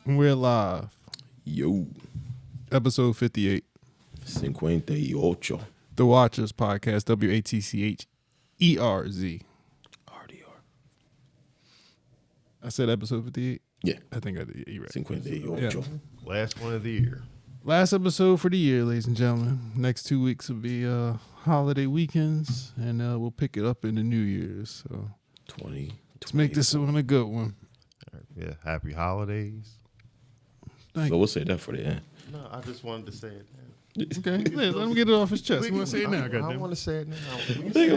We're live. Yo, Episode 58. 58. The Watchers Podcast. WATCHERZ. RDR. I said episode 58? Yeah. I think I did. Yeah, you're right. 58. Yeah. Last one of the year. Last episode for the year, ladies and gentlemen. Next 2 weeks will be holiday weekends, and we'll pick it up in the New Year's. So 20. let's make this one a good one. Yeah, happy holidays. Thank So we'll say that for the end. No, I just wanted to say it now. Okay, let him get it off his chest. You want to say it now? I Goddamn. want to say it now.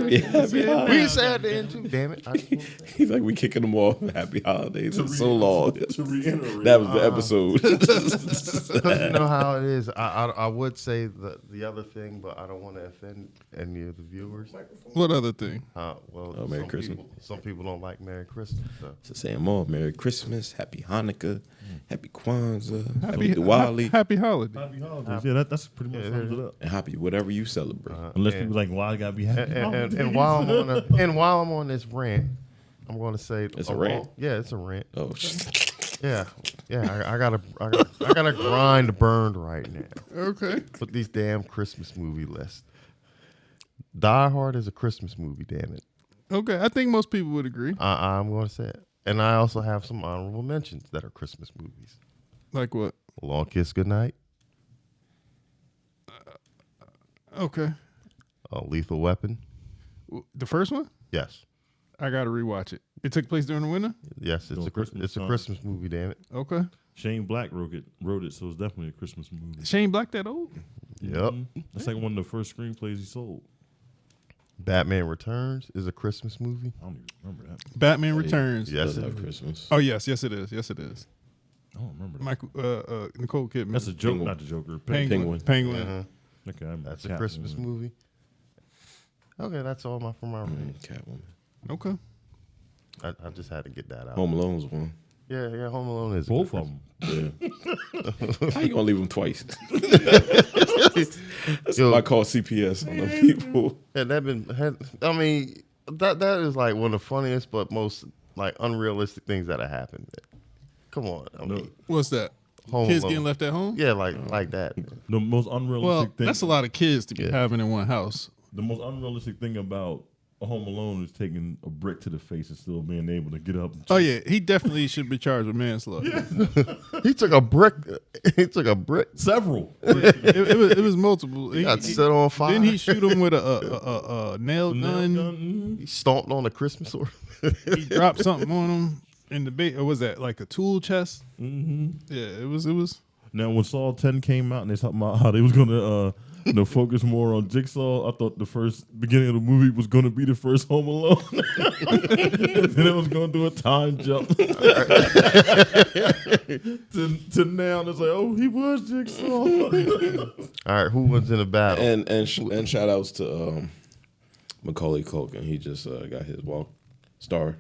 Yeah, happy holidays. We said at the end too, damn it. I just want to say it. He's like, we kicking them off. Happy holidays. It's so long. To reiterate, That was the episode. Because you know how it is. I would say the other thing, but I don't want to offend any of the viewers. What other thing? Well, Merry Christmas. Some people don't like Merry Christmas. So. So say them all. Merry Christmas. Happy Hanukkah. Happy Kwanzaa. Happy Diwali. Happy holiday. happy holidays. Yeah, that's pretty much sums it up. And happy whatever you celebrate. Unless people like, why I gotta be happy? And while I'm on this rant, I'm going to say It's a rant? Yeah, it's a rant. Oh, Yeah. I gotta grind burned right now. Okay. With these damn Christmas movie lists. Die Hard is a Christmas movie, damn it. Okay, I think most people would agree. I'm going to say it. And I also have some honorable mentions that are Christmas movies. Like what? Long Kiss Goodnight, Okay. Lethal Weapon. The first one? Yes. I got to rewatch it. It took place during the winter? Yes, it's No, a Christmas time. Christmas movie, damn it. Okay. Shane Black wrote it, so it's definitely a Christmas movie. Shane Black that old? Yep. That's like one of the first screenplays he sold. Batman Returns is a Christmas movie. I don't even remember that. Batman Returns. Yes, does it have is. Christmas. Oh yes, yes it is. Yes it is. I don't remember that. Michael Nicole Kidman. That's a joke, Penguin. not the Joker. Penguin. Penguin. Okay, I'm That's a Catwoman. Christmas movie. Okay, that's all for my rant. Catwoman. Okay. I just had to get that out. Home Alone's one. Yeah, Home Alone is a Both good of them. Yeah. How you gonna leave them twice? That's Yo. why I call CPS on them people. Yeah, that is like one of the funniest but most like unrealistic things that have happened. Come on, I mean, What's that? Home Kids Alone. getting left at home? Yeah, like that. The most unrealistic Well, thing. that's a lot of kids to be Yeah. having in one house. The most unrealistic thing about a Home Alone is taking a brick to the face and still being able to get up. And Oh yeah, he definitely should be charged with manslaughter. He took a brick. He took a brick. Several. It was multiple. He got set on fire. Didn't he shoot him with a nail gun? He stomped on a Christmas order. He dropped something on him in the or was that like a tool chest? Mm-hmm. Yeah, it was. Now, when Saw 10 came out and they talking about how they was gonna focus more on Jigsaw, I thought the first beginning of the movie was gonna be the first Home Alone, and then it was gonna do a time jump to now. And it's like, oh, he was Jigsaw. All right, who wins in a battle? And shout outs to Macaulay Culkin. He just got his star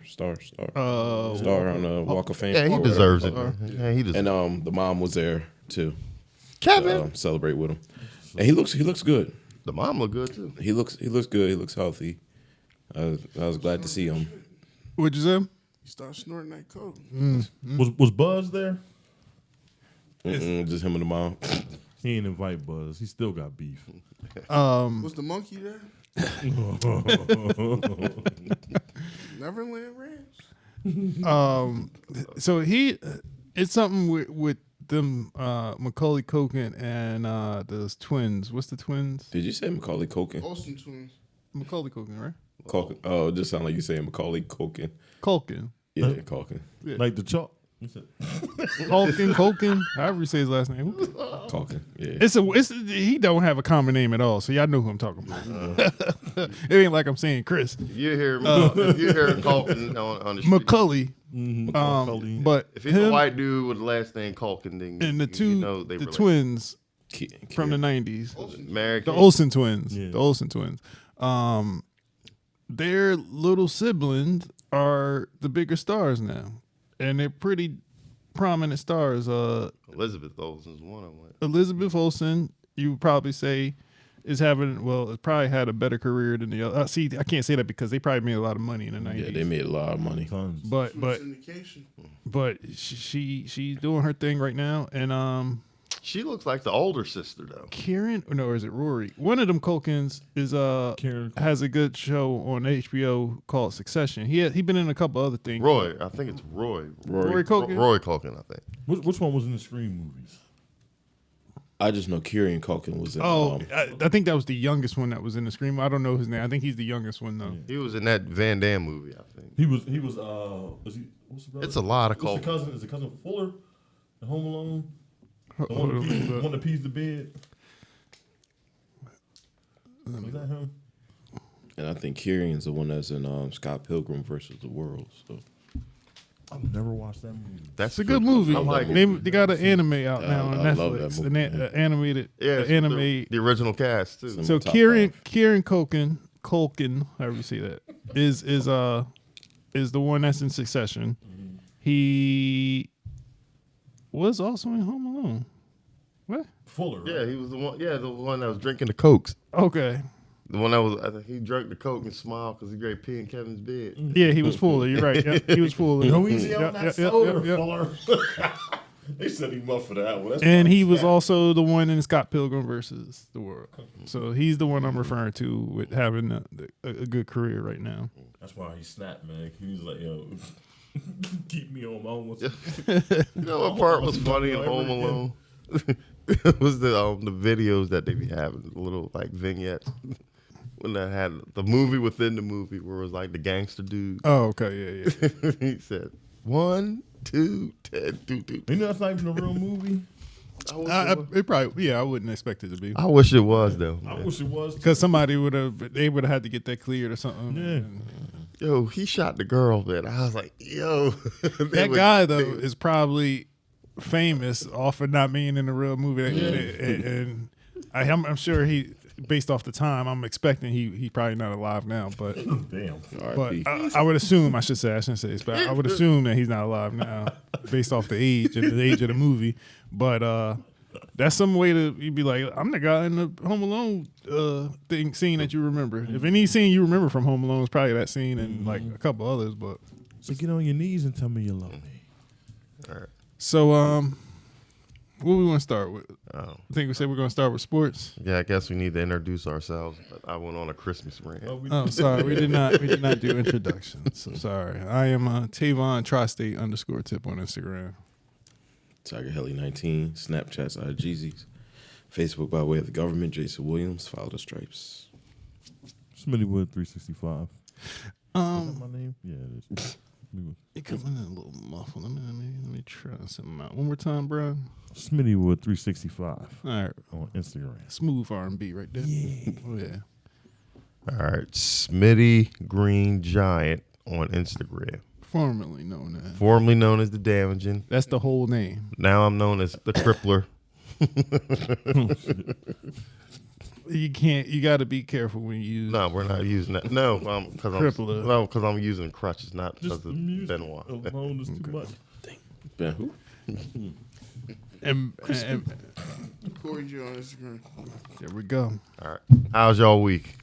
on the Walk of Fame. Yeah, he deserves it. Yeah, he deserves. And the mom was there too. Kevin, Celebrate with him. And he looks good. the mom look good too. He looks good. He looks healthy. I was glad to see him. What'd you say? You start snorting that coke. Was Buzz there? Just him and the mom. He ain't invite Buzz. He still got beef. Was the monkey there? Neverland Ranch. So it's something with them Macaulay Culkin and those twins. What's the twins? Did you say Macaulay Culkin? Olsen twins. Macaulay Culkin, right? Culkin. Oh, it just sound like you saying Macaulay Culkin. Culkin. Yeah, Culkin. Yeah. Like the chalk. Culkin, however you say his last name. Culkin. Yeah. He don't have a common name at all, so y'all know who I'm talking about. It ain't like I'm saying Chris. If you hear Culkin on the street, Macaulay. Macaulay. But if he's a white dude with the last name Culkin, then and the you know they relate. twins from the 90s. The Olsen twins. Yeah. The Olsen twins. Their little siblings are the bigger stars now. And they're pretty prominent stars. Elizabeth Olsen's one of them. Elizabeth Olsen, you would probably say is having it probably had a better career than the other. See, I can't say that because they probably made a lot of money in the 90s. Yeah, they made a lot of money. Tons. But Syndication. she's doing her thing right now, and She looks like the older sister though. Kieran, or is it Rory? One of them Culkins is Kieran. has a good show on HBO called Succession. He been in a couple other things. Roy, I think it's Roy. Rory Culkin. Roy Culkin, I think. Which one was in the Scream movies? I just know Kieran Culkin was in. I think that was the youngest one that was in the Scream. I don't know his name. I think he's the youngest one though. He was in that Van Damme movie, I think. He was was he what's the brother? It's a lot of What's Culkin. Is the cousin Fuller? The Home Alone? The Hold one on, that pees the bed. Was that him? And I think Kieran's the one that's in Scott Pilgrim versus the World. So I've never watched that movie. That's It's a good movie. I like They it. got an anime out now on I love Netflix. that An movie, animated Yeah, anime. the original cast too. Some- So top Kieran five. Culkin, however you say that, is the one that's in Succession. He was also in Home Alone. What? Fuller, right? Yeah, he was the one. Yeah, the one that was drinking the cokes. Okay. The one that was. I think he drank the coke and smiled because he great pee in Kevin's bed. Yeah, he was Fuller. You're right. Yep, he was Fuller. Go easy on Yep, that yep, yep, soda, yep. Fuller. They set him up for that one. That's And why he was snapped. also the one in Scott Pilgrim versus the World. So he's the one I'm referring to with having a good career right now. That's why he snapped, man. He was like, yo, keep me on my own. You know what part was funny in Home Alone? was the videos that they be having, the little like vignettes. When they had the movie within the movie where it was like the gangster dude. Oh, okay, yeah. He said 1, 2, 10, 2, 2. You know that's not even a real movie. It probably, yeah, I wouldn't expect it to be. I wish it was though. I Man. wish it was. Because somebody would have had to get that cleared or something. Yeah. Yo, he shot the girl, man. I was like, yo. That guy though is probably famous off of not being in a real movie, and I'm sure he, based off the time, I'm expecting he probably not alive now, but Damn. but R.I.P. I would assume I shouldn't say this, but I would assume that he's not alive now, based off the age and the age of the movie. But that's some way to you'd be like, I'm the guy in the Home Alone scene that you remember. If any scene you remember from Home Alone is probably that scene and like a couple others, but. So get on your knees and tell me you love me. All right. So, what we want to start with? Oh. I think we said we're going to start with sports. Yeah, I guess we need to introduce ourselves. I went on a Christmas rant. Oh, sorry, we did not do introductions. So sorry. I am Tavon Tri-State _tip on Instagram. Tiger Helly 19, Snapchats Jeezys, Facebook by way of the government, Jason Williams, Follow the Stripes. Smittywood 365. Is that my name? Yeah, it is. It comes in a little muffled. Let me try something out one more time, bro. Smittywood 365 All right, on Instagram. smooth R&B right there. Yeah, oh yeah. All right, Smitty Green Giant on Instagram, Formerly known as. formerly known as the Damaging. That's the whole name. Now I'm known as the Crippler. You can't. You got to be careful when you use. No, we're not using that. No, because I'm ususing crutches, not because Just the of music Benoit. alone is too much. Ben, who? And Corey G on Instagram. there we go. All right, how's y'all week?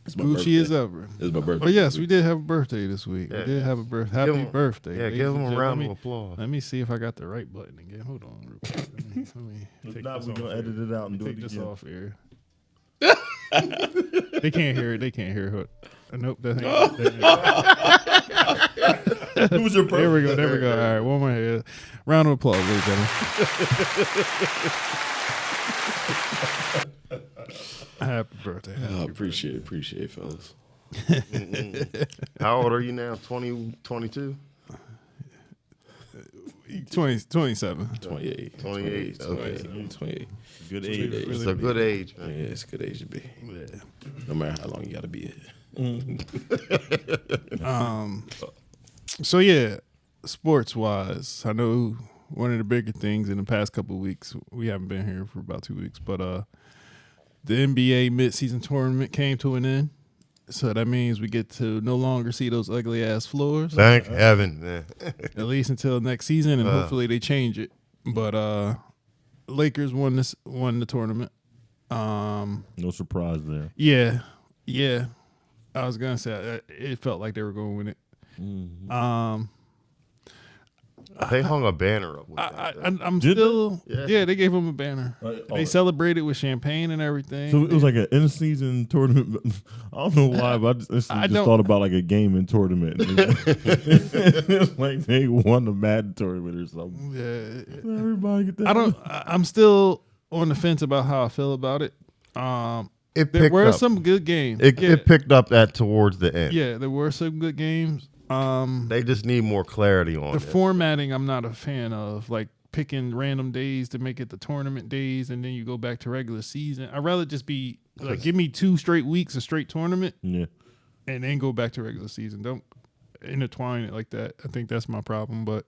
It's my Gucci birthday. is over. It's my birthday. Oh yes, we did have a birthday this week. Yeah. We did have a birthday. Happy him- birthday! Yeah, ladies give and him a gentlemen. round of applause. Let me see if I got the right button again. Hold on. Real quick. Let me If take not, this we're off going to here. edit it out and do Take it this again. off here. They can't hear it. They can't hear it. Nope. That ain't. It was your There we birthday. go. There we go. All right. One more here. Round of applause, ladies and gentlemen. Happy birthday. Oh, appreciate it, fellas. How old are you now? 20, 22? 27. 28. 28, okay. 28. Good Sweet age. age. It's a good age, Yeah, man. it's a good age to be. No matter how long you got to be it. So yeah, sports wise, I know one of the bigger things in the past couple of weeks, we haven't been here for about 2 weeks, but the NBA midseason tournament came to an end. So that means we get to no longer see those ugly ass floors, Thank heaven, man. at least until next season, and hopefully they change it. But Lakers won the tournament. No surprise there. Yeah. I was gonna say it felt like they were going to win it. Mm-hmm. They hung a banner up with that. I'm Did still. they? Yeah, they gave him a banner. Oh, They celebrated with champagne and everything. So it was like an in-season tournament. I don't know why, but I just thought about like a gaming tournament. It's like they won the Madden tournament or something. Yeah. Everybody get that. I'm still on the fence about how I feel about it. It There picked were up. some good games. It picked up at towards the end. Yeah, there were some good games. They just need more clarity on The it. formatting I'm not a fan of, like picking random days to make it the tournament days and then you go back to regular season. I'd rather just be like, give me 2 straight weeks of straight tournament Yeah. and then go back to regular season. Don't intertwine it like that. I think that's my problem. But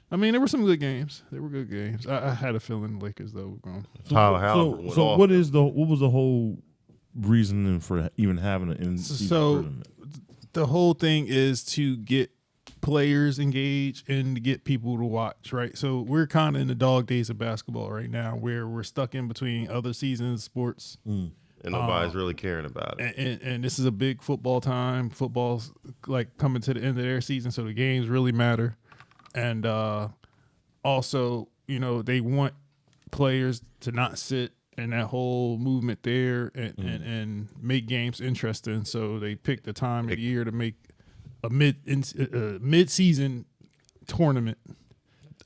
I mean, there were some good games. There were good games. I had a feeling the Lakers though were going. Tyler Halliburton went So off. what was the whole reasoning for even having an in-season tournament? The whole thing is to get players engaged and to get people to watch, right? So we're kind of in the dog days of basketball right now where we're stuck in between other seasons, sports. And nobody's really caring about it. And this is a big football time. Football's like coming to the end of their season, so the games really matter. And also, they want players to not sit and that whole movement there and make games interesting. So they picked the time of the year to make a mid-season tournament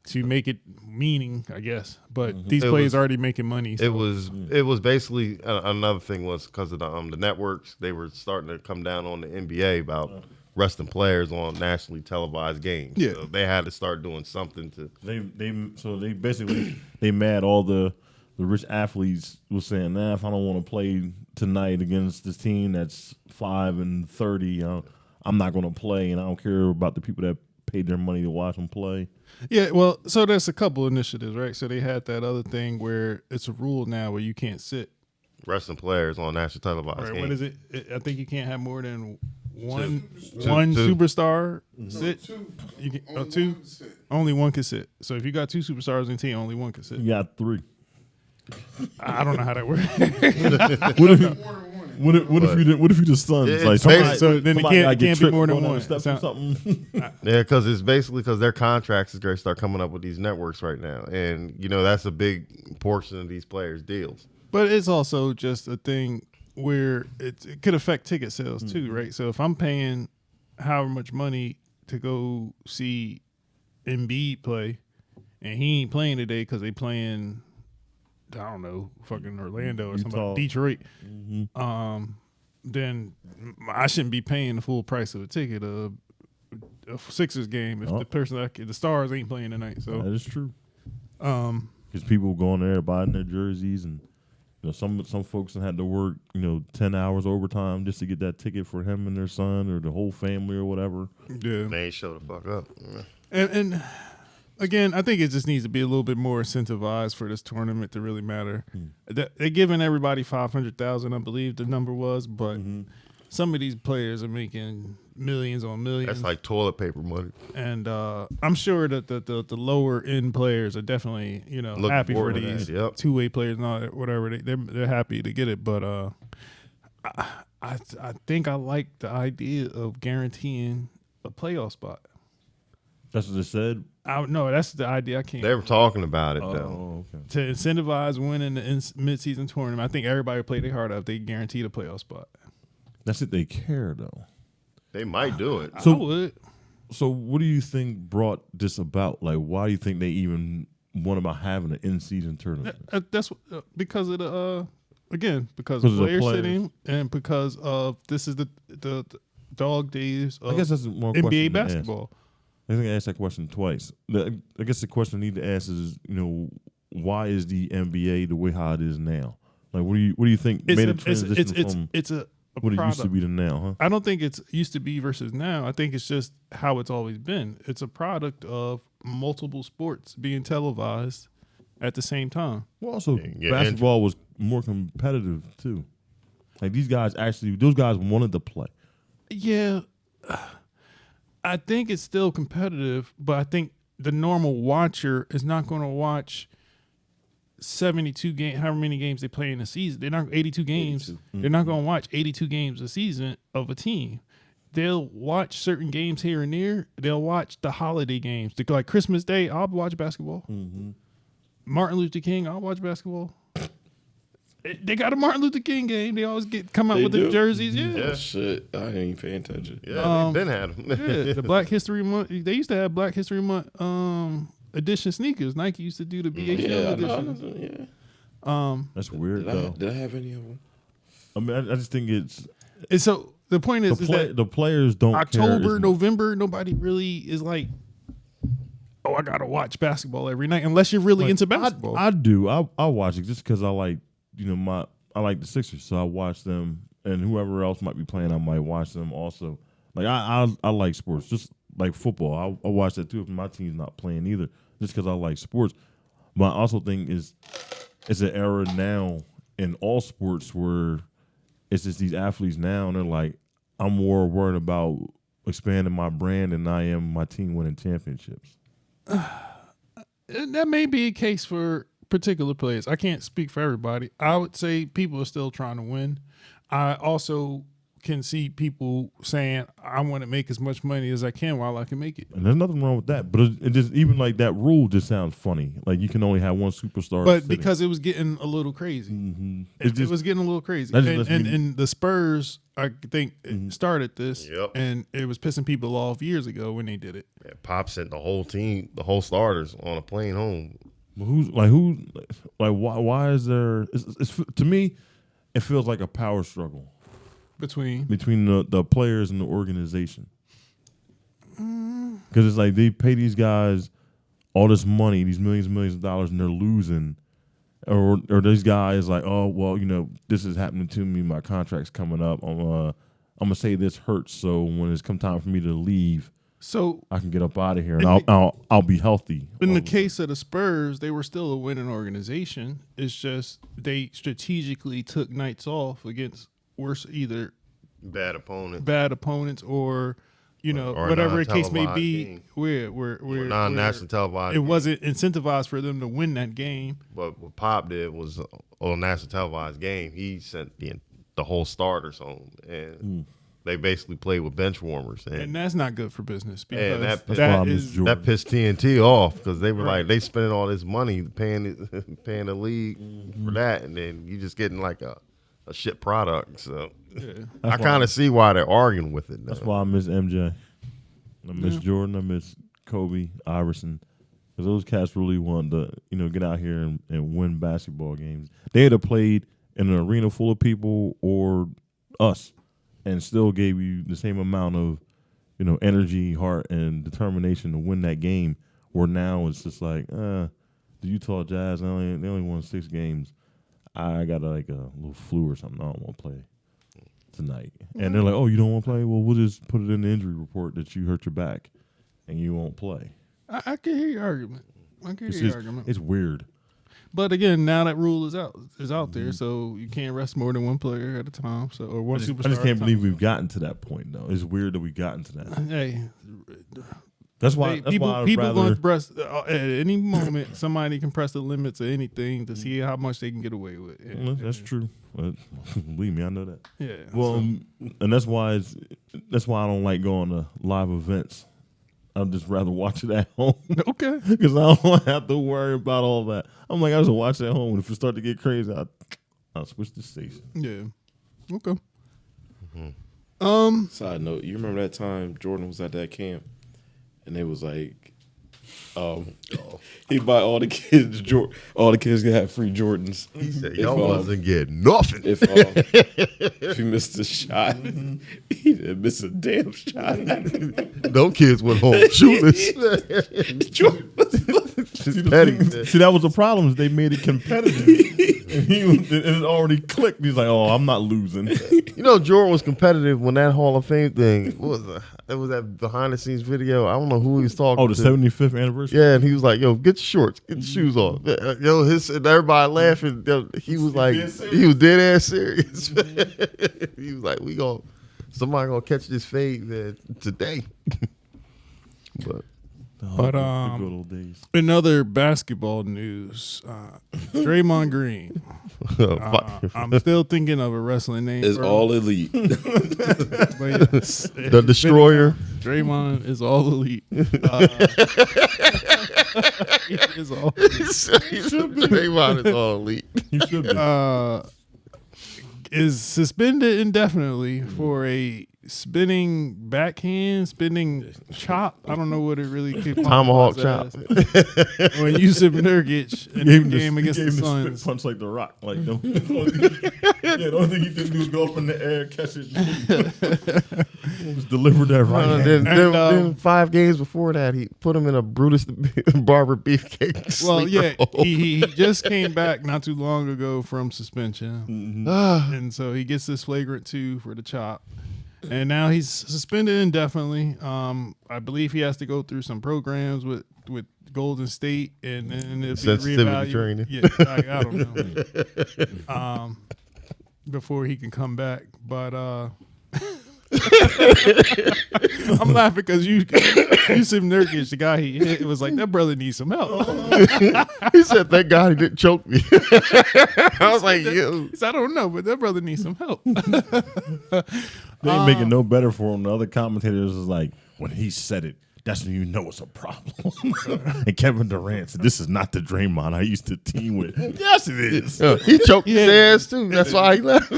to make it meaning, I guess. But these players are already making money. So. It was basically another thing was because of the networks. They were starting to come down on the NBA about resting players on nationally televised games. Yeah. So they had to start doing something to. They basically they mad all the rich athletes was saying, nah, if I don't want to play tonight against this team that's 5-30, I'm not going to play, and I don't care about the people that paid their money to watch them play. Yeah, well, so there's a couple initiatives, right? So they had that other thing where it's a rule now where you can't sit. Resting players on national televised Right, games. what is it? I think you can't have more than one Two. superstar sit. Two. You can, Only two. one can sit. Only one can sit. So if you got 2 superstars in the team, only one can sit. You got 3. I don't know how that works. More than one. What if you the Suns? It's Like basically- So then it somebody gotta can't get be tripped more than going down one. the steps or something. Yeah, because it's basically because their contracts is going to start coming up with these networks right now, and that's a big portion of these players' deals. But it's also just a thing where it could affect ticket sales too, right? So if I'm paying however much money to go see Embiid play, and he ain't playing today because they playing, I don't know, fucking Orlando or something, Utah. Detroit, then I shouldn't be paying the full price of a ticket of a Sixers game if the person the stars ain't playing tonight. So That is true. Because people going there buying their jerseys, and some folks had to work 10 hours overtime just to get that ticket for him and their son or the whole family or whatever. yeah, They ain't show the fuck up. and again, I think it just needs to be a little bit more incentivized for this tournament to really matter. They're giving everybody $500,000, I believe the number was, but some of these players are making millions on millions. That's like toilet paper money. And I'm sure that the lower end players are definitely Looking happy for forward to these that, yep. 2-way players and all that, whatever. They're happy to get it, but I think I like the idea of guaranteeing a playoff spot. That's what they said. No, that's the idea I came They were talking about it though. Oh, okay. to incentivize winning the mid-season tournament. I think everybody would play their heart out. They guaranteed a playoff spot. That's it. They care though. They might do it. I would. So what do you think brought this about? Like, why do you think they even went about having an in-season tournament? That's because of the because Because of of the player players. sitting and because of this is the dog days of I guess that's more question NBA to ask. basketball. I think I asked that question twice. I guess the question I need to ask is, why is the NBA the way how it is now? Like, what do you think made a transition from it's a what it product. used to be to now? Huh? I don't think it's used to be versus now. I think it's just how it's always been. It's a product of multiple sports being televised at the same time. Well, also Yeah, basketball was more competitive too. Like those guys wanted to play. Yeah, I think it's still competitive, but I think the normal watcher is not going to watch 72 games, however many games they play in a season. They're not 82 games. 82. They're not going to watch 82 games a season of a team. They'll watch certain games here and there. They'll watch the holiday games. Like Christmas Day, I'll watch basketball. Mm-hmm. Martin Luther King, I'll watch basketball. They got a Martin Luther King game. They always come out They with do? the jerseys. Yeah. Oh, shit. I ain't even paying attention. Yeah, they've been had them. Yeah, the Black History Month. They used to have Black History Month edition sneakers. Nike used to do the BHL Yeah, I edition. know, yeah. That's weird, Did though. I have any of them? I mean, I just think it's And so the point is, that the players don't care October, as much. November, nobody really is like, oh, I gotta watch basketball every night, unless you're really Like, into basketball. I do. I watch it just because I like, I like the Sixers, so I watch them, and whoever else might be playing, I might watch them also. Like I like sports, just like football. I watch that too if my team's not playing either, just because I like sports. But I also think it's an era now in all sports where it's just these athletes now, and they're like, I'm more worried about expanding my brand than I am my team winning championships. That may be a case for particular players. I can't speak for everybody. I would say people are still trying to win. I also can see people saying, I want to make as much money as I can while I can make it. And there's nothing wrong with that, but it just even like that rule just sounds funny. Like you can only have one superstar. But sitting. because it was getting a little crazy. Mm-hmm. It was getting a little crazy. That just lets And, me- and the Spurs, I think, started this. Yep. And it was pissing people off years ago when they did it. Yeah, Pop sent the whole team, the whole starters, on a plane home. But why is there? It's to me, it feels like a power struggle between the players and the organization. Because it's like they pay these guys all this money, these millions and millions of dollars, and they're losing. Or these guys like, oh well, this is happening to me. My contract's coming up. I'm gonna say this hurts. So when it's come time for me to leave, So I can get up out of here and I'll be healthy. in the case of the Spurs, they were still a winning organization. It's just they strategically took nights off against either Bad opponent. bad opponents or Or whatever the case may non-televised be. game. Where Non-national televised. it wasn't incentivized for them to win that game. But what Pop did was on a national televised game, he sent the whole starters home, and they basically played with bench warmers, And that's not good for business because And That's why that I miss is Jordan. that pissed TNT off because they were Right. like they spending all this money paying the league for that, and then you just getting like a shit product. So I kind of see why they're arguing with it. That's why I miss MJ. I miss Jordan. I miss Kobe, Iverson. Because those cats really wanted to, get out here and win basketball games. They had to played in an arena full of people or us and still gave you the same amount of, energy, heart, and determination to win that game. Where now it's just like, the Utah Jazz, they only won 6 games. I got like a little flu or something. I don't want to play tonight. And they're like, oh, you don't want to play? Well, we'll just put it in the injury report that you hurt your back and you won't play. I can hear your argument. It's weird. But again, now that rule is out there, so you can't rest more than one player at a time. So or one superstar. I just at a can't time. believe we've gotten to that point, though. It's weird that we've gotten to that. Hey, That's why. people I'd people rather, going to press at any moment. Somebody can press the limits of anything to see how much they can get away with. Well, that's true. But believe me, I know that. Yeah. Well, and that's why I don't like going to live events. I'd just rather watch it at home. Okay. Because I don't have to worry about all that. I'm like, I just watch it at home. And if it start to get crazy, I'll switch the station. Yeah. Okay. Side note, you remember that time Jordan was at that camp and they was like, he buy all the kids can have free Jordans. He said, y'all wasn't getting nothing. If he missed a shot, he didn't miss a damn shot. Those kids went home shoeless. Jordan See, that was the problem. Is they made it competitive, and it already clicked. He's like, "Oh, I'm not losing." Jordan was competitive when that Hall of Fame thing. What was it was that behind the scenes video. I don't know who he was talking Oh, to. the 75th anniversary. Yeah, and he was like, "Yo, get your shorts, get your shoes off." And everybody laughing. He was like, he was dead ass serious. He was like, somebody gonna catch this fade, man, today. But But the good old days. in other basketball news, Draymond Green. I'm still thinking of a wrestling name. It's for him, all elite. but yes, The Destroyer. Draymond is all elite. He is all Draymond is all elite. He should be. is suspended indefinitely for a spinning chop. I don't know what it really could Tomahawk qualifies chop. as. When Yusuf Nurkic in the game against the spit Suns. punch like the Rock. Like the only thing he did do is go up in the air, catch it, just deliver that right. Then 5 games before that, he put him in a Brutus the Barber beefcake. Well, yeah, sleeper hold. he just came back not too long ago from suspension, and so he gets this flagrant 2 for the chop, and now he's suspended indefinitely. I believe he has to go through some programs with Golden State, and then it'll be Sensitivity reevaluated. training. Yeah, I don't know. Before he can come back, but I'm laughing because Yusuf Nurkic, the guy he hit, it was like that brother needs some help. He said, "Thank God he didn't choke me." I was like, "Yo." He said, I don't know, but that brother needs some help. They ain't making no better for him. The other commentators is like, when he said it, that's when you know it's a problem. And Kevin Durant said, "This is not the Draymond I used to team with." Yes, it is. He choked his Yeah. ass too. That's why he left.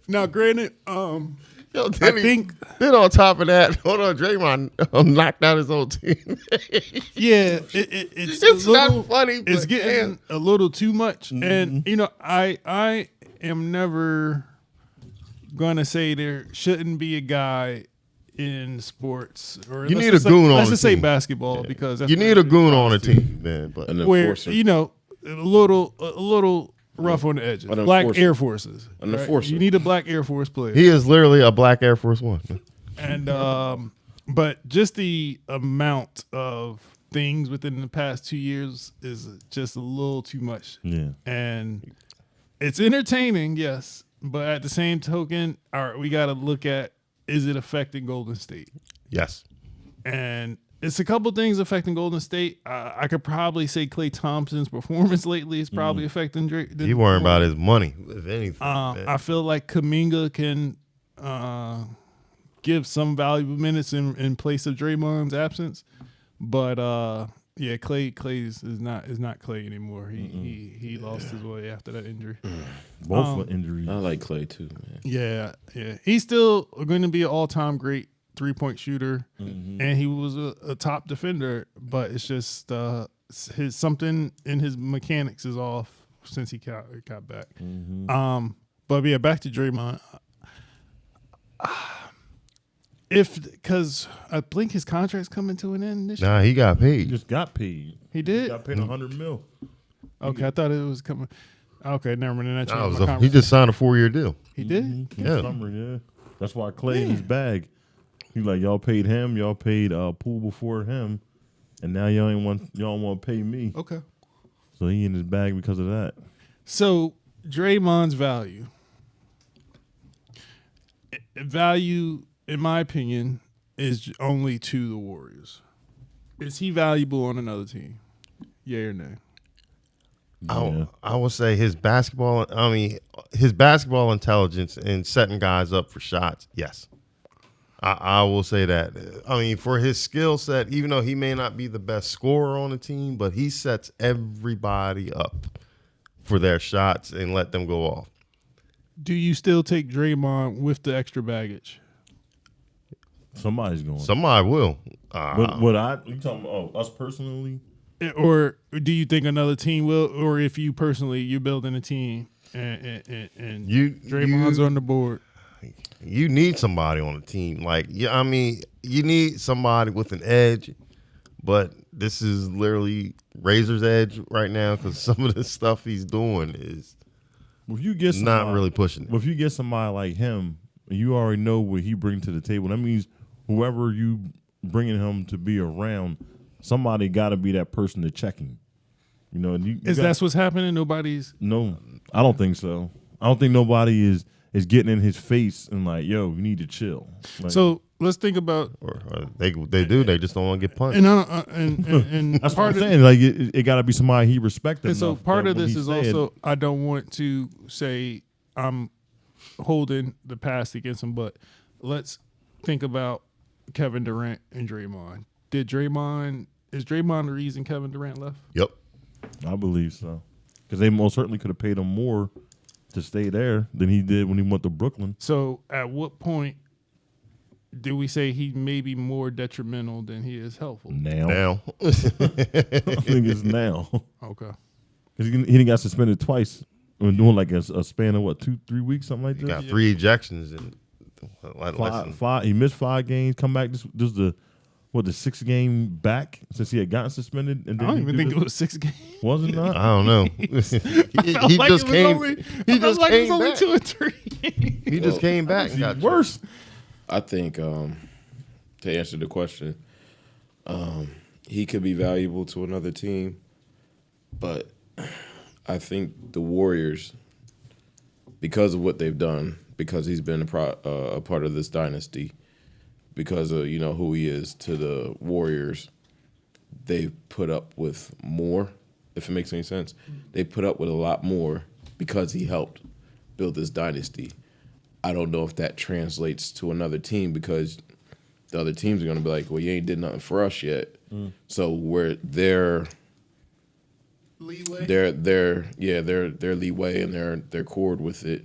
Now, granted, Yo, I then think then on top of that, hold on, Draymond knocked out his own team. yeah, it's It's a little, not funny, It's but getting a little too much, and I am never gonna say there shouldn't be a guy in sports, or You let's need just a goon say, on let's the just say team. basketball because that's You need a goon on a team, man. But An where enforcer. a little rough on the edges. An Black enforcer. Air Forces. An right? enforcer. You need a Black Air Force player. he is literally a black Air Force One. And but just the amount of things within the past 2 years is just a little too much. Yeah. And it's entertaining, yes, but at the same token, all right, we got to look at, is it affecting Golden State? Yes. And it's a couple things affecting Golden State. I could probably say Klay Thompson's performance lately is probably affecting Drake. He worrying about his money, if anything. man. I feel like Kuminga can give some valuable minutes in place of Draymond's absence, but yeah, Klay is not Klay anymore. He lost his way after that injury. Both were injuries. I like Clay too, man. Yeah, he's still going to be an all-time great 3-point shooter, and he was a top defender. But it's just his something in his mechanics is off since he got back. But yeah, back to Draymond. Because I think his contract's coming to an end this year. Nah, he got He paid. just got paid. He He did? got paid $100 million. Okay, I thought it was coming. Okay, never mind. Then that Nah, changed it my was he just signed a 4-year deal. He did? Yeah. Summer, yeah. That's why Clay in his bag. He like, y'all paid him, y'all paid Poole before him, and now y'all want to pay me. Okay. So he in his bag because of that. So Draymond's value, in my opinion, is only to the Warriors. Is he valuable on another team? Yeah or no? I would say his basketball intelligence and setting guys up for shots, yes. I will say that. I mean, for his skill set, even though he may not be the best scorer on the team, but he sets everybody up for their shots and let them go off. Do you still take Draymond with the extra baggage? Somebody's going. Somebody will. But you talking about us personally? Or do you think another team will? Or if you personally, you're building a team and Draymond's on the board. You need somebody on the team. Like, yeah, I mean, you need somebody with an edge, but this is literally razor's edge right now because some of the stuff he's doing is If you get not really pushing it. If you get somebody like him, you already know what he brings to the table. That means whoever you bringing him to be around, somebody got to be that person to check him. You know, That's what's happening? Nobody's. No, I don't think so. I don't think nobody is is getting in his face and like, yo, you need to chill. Like, So let's think about Or they do. They just don't want to get punched. and that's what part I'm of saying. Like it got to be somebody he respects. and so enough part that of when this he is said- also I don't want to say I'm holding the past against him, but let's think about Kevin Durant and Draymond. Is Draymond the reason Kevin Durant left? Yep. I believe so, because they most certainly could have paid him more to stay there than he did when he went to Brooklyn. So at what point do we say he may be more detrimental than he is helpful? Now. I think it's now. Okay. Because he didn't got suspended twice. When doing like a span of what, 2-3 weeks, something like He that. got 3 ejections and less than Five. He missed 5 games. Come back. This is the 6th game back since he had gotten suspended. And I then don't even think it was 6 games. Was it not? I don't know. he Like just it was came. only, He I felt just like it was came only back. 2 or 3. He just came back and got Worse. I think to answer the question, he could be valuable to another team, but I think the Warriors, because of what they've done, because he's been a part of this dynasty, because of who he is to the Warriors, they've put up with more. If it makes any sense, they put up with a lot more because he helped build this dynasty. I don't know if that translates to another team because the other teams are going to be like, well, you ain't did nothing for us yet. So where their Leeway. their leeway and their cord with it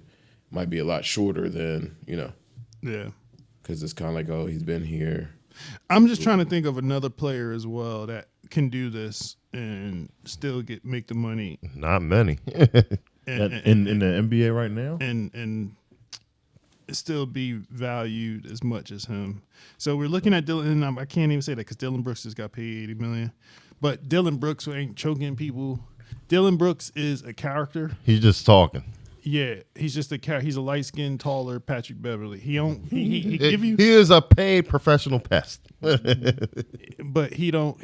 might be a lot shorter than, Yeah. because it's kind of like, oh, he's been here. I'm just trying to think of another player as well that can do this and still make the money Not many. and In the NBA right now? and still be valued as much as him. So we're looking at Dylan, and I can't even say that because Dylan Brooks just got paid $80 million. But Dylan Brooks ain't choking people. Dylan Brooks is a character. He's just talking. Yeah, he's just a character. He's a light skinned, taller Patrick Beverly. He give you, He is a paid professional pest. but he don't.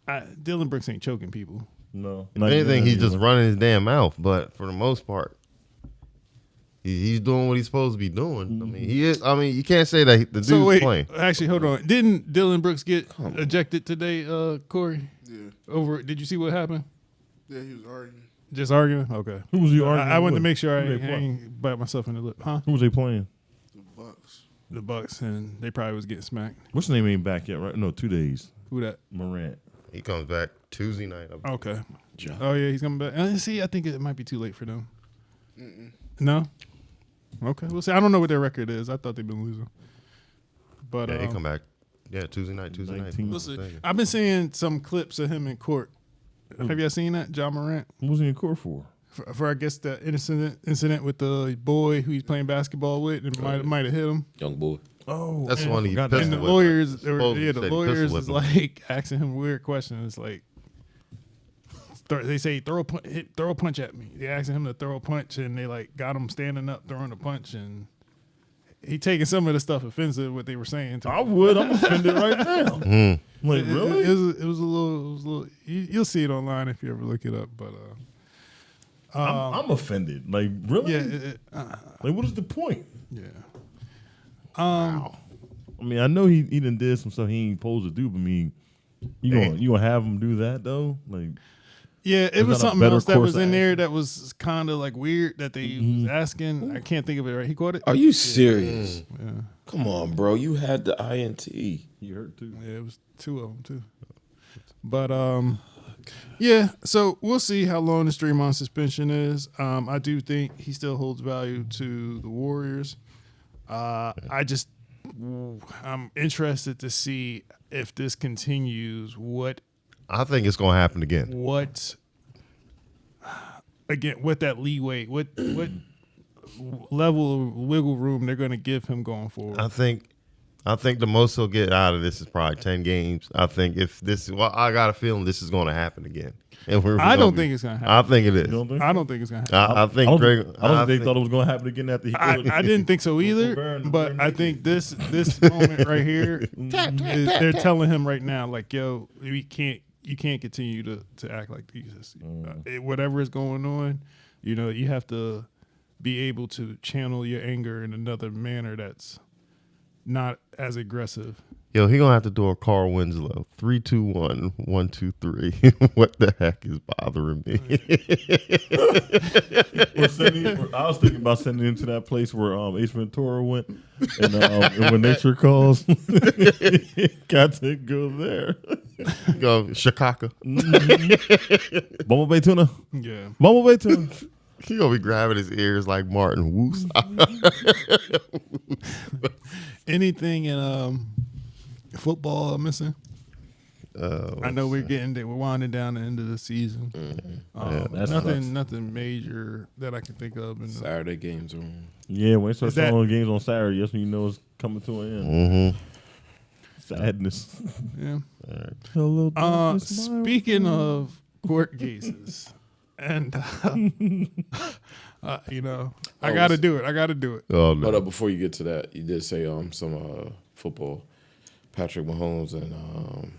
Dylan Brooks ain't choking people. No. If anything, he's just running his damn mouth. But for the most part, he's doing what he's supposed to be doing. I mean, he is. I mean, you can't say that the dude's playing. Actually, hold on. Didn't Dylan Brooks get ejected today, Corey? Yeah. Did you see what happened? Yeah, he was arguing. Just arguing? Okay. Who was he arguing I wanted with? to make sure I Who they ain't bite myself in the lip. Huh? Who was they playing? The Bucks. The Bucks, and they probably was getting smacked. What's the name ain't back yet, right? No, 2 days. Who that? Morant. He comes back Tuesday night. Okay. John. Oh, yeah, he's coming back. See, I think it might be too late for them. No? Okay. We'll see. I don't know what their record is. I thought they've been losing. But Yeah, he come back. Yeah, Tuesday night. 19. we'll see. I've been seeing some clips of him in court. Have y'all seen that? John Morant? What was he in court for? For I guess the incident with the boy who he's playing basketball with and might have hit him. Young boy. Oh, That's the one he forgot pissed And the with. lawyers, Supposedly said the he lawyers pistol is whipped him. like asking him weird questions. Like they say throw a punch at me. They asking him to throw a punch, and they like got him standing up throwing a punch, and he taking some of the stuff offensive what they were saying. To I him. would. I'm offended right now. Like, really? It was a little. You'll see it online if you ever look it up. But I'm offended. Like, really? yeah, Like, what is the point? yeah. I mean, I know he done did some stuff he ain't supposed to do, but I mean, you gonna have him do that though? Like, Yeah, it Is was that a something better else that course was of in there that was kind of like weird that they was asking. I can't think of it right. He caught it. Are you serious? Yeah, Come on, bro. You had the INT. he hurt too. yeah, it was 2 of them too. But yeah. So we'll see how long this Draymond suspension is. I do think he still holds value to the Warriors. I'm interested to see if this continues. I think it's gonna happen again. What that leeway, what level of wiggle room they're going to give him going forward. I think the most he'll get out of this is probably 10 games. I think I got a feeling this is going to happen again. And I don't think it's going to I happen. think it is. You don't think? I don't think it's going to happen. I think I don't Drake. think they thought it was gonna happen again after he. I didn't think so either, but I think this moment right here, they're telling him right now, like, yo, you can't continue to act like Jesus. Whatever is going on, you have to be able to channel your anger in another manner that's not as aggressive. Yo, he gonna have to do a Carl Winslow. 3, 2, 1, 1, 2, 3. What the heck is bothering me? I was thinking about sending him to that place where Ace Ventura went, and when nature calls, got to go there. Go Chicago. Bumblebee tuna. Yeah. Bumblebee tuna. He gonna be grabbing his ears like Martin Woos. Anything in football I'm missing? I know we're winding down the end of the season. That's Nothing major that I can think of. Saturday games are on. Yeah, when it starts showing games on Saturday, that's when you know it's coming to an end. Sadness. Yeah. Hello. darkness, my Speaking of court cases, and you know, I got to do it. Oh no! Hold up, before you get to that, you did say some football. Patrick Mahomes and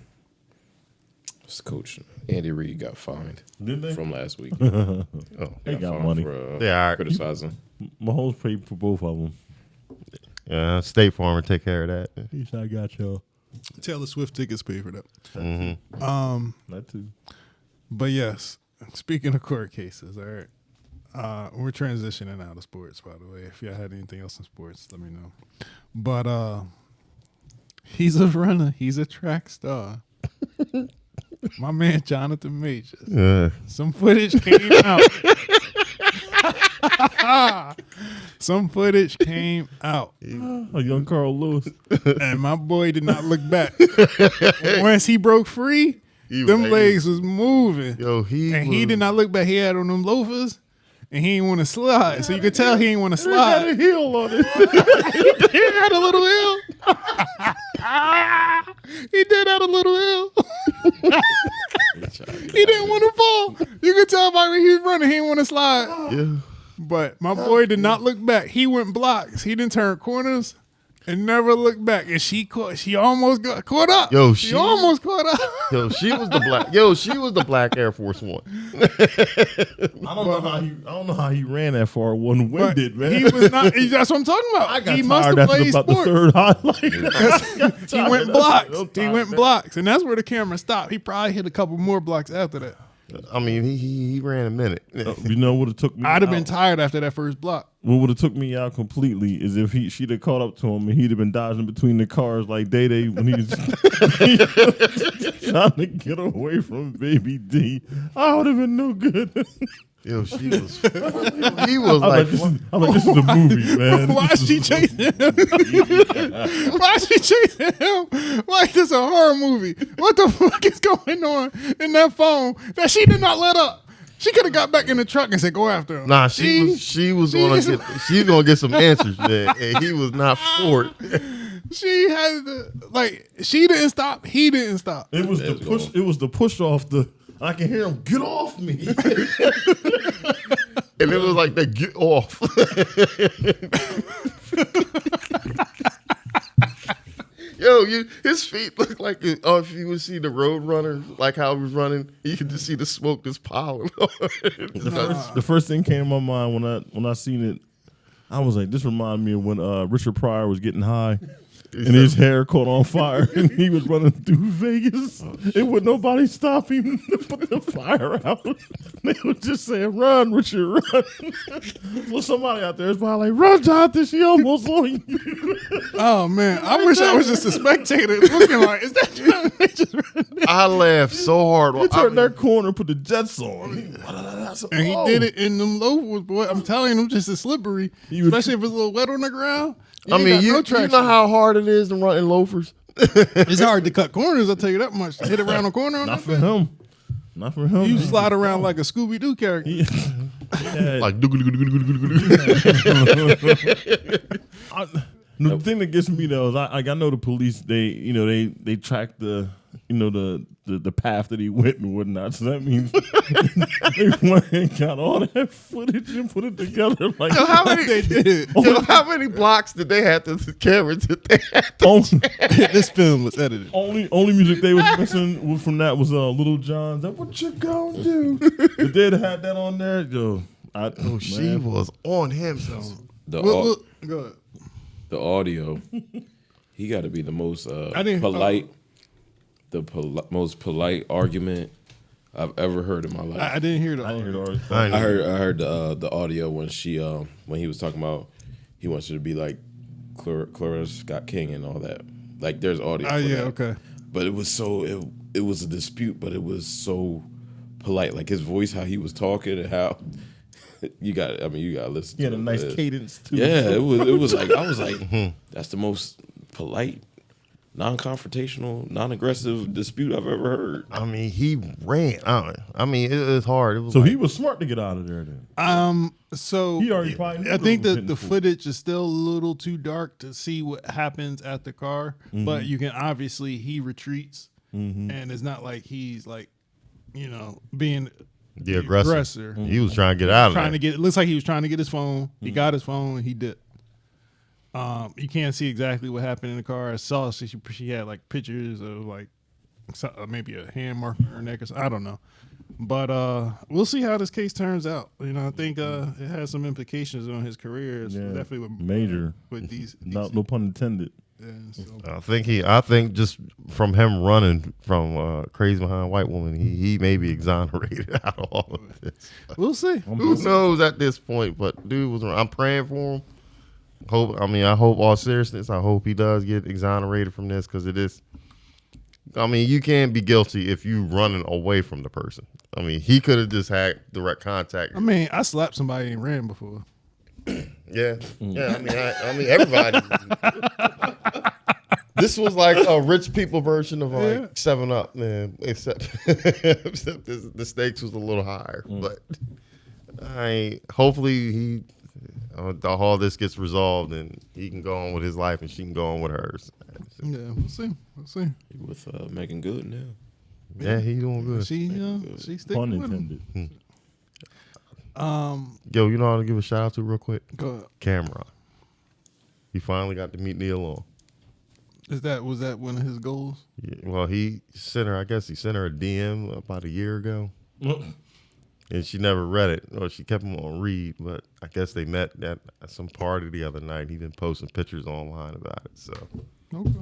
what's the coach Andy Reid got fined. Did they? From last week? They got fined money. for They are. criticizing. Mahomes paid for both of them. Yeah, State Farm will take care of that. He said, "I got y'all." Taylor Swift tickets pay for that. That too. But yes, speaking of court cases, all right. We're transitioning out of sports, by the way. If y'all had anything else in sports, let me know. But he's a runner. He's a track star. My man Jonathan Majors. Some footage came out. Some footage came out. A young Carl Lewis. And my boy did not look back. Once he broke free, them legs was moving. Yo, he did not look back. He had on them loafers, and he didn't want to slide. So you could tell he didn't want to slide. He had a heel on it. He had a little hill. He did have a little hill. He didn't want to fall. You could tell by when he was running, he didn't want to slide. Yeah. But my boy did not look back. He went blocks. He didn't turn corners and never looked back. And she almost got caught up. Yo, she almost caught up. Yo, she was the black Air Force One. I don't know how he ran that far one-winded, man. He was not. That's what I'm talking about. I got he must tired have after played about sports. the third highlight. He went blocks. He went blocks, and that's where the camera stopped. He probably hit a couple more blocks after that. I mean, he ran a minute. You know what it took me? I'd have been tired after that first block. What would have took me out completely is if she'd have caught up to him and he'd have been dodging between the cars like Day when he was trying to get away from Baby D. I would have been no good. Yo, he was like, this is a movie, man. Why is she chasing him? Why is she chasing him? Like this a horror movie. What the fuck is going on in that phone that she did not let up? She could have got back in the truck and said, "Go after him." Nah, she's gonna get some answers, man. And he was not for it. She had she didn't stop. He didn't stop. It was the push. It was the push off the. I can hear him. Get off me. And it was like they get off. Yo, his feet look like if you would see the road runner, like how he was running, you could just see the smoke just piling. The first thing came to my mind when I seen it, I was like, this reminded me of when Richard Pryor was getting high. And his hair caught on fire, and he was running through Vegas. And would nobody stop him to put the fire out? They would just say, "Run, Richard, run!" Well, somebody out there is probably like, "Run, Jonathan! She almost on you." Oh man, I wish I was just a spectator looking like, "Is that Jonathan?" I laughed so hard. He turned that corner and put the jets on. And he did it in them loafers, boy. I'm telling him, just as slippery, especially if it's a little wet on the ground. I mean, you know how hard it is to run in loafers? It's hard to cut corners, I'll tell you that much. To hit around a corner on Not that for him. Not for him. You slide around like a Scooby-Doo character. Yeah. Like, the thing that gets me though is I know the police they track the path that he went and whatnot. So that means they went and got all that footage and put it together. Like so how many they did. So how many blocks did they have to cameras that they had to This film was edited. Only music they was missing from that was Little John's. That what you gonna do? If they'd had that on there, yo, She was on him. So. The Go ahead. the audio, he got to be the most didn't- polite, most polite argument I've ever heard in my life. I didn't hear the I didn't hear the audio. audio. I heard the audio when when he was talking about he wants you to be like Clarissa Scott King and all that. Like there's audio. For Yeah, that. okay. But it was it was a dispute, but it was so polite. Like his voice, how he was talking, and how you got to listen. He had to a it. nice cadence too. Yeah, it was like I was like, that's the most polite, non-confrontational, non-aggressive dispute I've ever heard. I mean, he ran. I mean, it was hard. It was So like, he was smart to get out of there then. So He already probably knew I think it was that the hitting footage is still a little too dark to see what happens at the car, but you can obviously he retreats, and it's not like he's like, being the aggressor. He was trying to get out of trying there. to get. It looks like he was trying to get his phone. He got his phone. He did. You can't see exactly what happened in the car. I saw she had like pictures of like maybe a hand mark on her neck or something. I don't know. But we'll see how this case turns out. I think it has some implications on his career. It's definitely with, Major. with these No pun intended. yeah, so. I think just from him running from Crazy Behind White Woman, he may be exonerated out of all of this. We'll see. Who knows at this point? But dude was. I'm praying for him. I hope all seriousness. I hope he does get exonerated from this because it is. I mean, you can't be guilty if you running away from the person. I mean, he could have just had direct contact. I mean, I slapped somebody and ran before. Yeah. I mean, everybody. This was like a rich people version of like 7-Up, man. Except the stakes was a little higher. But hopefully all this gets resolved and he can go on with his life and she can go on with hers. Yeah, we'll see. He with Megan Good now. Yeah, he doing good. She sticking Pun with him. intended. Yo, you know how to give a shout out to real quick? Go ahead. Cameron. He finally got to meet Neil Long. Was that one of his goals? Yeah, well, he sent her a DM about a year ago. And she never read it, or she kept him on read. But I guess they met at some party the other night. He been posting pictures online about it. So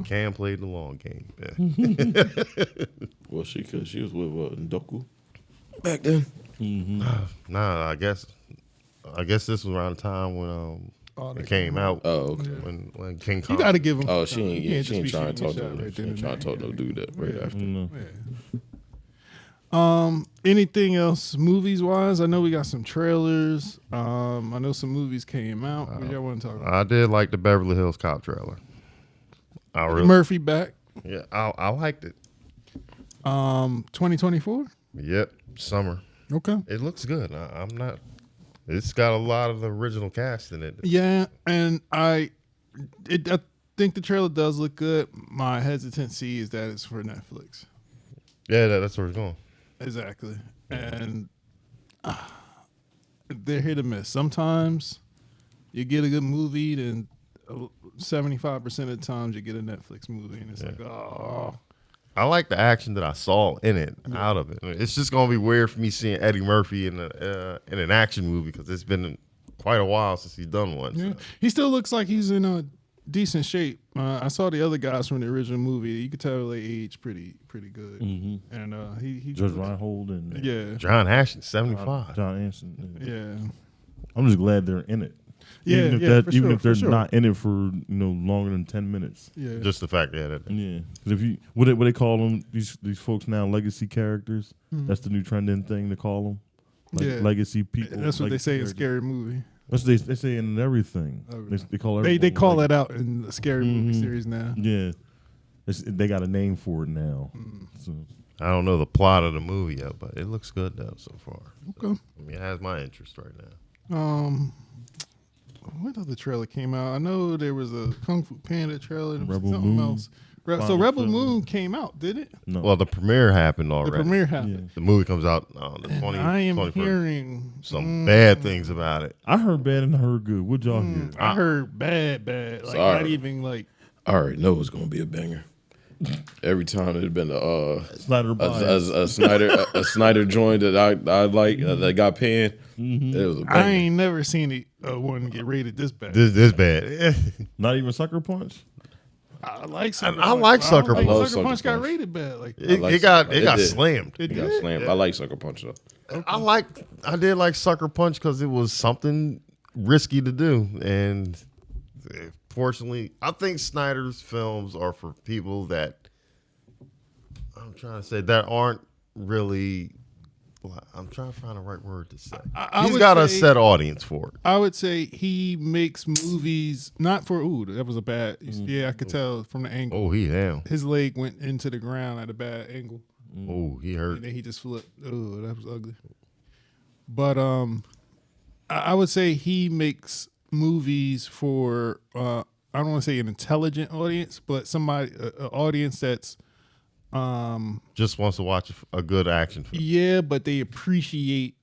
Cam played the long game. Man. Well, she was with Ndoku back then. Nah, I guess this was around the time when it came out. Oh, okay. When King Kong. You got to give him. Oh, she you ain't can't just be trying to talk shooting to your him. shot She ain't trying to talk to no dude that right after. Anything else movies wise? I know we got some trailers. I know some movies came out. What y'all want to talk about? I did like the Beverly Hills Cop trailer. Murphy back. Yeah, I liked it. 2024. Yep, summer. Okay. It looks good. I'm not. It's got a lot of the original cast in it. Yeah, and I think the trailer does look good. My hesitancy is that it's for Netflix. Yeah, that's where it's going. Exactly. And they're hit or miss. Sometimes you get a good movie, then 75% of the times you get a Netflix movie, and it's like, oh. I like the action that I saw in it, out of it. It's just gonna be weird for me seeing Eddie Murphy in an action movie because it's been quite a while since he's done one. Yeah. So. He still looks like he's in a decent shape. I saw the other guys from the original movie. You could tell they aged pretty good. And he Judge Reinhold and John Ashton, 75. John Anderson. Yeah. I'm just glad they're in it. Yeah, Even if they're for sure. not in it for longer than 10 minutes. Yeah. Just the fact that Yeah, because if you what they call them these folks now legacy characters. That's the new trending thing to call them. Yeah. Legacy people. That's what they say in characters. Scary Movie. That's what they say in everything. Okay. They call They everyone call like- that out in the Scary Movie series now. Yeah, they got a name for it now. So I don't know the plot of the movie yet, but it looks good though so far. Okay. I mean, it has my interest right now. What other trailer came out? I know there was a Kung Fu Panda trailer and Rebel something Moon. else. So Final Rebel film. Moon came out, did it? no, Well, the premiere happened The already. premiere happened. The movie comes out on the 20th. I am 21st. hearing Some bad things about it. I heard bad and I heard good. What y'all hear? I heard bad. Like Sorry. not even like I already know it's gonna be a banger. Every time it'd been Snyder bias. a Snyder joint that I like that got panned. It was a I banger. ain't never seen one get rated this bad. This bad. Not even Sucker Punch. I like Sucker I Punch. like Sucker I don't Punch. think Sucker Punch got Punch. rated bad. Like It like got Sucker- it did. slammed. it It got did. slammed. I like Sucker Punch though. I did like Sucker Punch because it was something risky to do, and fortunately, I think Snyder's films are for people that I'm trying to say that aren't really. I'm trying to find the right word to say. I He's would got a say- set audience for it. I would say he makes movies not for that was a bad. Yeah, I could tell from the angle. Oh, he down. His leg went into the ground at a bad angle, Oh, he hurt. and then he just flipped. Oh, that was ugly. But I would say he makes movies for I don't want to say an intelligent audience, but somebody an audience that's Just wants to watch a good action film. yeah, but they appreciate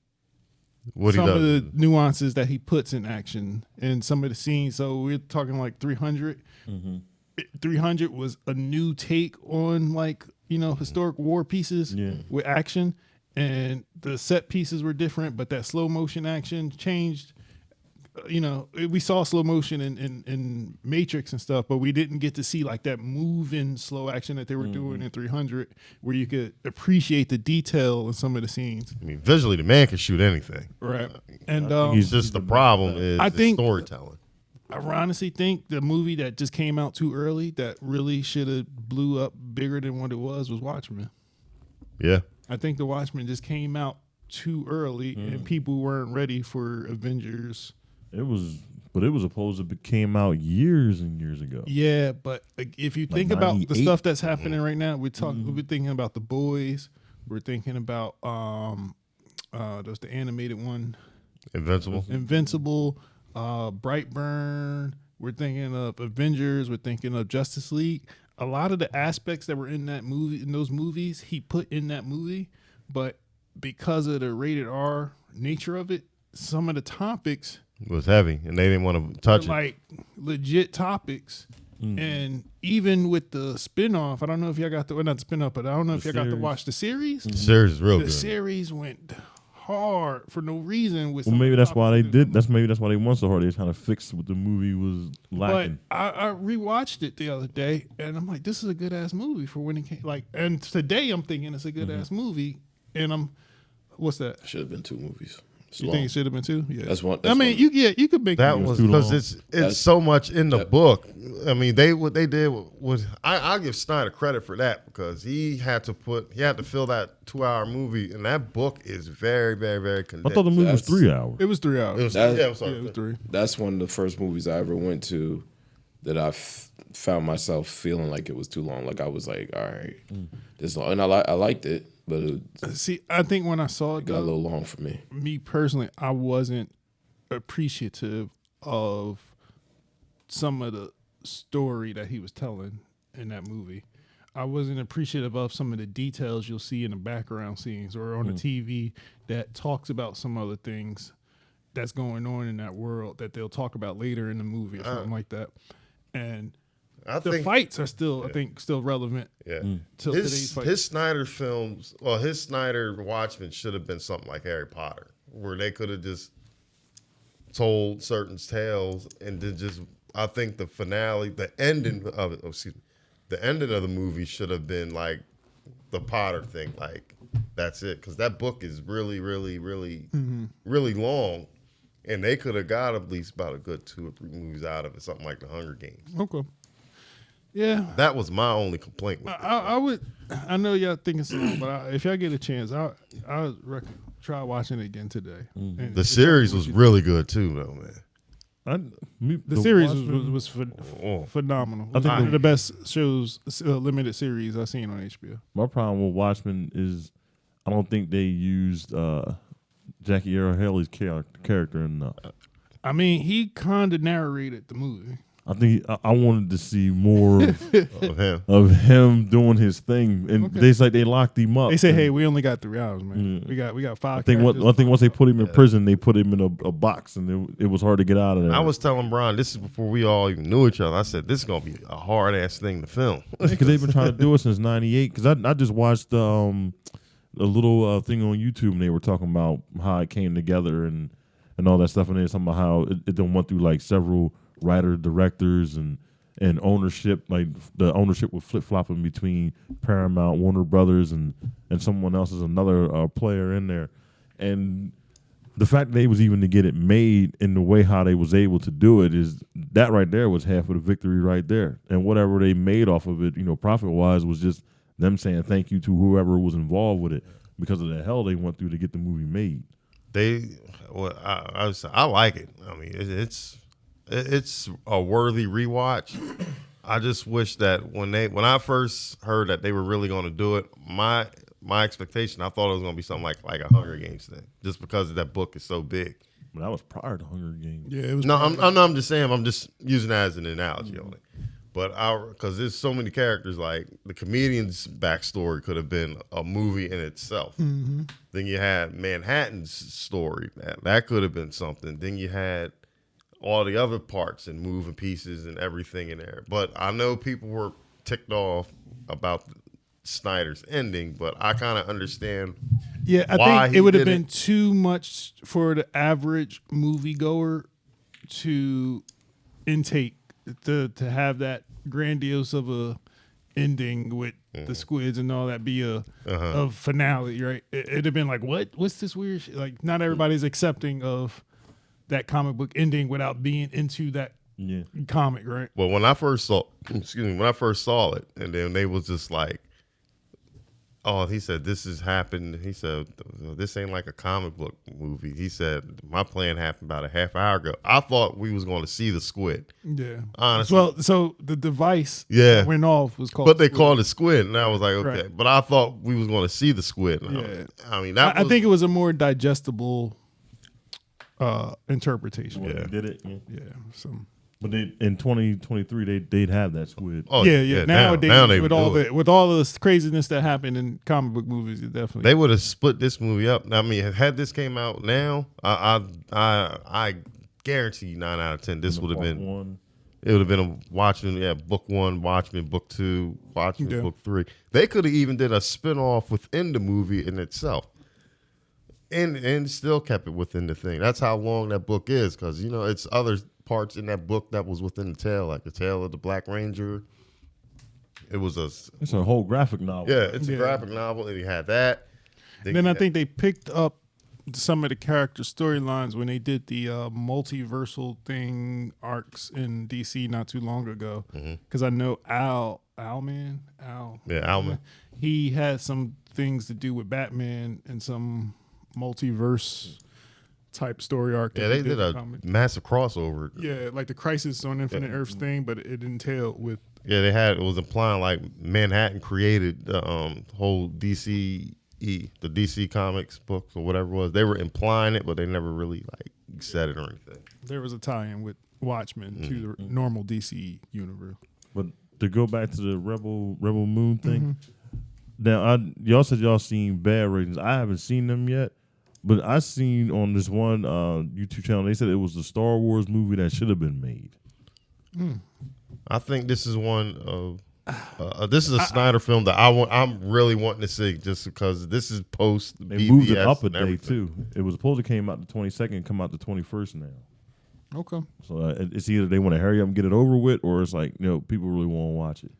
What he some does. of the nuances that he puts in action and some of the scenes. So we're talking like 300. 300 was a new take on like historic war pieces with action, and the set pieces were different, but that slow motion action changed. We saw slow motion in Matrix and stuff, but we didn't get to see like that moving slow action that they were doing in 300, where you could appreciate the detail in some of the scenes. I mean, visually, the man can shoot anything. Right. And It's just the problem is I the think- storytelling. I honestly think the movie that just came out too early that really should have blew up bigger than what it was Watchmen. Yeah. I think The Watchmen just came out too early and people weren't ready for Avengers. It was opposed to came out years and years ago. Yeah, but like, if you Like think about the 98. stuff that's happening right now, we're thinking about The Boys. We're thinking about there's the animated one, Invincible. Invincible, Brightburn. We're thinking of Avengers. We're thinking of Justice League. A lot of the aspects that were in that movie, in those movies, he put in that movie, but because of the rated R nature of it, some of the topics Was heavy, and they didn't want to touch it. like legit topics. And even with the spinoff, I don't know if y'all got not the spinoff, but I don't know if y'all got to series. watch the series. The series is real The good. series went hard for no reason. With Well, some maybe of the that's why they topics. did. That's why they went so hard. They trying to fix what the movie was But lacking. I rewatched it the other day, and I'm like, this is a good ass movie for when it came. Like, and today I'm thinking it's a good ass movie, and what's that? Should have been 2 movies. It's You long. think it should have been 2? Yeah, That's one- I that's mean, one. you could make That was was too because long. it's That's- so much in the that- book. I mean, what they did was I'll give Snyder credit for that because he had to fill that 2-hour movie, and that book is very, very, very I condensed. thought the movie was That's- 3 hours. It was 3 hours. It was, That- yeah, I'm sorry. Yeah, it was 3. That's one of the first movies I ever went to that I found myself feeling like it was too long. Like I was like, all right, this long. And I liked it, but it See, I think when I saw it, got a though, little long for me. me personally, I wasn't appreciative of some of the story that he was telling in that movie. I wasn't appreciative of some of the details you'll see in the background scenes or on the TV that talks about some other things that's going on in that world that they'll talk about later in the movie or something like that. And I the think fights are still, I think, still relevant. yeah. Till today's fight. His Snyder films, well, his Snyder Watchmen should have been something like Harry Potter, where they could have just told certain tales and then just. I think the finale, the ending of it, the ending of the movie should have been like the Potter thing, like that's it, because that book is really, really, really, really long, and they could have got at least about a good 2 or 3 movies out of it, something like The Hunger Games. Okay. Yeah. That was my only complaint with it. I would. I know y'all think it's long, but if y'all get a chance, I try watching it again today. And The series was really good too, though, man. the series Watchmen- was Oh. phenomenal. I think One of the best shows, limited series I've seen on HBO. My problem with Watchmen is I don't think they used Jackie Earle Haley's character enough. I mean, he kind of narrated the movie. I think I wanted to see more Of him. of him doing his thing, and Okay. they like they locked him up. They say, and "Hey, we only got 3 hours, man. Mm. We got 5." I think one thing once they put him in prison, they put him in a box, and it was hard to get out of there. I was telling Brian, this is before we all even knew each other. I said, this is going to be a hard ass thing to film. because they've been trying to do it since '98. Because I just watched a little thing on YouTube, and they were talking about how it came together and all that stuff, and they were talking about how it done went through like several writer directors and ownership, like the ownership was flip flopping between Paramount, Warner Brothers, and someone else is another player in there, and the fact that they was even to get it made in the way how they was able to do it is that right there was half of the victory right there, and whatever they made off of it, profit wise, was just them saying thank you to whoever was involved with it because of the hell they went through to get the movie made. I like it. I mean, it's a worthy rewatch. I just wish that when I first heard that they were really going to do it, my expectation, I thought it was going to be something like a Hunger Games thing, just because that book is so big. But that was prior to Hunger Games. Yeah, it was. No, I'm just saying. I'm just using that as an analogy only. But because there's so many characters, like the comedian's backstory could have been a movie in itself. Mm-hmm. Then you had Manhattan's story. That could have been something. Then you had all the other parts and moving pieces and everything in there. But I know people were ticked off about Snyder's ending, but I kind of understand. Yeah, I why think he it would have did been too much for the average moviegoer to intake to have that grandiose of a ending with the squids and all that be a finale, right? It'd have been like, what's this weird shit? Like, not everybody's accepting of that comic book ending without being into that comic, right? Well, when I first saw it, and then they was just like, oh, he said, this has happened. He said, this ain't like a comic book movie. He said, my plan happened about a half hour ago. I thought we was going to see the squid. Yeah. Honestly. Well, so the device Yeah. went off was called But they Squid. called it squid, and I was like, okay. Right. But I thought we was going to see the squid. Yeah. I mean, I think it was a more digestible interpretation. Yeah. Did it? Yeah. So. But in 2023, they'd have that squid. Oh, Yeah. Nowadays, now they with would all do it. with all this craziness that happened in comic book movies, it definitely. They would have split this movie up. I mean, had this came out now, I guarantee you 9 out of 10 this would have been. One. It would have been a Watchmen, book 1, Watchmen, book 2, Watchmen, Yeah. book 3. They could have even did a spinoff within the movie in itself, and still kept it within the thing. That's how long that book is, because it's other parts in that book that was within the tale, like the tale of the Black Ranger. It was It's a whole graphic novel. it's a Yeah. graphic novel, and you had that. Then I think they picked up some of the character storylines when they did the multiversal thing arcs in DC not too long ago. Because I know Owlman, he had some things to do with Batman and some multiverse type story arc. Yeah, that they did in a comic. massive crossover. Yeah, like the Crisis on Infinite Earths thing, but it entailed with. Yeah, it was implying like Manhattan created the whole DCE, the DC Comics books or whatever it was. They were implying it, but they never really like said it or anything. There was a tie-in with Watchmen to the normal DC universe. But to go back to the Rebel Moon thing, now y'all said y'all seen bad ratings. I haven't seen them yet, but I seen on this one YouTube channel they said it was the Star Wars movie that should have been made. I think this is one of this is a Snyder film that I'm really wanting to see, just because this is post. They BVS moved it up a and day everything. too. It was supposed to came out the 22nd, come out the 21st now. Okay. So it's either they want to hurry up and get it over with, or it's like people really want to watch it.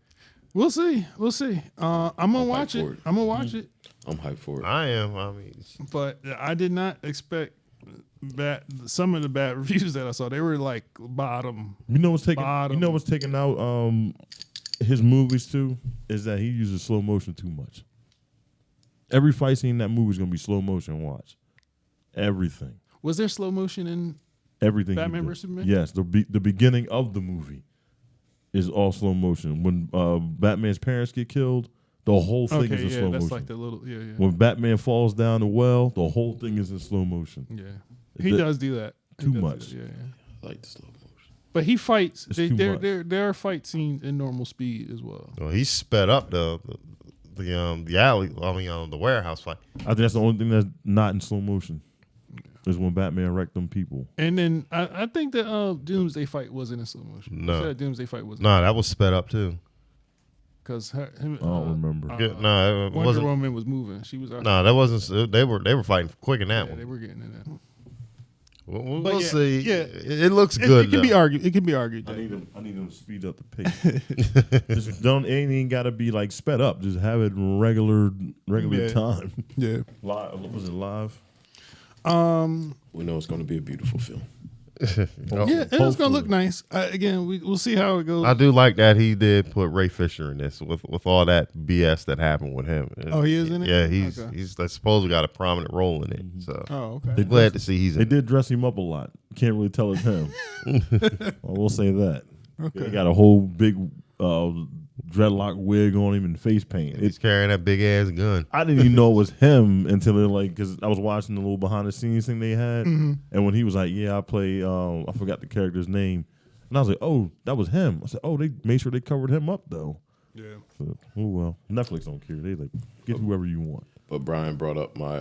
We'll see. I'm gonna watch hyped it. for it. I'm gonna watch it. I'm hyped for it. I am. I mean, But I did not expect that some of the bad reviews that I saw, they were like bottom. You know what's taking? Bottom. You know what's taking out his movies too is that he uses slow motion too much. Every fight scene in that movie is gonna be slow motion. Watch everything. Was there slow motion in? Everything. he Batman did. vs. Superman? Yes, the beginning of the movie is all slow motion. When Batman's parents get killed, the whole thing Okay, is in yeah, slow that's motion. like the little, yeah. When Batman falls down the well, the whole thing is in slow motion. Yeah, he The- does do that. He too does do much. that, yeah. I like the slow motion. But he fights. It's too much. There are fight scenes in normal speed as well. Well, he sped up the alley. The warehouse fight. I think that's the only thing that's not in slow motion. Is when Batman wrecked them people. And then I think the Doomsday fight wasn't in slow motion. No. I said Doomsday fight wasn't. No, that was sped up too. Because I don't remember. No, it Wonder wasn't. Woman was moving. She was. No, that wasn't. They were fighting quick in that Yeah, they one. were getting in that. We'll But yeah, see. yeah. It looks good. It can be though. argued. It can be argued. I that- need them to speed up the pace. Just don't. It ain't got to be like sped up. Just have it regular Yeah. time. Yeah. Live. Was it live? We know it's going to be a beautiful film. Yeah, and it's gonna look nice. Again, we'll see how it goes. I do like that he did put Ray Fisher in this with all that BS that happened with him. Oh, he is in it? Yeah, he's Okay. he's I suppose got a prominent role in it. So Oh, okay. They glad to see he's They in. did dress him up a lot. Can't really tell it's him. I will say that. Okay. He got a whole big dreadlock wig on him and face paint. He's carrying that big ass gun. I didn't even know it was him until it because I was watching the little behind the scenes thing they had, and when he was like, "Yeah, I play," I forgot the character's name, and I was like, "Oh, that was him." I said, "Oh, they made sure they covered him up though." Yeah. So, oh well, Netflix don't care. They like get whoever you want. But Brian brought up my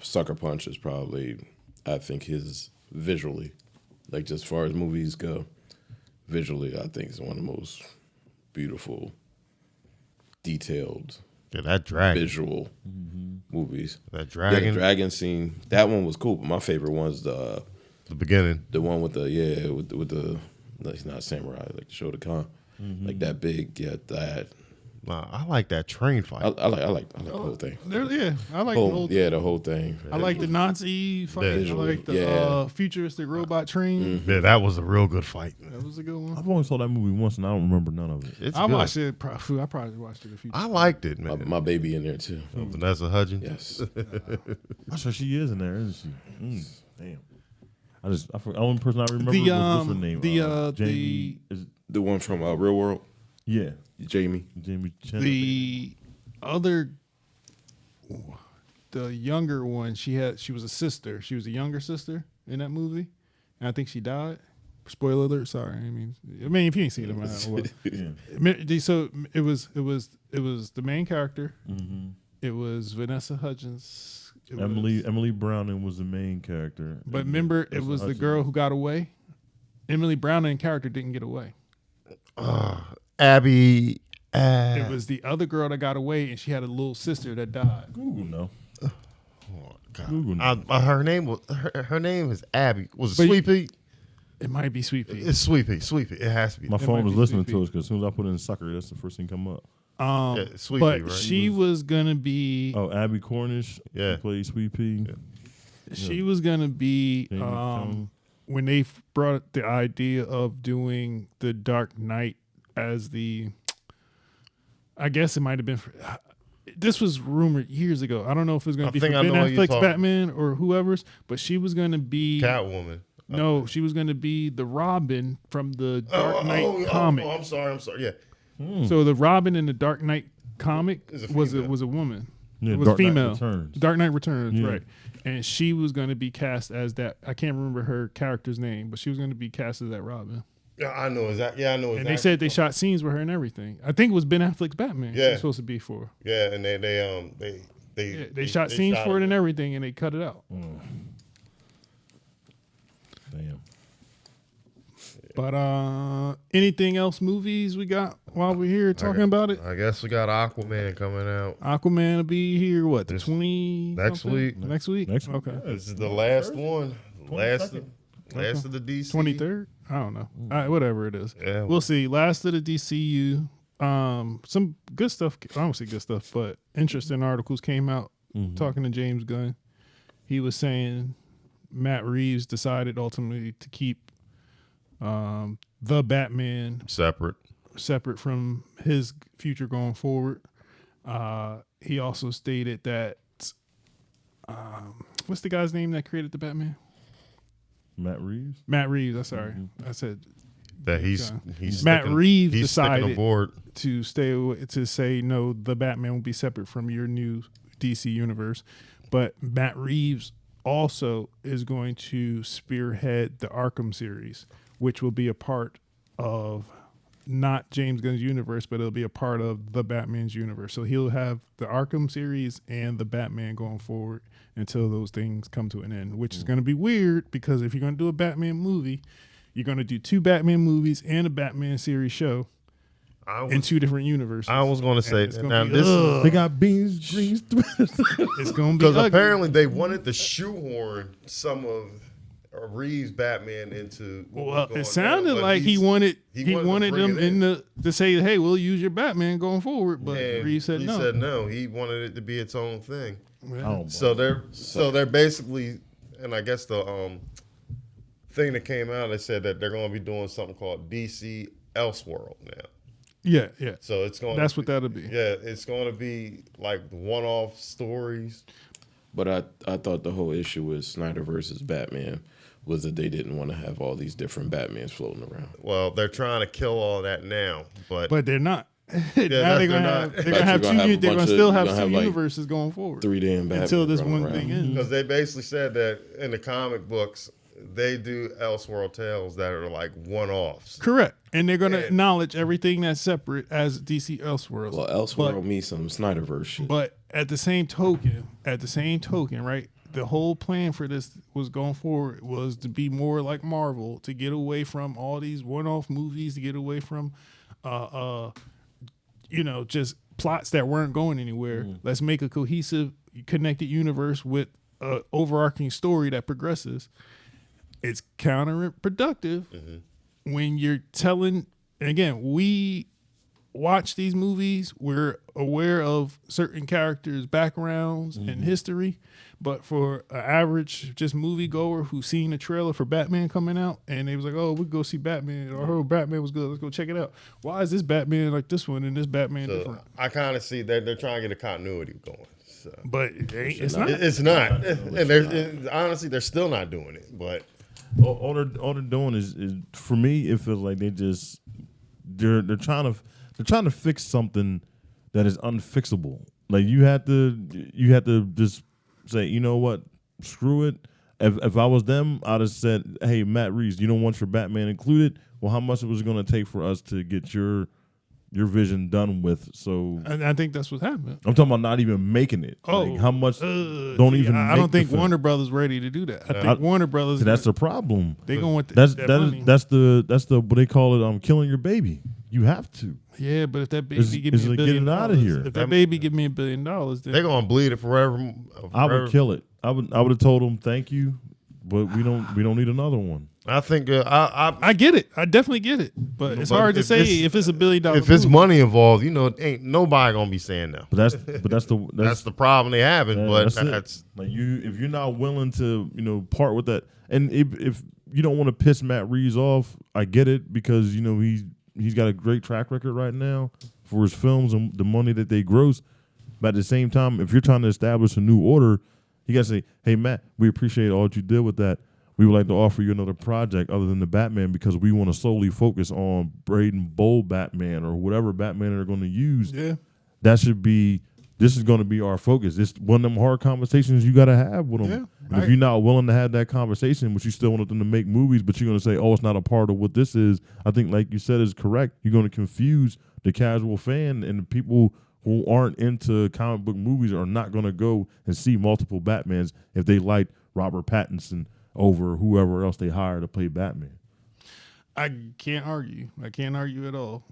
Sucker Punch is probably, I think, his visually, like just as far as movies go, visually, I think it's one of the most beautiful, detailed, Yeah, that dragon. visual movies. That Yeah, the dragon. dragon scene, that one was cool. But my favorite one's the beginning. one with the with the it's not samurai, like the Shotokan, like that big, that. Nah, I like that train fight. I like the whole thing. I like the whole. The whole thing. I like the Nazi fight. I Visually, like the yeah. futuristic robot train. Yeah, that was a real good fight. That was a good one. I've only saw that movie once and I don't remember none of it. It's I good. watched it. I probably watched it a few I times. liked it, man. My baby in there too. Vanessa Hudgens. Yes. I sure she is in there, isn't she? Damn. The only person I remember The, was what's her name? the Jamie. The one from Real World, Yeah, Jamie. Jamie Chen. The other, the younger one, she was a sister. She was a younger sister in that movie, and I think she died. Spoiler alert! Sorry. I mean, if you ain't seen it, man. Well, Yeah. so it was the main character. Mm-hmm. It was Vanessa Hudgens. It was- Emily Browning was the main character. but remember, it was the girl who got away. Emily Browning character didn't get away. Abby. It was the other girl that got away, and she had a little sister that died. Google no. God. Google no. Her name was her name is Abby. Was it But- Sweet Pea? It might be Sweet Pea. It's Sweet Pea. Sweet Pea. It has to be. My might phone was be listening Sweet to Pea. us because as soon as I put in sucker, that's the first thing come up. Yeah, Sweet but Pea, right? she was gonna be Oh, Abby Cornish. Yeah. Played Sweet Pea. she was gonna be Jamie Chung. when they brought the idea of doing the Dark Knight as the, I guess it might have been. This was rumored years ago. I don't know if it was going I to be for think I Ben know what you're Affleck's talking- Batman or whoever's, but she was going to be Catwoman. No, she was going to be the Robin from the Dark Knight comic. I'm sorry. Yeah. So the Robin in the Dark Knight comic Is a was female. a woman. Yeah, It was Dark Knight female. Returns. Dark Knight Returns, Yeah. right? And she was going to be cast as that. I can't remember her character's name, but she was going to be cast as that Robin. Yeah, I know exactly. Yeah, I know exactly. And they said they shot scenes with her and everything. I think it was Ben Affleck's Batman. Yeah. It was supposed to be for. Yeah, and they Shot scenes for it and everything, and they cut it out. Damn. But anything else? Movies we got while we're here talking about it. I guess we got Aquaman coming out. Aquaman will be here. What the This- 20 next something? week. Next week. Next week. Okay. This is the last one. Last 22nd. of the DC. 23rd. I don't know. Whatever it is. Yeah. We'll see. Last of the DCU. Some good stuff. I don't say good stuff, but interesting articles came out talking to James Gunn. He was saying Matt Reeves decided ultimately to keep the Batman Separate. separate from his future going forward. He also stated that what's the guy's name that created the Batman? Matt Reeves. Matt Reeves. I'm sorry, I said That he's Matt sticking- Reeves he's sticking decided aboard. to to say no. The Batman will be separate from your new DC universe, but Matt Reeves also is going to spearhead the Arkham series, which will be a part of not James Gunn's universe, but it'll be a part of the Batman's universe. So he'll have the Arkham series and the Batman going forward until those things come to an end, which is going to be weird because if you're going to do a Batman movie, you're going to do 2 Batman movies and a Batman series show in 2 different universes. I was going to say, now this They got beans, greens, it's going to be because ugly. apparently they wanted to shoehorn some of Reeves Batman into. what was Well, going it sounded down, but like he he's- wanted to them bring it in to say, hey, we'll use your Batman going forward, but and Reeves said he no. said no. He wanted it to be its own thing. Oh, So they're basically, and I guess the thing that came out, they said that they're going to be doing something called DC Elseworld now. Yeah. So it's going. That's what that'll be. Yeah, it's going to be like one-off stories. But I thought the whole issue with Snyder versus Batman was that they didn't want to have all these different Batmans floating around. Well, they're trying to kill all that now, but But they're not. Now they're they're gonna not. have, they're But gonna have you're 2. gonna have a They're bunch gonna of- still you're have gonna 2 have, like, universes going forward 3 damn Batman until this running one around. thing ends. because they basically said that in the comic books they do Elseworld tales that are like one-offs. Correct, and they're gonna And- acknowledge everything that's separate as DC Elseworlds. Well, Elseworld means some Snyderverse shit. But at the same token, right, the whole plan for this was going forward was to be more like Marvel, to get away from all these one-off movies, to get away from, just plots that weren't going anywhere. Let's make a cohesive, connected universe with an overarching story that progresses. It's counterproductive when you're telling. And again, we watch these movies, we're aware of certain characters' backgrounds and history, but for an average just moviegoer who's seen a trailer for Batman coming out and they was like, oh, we go see Batman, or oh, Batman was good, let's go check it out. Why is this Batman like this one and this Batman So different? I kind of see that they're trying to get a continuity going. So. But it's not. It's not, and honestly, they're still not doing it. But all they're doing is for me, it feels like they're trying to fix something that is unfixable. Like you had to just say, you know what, screw it. If I was them, I'd have said, hey, Matt Reeves, you don't want your Batman included. Well, how much it was going to take for us to get your vision done with? So And I think that's what's happening. I'm talking about not even making it. Oh, like how much don't even. I make don't think the film. Warner Brothers ready to do that. I think Warner Brothers. See, that's the problem. They going with That's that that money. is that's the what they call it. Killing your baby. You have to. Yeah, but if that baby It's- give it's me like $1 billion, getting outta here. If that baby give me $1 billion, then they're gonna bleed it forever. I would kill it. I would have told them thank you, but we don't need another one. I think I get it. I definitely get it. But it's But hard to if say it's- if it's $1 billion. if it's money involved, ain't nobody gonna be saying no. But that's That's the problem they having. yeah, But it. that's Like if you're not willing to part with that, and if you don't want to piss Matt Reeves off, I get it because he's got a great track record right now for his films and the money that they gross. But at the same time, if you're trying to establish a new order, you gotta say, hey Matt, we appreciate all that you did with that. We would like to offer you another project other than the Batman because we want to solely focus on Braden Bold Batman or whatever Batman they're going to use. Yeah. This is going to be our focus. This one of them hard conversations you got to have with them. Yeah. And if you're not willing to have that conversation, but you still want them to make movies, but you're going to say, oh, it's not a part of what this is, I think like you said is correct. You're going to confuse the casual fan and the people who aren't into comic book movies are not going to go and see multiple Batmans if they like Robert Pattinson over whoever else they hire to play Batman. I can't argue. I can't argue at all.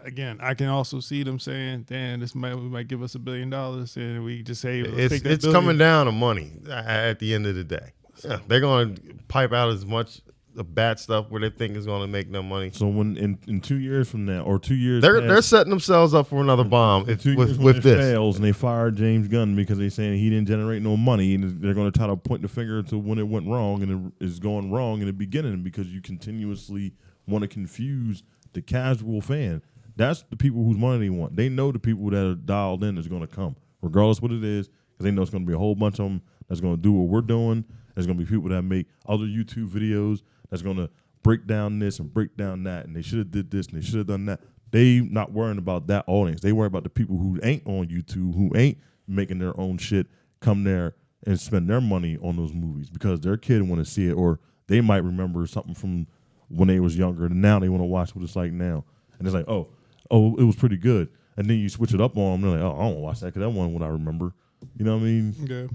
Again, I can also see them saying, "Damn, we might give us $1 billion," and we just say, it's coming down to money at the end of the day. Yeah, they're gonna pipe out as much bad stuff where they think is gonna make them money. So when in 2 years from now or 2 years, They're setting themselves up for another bomb if, 2 years when with it this. fails and they fire James Gunn because they're saying he didn't generate no money, and they're going to try to point the finger to when it went wrong, and it is going wrong in the beginning because you continuously want to confuse the casual fan. That's the people whose money they want. They know the people that are dialed in is going to come, regardless what it is, because they know it's going to be a whole bunch of them that's going to do what we're doing. There's going to be people that make other YouTube videos that's going to break down this and break down that, and they should have did this and they should have done that. They not worrying about that audience. They worry about the people who ain't on YouTube, who ain't making their own shit, come there and spend their money on those movies because their kid want to see it, or they might remember something from when they was younger, and now they want to watch what it's like now. And it's like, oh, it was pretty good. And then you switch it up on them, and they're like, oh, I don't want to watch that because that wasn't what I remember. You know what I mean? Yeah.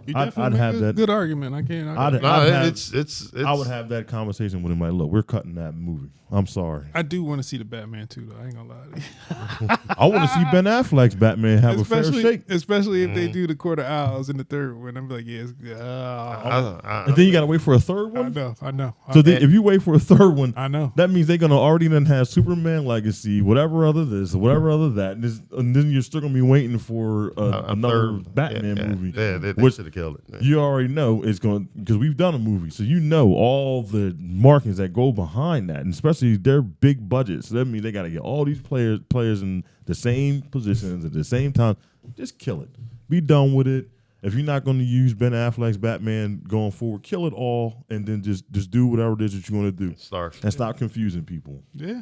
You I'd definitely have make that- good argument. I can't. I'd No, have- it's I would have that conversation with him like, look, we're cutting that movie. I'm sorry. I do want to see the Batman too, though. I ain't gonna lie to you. I want to see Ben Affleck's Batman have a fair shake. Especially if they do the quarter owls in the third one. I'm like, yeah, it's good. And then you got to wait for a third I one? know. So then if you wait for a third one, I know. that means they're going to already then have Superman Legacy, whatever other this, whatever other that. And then you're still going to be waiting for another Batman movie. Yeah, they which should have killed it. you already know it's going, because we've done a movie. So you know all the markings that go behind that, and especially their big budgets. So that means they got to get all these players in the same positions at the same time. Just kill it. Be done with it. If you're not going to use Ben Affleck's Batman going forward, kill it all, and then just do whatever it is that you're going to do. And stop confusing people. Yeah.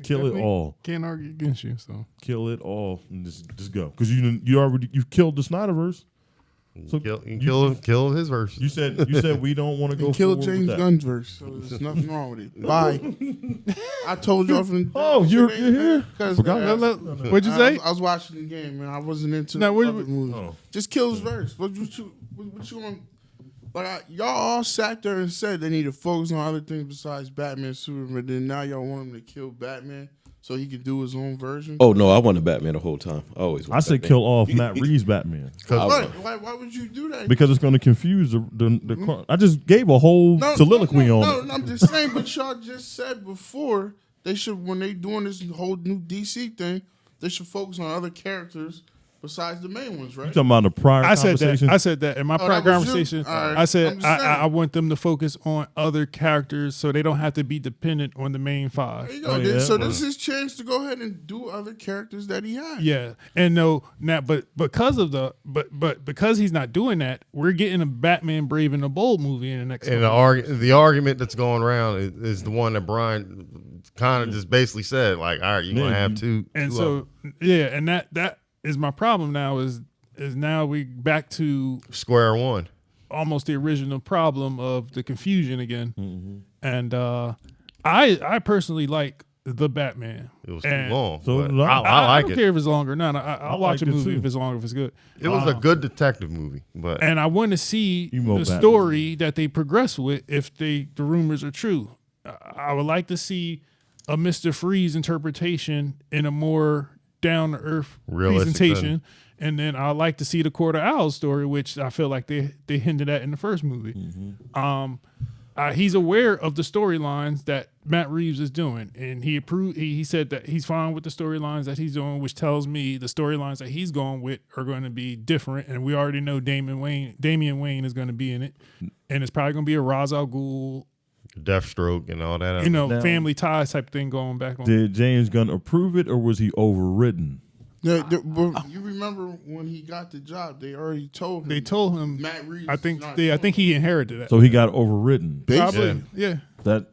Kill it all. Can't argue against you. So Kill it all and just go. Because you've killed the Snyderverse. So kill his verse. You said we don't want to go Kill forward James with that. Gunn's verse, so there's nothing wrong with it. Bye. I told y'all from. Oh, you're here? Forgot. what'd you say? I was watching the game, man. I wasn't into No, the what- other movies. Oh. Just kill his verse. What you want? Like y'all all sat there and said they need to focus on other things besides Batman, Superman. Then now y'all want him to kill Batman so he can do his own version. Oh no, I wanted Batman the whole time. I always. I said kill off Matt Reeves' Batman Why would you do that? because it's going to confuse the. I just gave a whole soliloquy on it. No, I'm just saying. But y'all just said before they should, when they doing this whole new DC thing, they should focus on other characters besides the main ones, right? You talking about the prior I said conversation? that. I said that in my prior that was you? conversation. All right. I I'm said just saying. I want them to focus on other characters so they don't have to be dependent on the main There five. you go. yeah. So this is his chance to go ahead and do other characters that he has. Yeah, and no, now, but because he's not doing that, we're getting a Batman Brave and the Bold movie in the next. And couple the argument that's going around is the one that Brian kind of just basically said, like, all right, you're gonna have two. and two so of them. yeah, and that is my problem now. Is now we back to Square one. almost the original problem of the confusion again. And I personally like the Batman. It was too And long. So but did I. I I like don't it. care if it's longer. No, I'll watch liked a it movie too. if it's long, if it's good. It was a good detective movie, but And I want to see Emo the Batman. story that they progress with if the rumors are true. I would like to see a Mr. Freeze interpretation in a more down to earth Realistic presentation. And then I like to see the Quarter Owls story, which I feel like they hinted at in the first movie. He's aware of the storylines that Matt Reeves is doing, and he said that he's fine with the storylines that he's doing, which tells me the storylines that he's going with are going to be different. And we already know Damian Wayne is going to be in it, and it's probably going to be a Ra's al Ghul, Deathstroke and all that. Now- family ties type thing going back on. Did James Gunn approve it, or was he overridden? But you remember when he got the job, they already told him. They told him. Matt Reeves. I think. is not I doing think he inherited that. So he got overridden. Probably. Yeah. That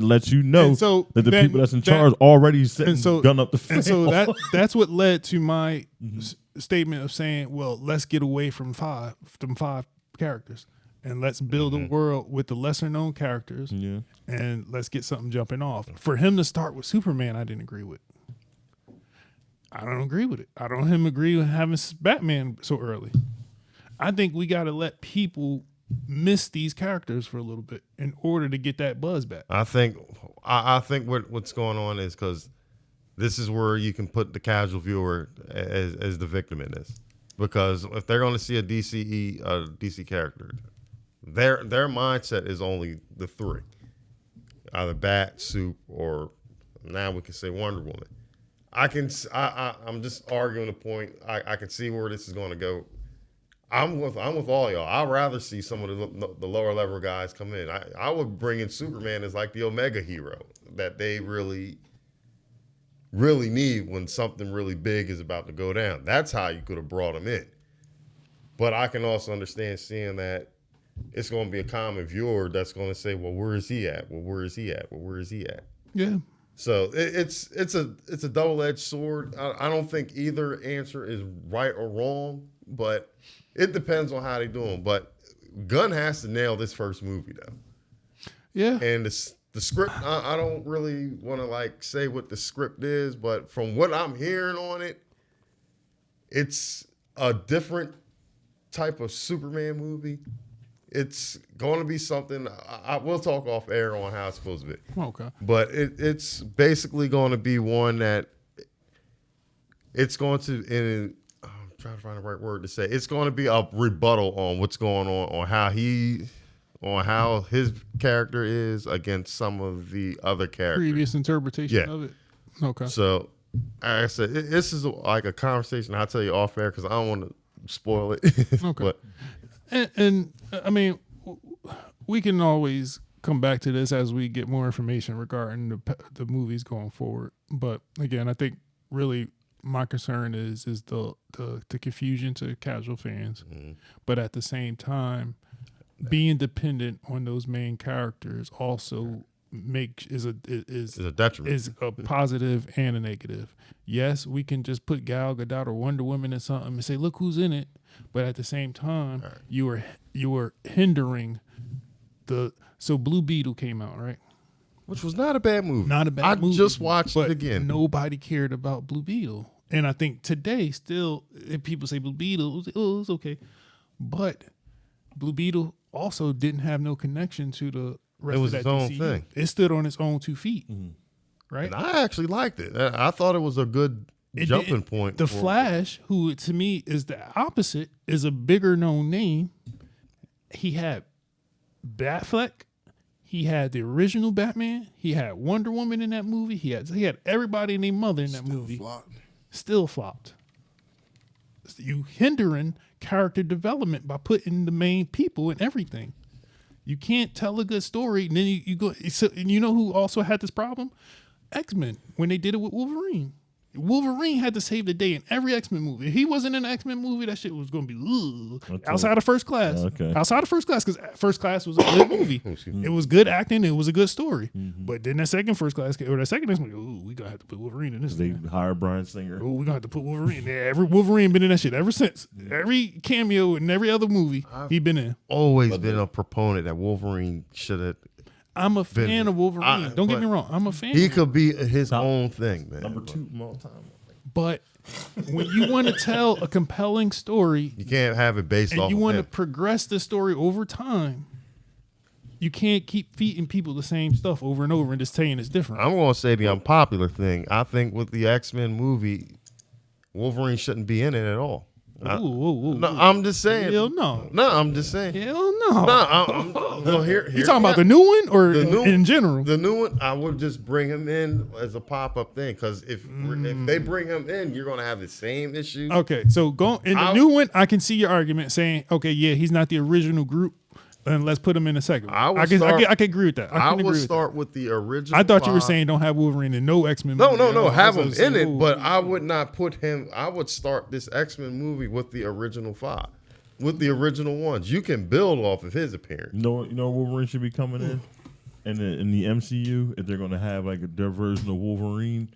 lets you know And so that the then people that's in that- charge already setting and so- gun up the And so that's what led to my Mm-hmm. statement of saying, well, let's get away from five characters and let's build a world with the lesser known characters Yeah. and let's get something jumping off. For him to start with Superman, I didn't agree with. I don't agree with it. I don't agree with having Batman so early. I think we got to let people miss these characters for a little bit in order to get that buzz back. I think what's going on is because this is where you can put the casual viewer as the victim in this, because if they're going to see a DC character, their mindset is only the three, either Bat, Soup, or now we can say Wonder Woman. I'm just arguing the point. I can see where this is going to go. I'm with all y'all. I'd rather see some of the lower level guys come in. I would bring in Superman as like the Omega hero that they really, really need when something really big is about to go down. That's how you could have brought him in. But I can also understand seeing that it's going to be a common viewer that's going to say, well, where is he at? Well, where is he at? Well, where is he at? Yeah. So it's a double-edged sword. I don't think either answer is right or wrong, but it depends on how they do them. But Gunn has to nail this first movie though. Yeah. And the script, I don't really want to like say what the script is, but from what I'm hearing on it, it's a different type of Superman movie. It's going to be something. I will talk off air on how it's supposed to be. Okay. But it's basically going to be one that it's going to, and I'm trying to find the right word to say. It's going to be a rebuttal on what's going on how his character is against some of the other characters. Previous interpretation of it. Okay. So, like I said, this is like a conversation I'll tell you off air because I don't want to spoil it. Okay. But And I mean, we can always come back to this as we get more information regarding the movies going forward. But again, I think really my concern is the confusion to casual fans. Mm-hmm. But at the same time, being dependent on those main characters also is a detriment. Is a positive and a negative. Yes, we can just put Gal Gadot or Wonder Woman in something and say, look who's in it. But at the same time, you were hindering so Blue Beetle came out, right? Which was not a bad movie. Not a bad movie. I just watched it again. Nobody cared about Blue Beetle. And I think today still, if people say Blue Beetle, it's okay. But Blue Beetle also didn't have no connection to the rest of that its own DCU. thing. It stood on its own 2 feet, right? And I actually liked it. I thought it was a good jumping point. The Flash, who to me is the opposite, is a bigger known name. He had Batfleck. He had the original Batman. He had Wonder Woman in that movie. He had everybody and their mother in that movie. Still flopped. You hindering character development by putting the main people in everything. You can't tell a good story, and then you go. So, and you know who also had this problem? X-Men, when they did it with Wolverine. Wolverine had to save the day in every X-Men movie. If he wasn't in an X-Men movie, that shit was going to be outside of First Class. Outside of First Class, because First Class was a good movie. It was good acting. It was a good story. But then that second First Class, or that second X-Men, we going to have to put Wolverine in this. They hired Bryan Singer. We're going to have to put Wolverine in there. Every Wolverine been in that shit ever since. Every cameo in every other movie he been in. Always been a proponent that Wolverine should have. I'm a fan of Wolverine. Don't get me wrong. I'm a fan. He could be his own thing, man. Number 2 all time. But when you want to tell a compelling story, you can't have it based off. And you want to progress the story over time. You can't keep feeding people the same stuff over and over and just saying it's different. I'm going to say the unpopular thing. I think with the X-Men movie, Wolverine shouldn't be in it at all. No, I'm just saying. Hell no. No, I'm just saying. Hell no. No, here. You talking about the new one or in general? The new one, I would just bring him in as a pop-up thing because if they bring him in, you're going to have the same issue. Okay, so in the new one, I can see your argument saying, okay, yeah, he's not the original group, and let's put him in a second. I can agree with that. I would start with the original. I thought you were saying don't have Wolverine in no X-Men movie. No, have him in it, but I would not put him. I would start this X-Men movie with the original 5, with the original ones. You can build off of his appearance. You know Wolverine should be coming in the MCU if they're going to have like their version of Wolverine.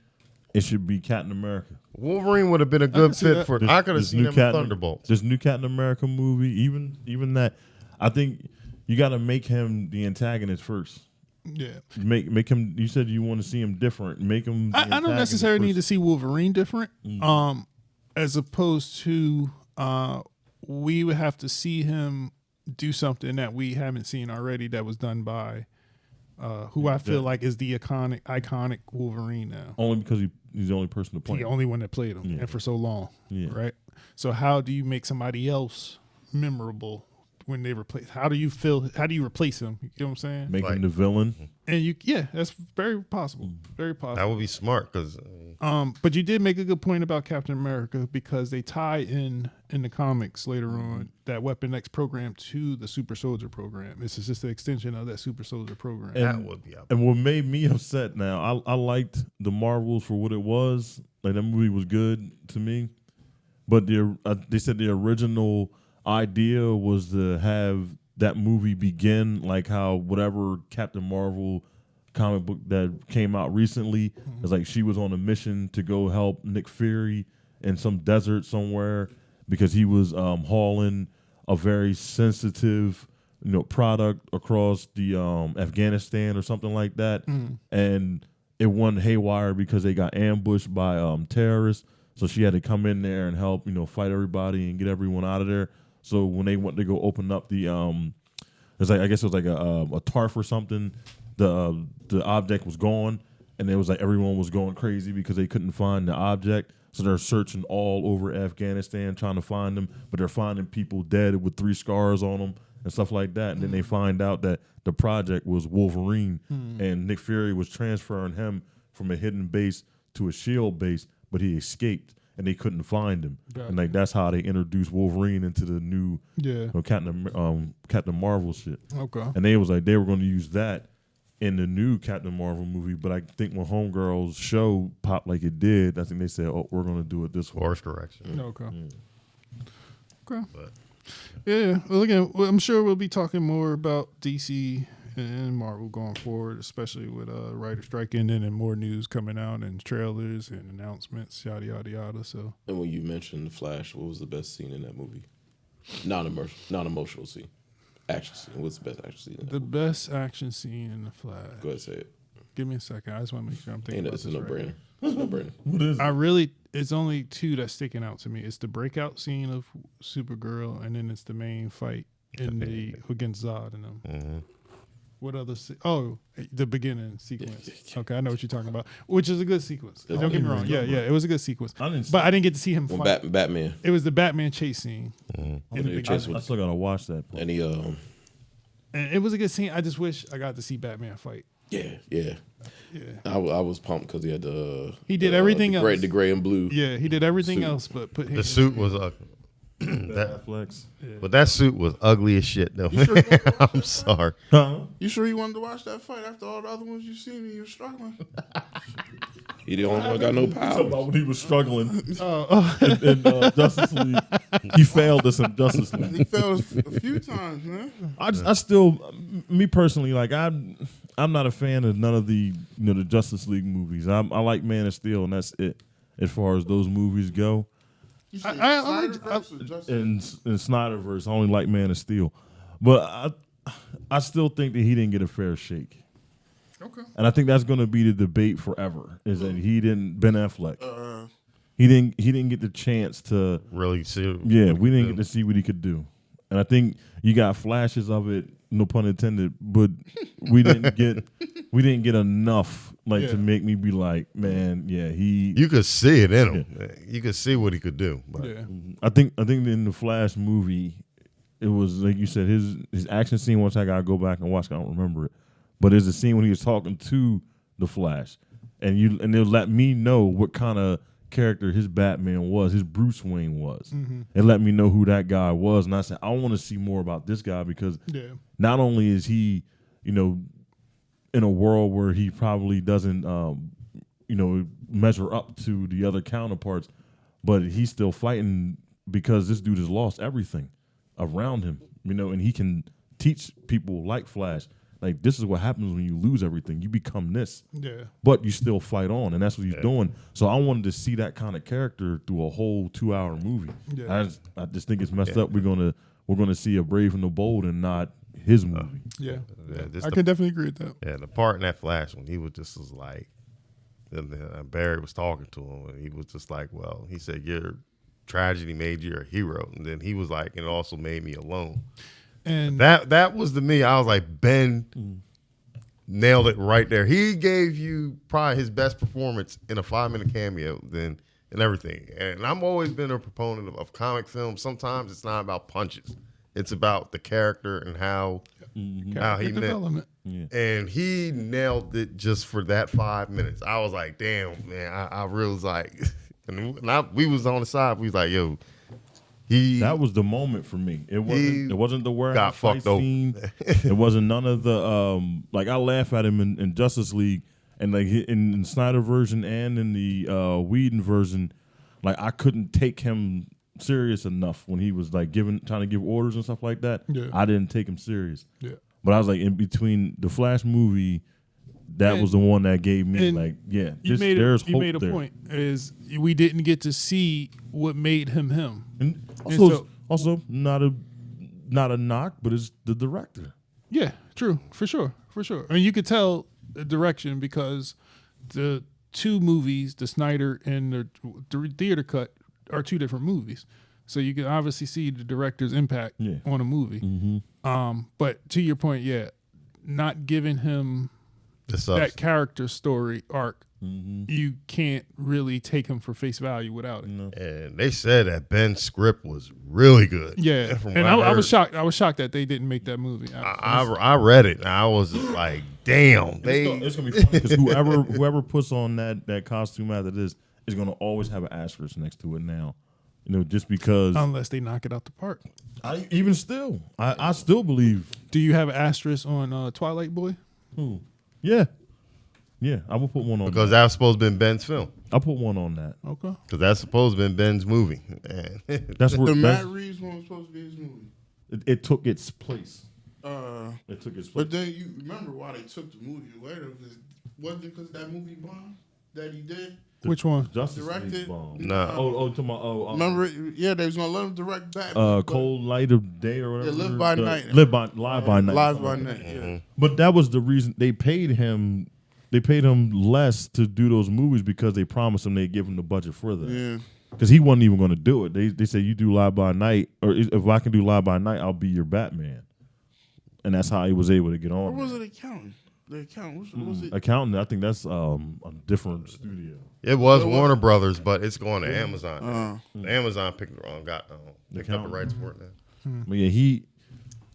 It should be Captain America. Wolverine would have been a good fit for. I could have seen him in Thunderbolts. This new Captain America movie, even that, I think. You got to make him the antagonist first. Yeah. Make him. You said you want to see him different. Make him. I don't necessarily need to see Wolverine different. As opposed to, we would have to see him do something that we haven't seen already that was done by, who I feel like is the iconic Wolverine now. Only because he's the only person to play. The only one that played him, and for so long. Yeah. Right. So how do you make somebody else memorable? When they replace, how do you replace him? You know what I'm saying? Make him the villain. And that's very possible. Very possible. That would be smart because. But you did make a good point about Captain America because they tie in the comics later on that Weapon X program to the Super Soldier program. This is just an extension of that Super Soldier program. That would be. And what made me upset now, I liked the Marvels for what it was. Like that movie was good to me, but they said the original idea was to have that movie begin like how whatever Captain Marvel comic book that came out recently is like she was on a mission to go help Nick Fury in some desert somewhere. because he was hauling a very sensitive, product across the Afghanistan or something like that, and it went haywire because they got ambushed by terrorists. So she had to come in there and help, fight everybody and get everyone out of there. So when they went to go open up the, I guess it was like a tarp or something, the object was gone, and it was like everyone was going crazy because they couldn't find the object. So they're searching all over Afghanistan trying to find them, but they're finding people dead with 3 scars on them and stuff like that. And then they find out that the project was Wolverine, and Nick Fury was transferring him from a hidden base to a shield base, but he escaped and they couldn't find him. And like that's how they introduced Wolverine into the new Captain Marvel shit. Okay. And they was like they were going to use that in the new Captain Marvel movie, but I think when Homegirl's show popped like it did, I think they said, "Oh, we're going to do it this way." Course correction. Okay. Okay. Yeah. Well, again, I'm sure we'll be talking more about DC and Marvel going forward, especially with writer strike ending and more news coming out and trailers and announcements, yada yada yada. So. And when you mentioned the Flash, what was the best scene in that movie? Non-emotional scene. Action scene. What's the best action scene? The best action scene in the Flash. Go ahead and say it. Give me a second. I just want to make sure I'm thinking about It's this a right. no-brainer. It's a no-brainer. What is it? It's only 2 that's sticking out to me. It's the breakout scene of Supergirl, and then it's the main fight against Zod and them. Mm-hmm. What other? The beginning sequence. Okay, I know what you're talking about. Which is a good sequence. Don't get me wrong. Yeah, it was a good sequence. I didn't see But I didn't get to see him When fight. Batman. It was the Batman chase scene. When In the they beginning. chase I with, still gotta watch that. and he And it was a good scene. I just wish I got to see Batman fight. yeah. Yeah. I was pumped because he had He did everything else. The gray and blue. Yeah, he did everything Suit. else but put him. The suit was ugly. Netflix. But that suit was ugly as shit, though. I'm sorry. Huh? You sure you wanted to watch that fight after all the other ones you seen and you were struggling? He the only one got no Talking power. about when he was struggling in Justice League. He failed us in Justice League. He fell a few times, man. I still, me personally, like I'm not a fan of none of the the Justice League movies. I like Man of Steel, and that's it as far as those movies go. You said Snyderverse or Justice? In Snyderverse, I only like Man of Steel, but I still think that he didn't get a fair shake. Okay. And I think that's going to be the debate forever. Is that he didn't Ben Affleck? He didn't get the chance to Really see. Yeah, we didn't get to see what he could do. And I think you got flashes of it, no pun intended, but we didn't get enough to make me be like, man, yeah, You could see it in him. You could see what he could do. But Yeah. I think in the Flash movie, it was like you said, his action scene. Once I gotta go back and watch, I don't remember it, but there's a scene when he was talking to the Flash, and they'll let me know what kind of character his Batman was, his Bruce Wayne was. It let me know who that guy was, and I said I want to see more about this guy because not only is he, in a world where he probably doesn't, measure up to the other counterparts, but he's still fighting because this dude has lost everything around him, and he can teach people like Flash, like this is what happens when you lose everything. You become this, but you still fight on, and that's what he's doing. So I wanted to see that kind of character through a whole 2-hour movie. I just think it's messed up. We're gonna see a Brave and the Bold and not his movie. I can definitely agree with that. Yeah, the part in that Flash when he was like, and Barry was talking to him, and he was just like, well, he said, your tragedy made you a hero. And then he was like, and it also made me alone. And that was to me, I was like, Ben nailed it right there. He gave you probably his best performance in a 5-minute cameo and everything. And I've always been a proponent of comic films. Sometimes it's not about punches. It's about the character and how he development. And he nailed it just for that 5 minutes. I was like, damn, man. I really was like, we was on the side. We was like, yo, that was the moment for me. It wasn't the warehouse fight scene. It wasn't none of the I laugh at him in Justice League and like in Snyder version and in the Whedon version, like I couldn't take him serious enough when he was like trying to give orders and stuff like that. I didn't take him serious. But I was like, in between the Flash movie that And- was the one that gave me and like, yeah, You made there's you hope made a there. point. Is we didn't get to see what made him him. And And also, so- also not a knock, but it's the director. Yeah, true, for sure. I mean, you could tell the direction because the two movies, the Snyder and the theater cut, are two different movies. So you can obviously see the director's impact Yeah. on a movie. Mm-hmm. But to your point, yeah, not giving him The that substance. character story arc, Mm-hmm. you can't really take him for face value without it. No. And they said that Ben's script was really good. Yeah, From and what I was heard. shocked. I was shocked that they didn't make that movie. I read it and I was just like, damn. It's gonna be funny because whoever puts on that costume after this is gonna always have an asterisk next to it now. You know, just because. Unless they knock it out the park. Even still, I still believe. Do you have an asterisk on Twilight Boy? Yeah, I will put one on because that. that was supposed to be Ben's film. I'll put one on that. Okay. Because that's supposed to be Ben's movie. And That's where The Matt that's, Reeves one was supposed to be his movie. it took its place. But It took its place. then you remember why they took the movie later? Wasn't it because that movie bomb that he did? Which one? Justice Directed? League bomb. Nah. Remember? Yeah, they was gonna let him direct Batman. Cold Light of Day or whatever. Live by Night. Live by Night. Live by Night. Yeah. But that was the reason they paid him. They paid him less to do those movies because they promised him they'd give him the budget for that. Yeah. Because he wasn't even going to do it. They said, you do Live by Night, or if I can do Live by Night, I'll be your Batman. And that's how he was able to get on. Or was it accountant? The accountant. Was it? Accountant, I think that's a different studio. It was Warner Brothers, but it's going to Amazon. Amazon picked the wrong, picked up the rights for it now. But yeah,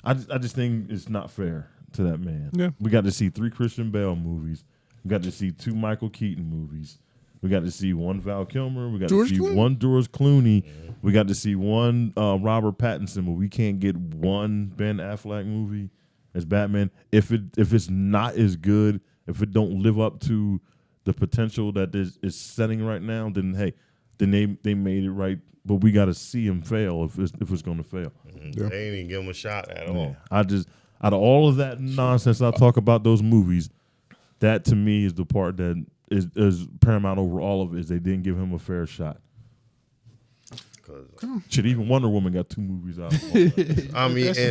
I just think it's not fair to that man. Yeah. We got to see 3 Christian Bale movies. We got to see 2 Michael Keaton movies. We got to see 1 Val Kilmer. We got George to see Clooney? 1 George Clooney. We got to see 1 Robert Pattinson, but we can't get 1 Ben Affleck movie as Batman. If it's not as good, if it don't live up to the potential that is setting right now, then hey, then they made it right. But we got to see him fail if it's going to fail. They ain't even give him a shot at all. I just out of all of that nonsense I talk about those movies, that to me is the part that is paramount over all of it. Is they didn't give him a fair shot. Shit, even Wonder Woman got 2 movies out.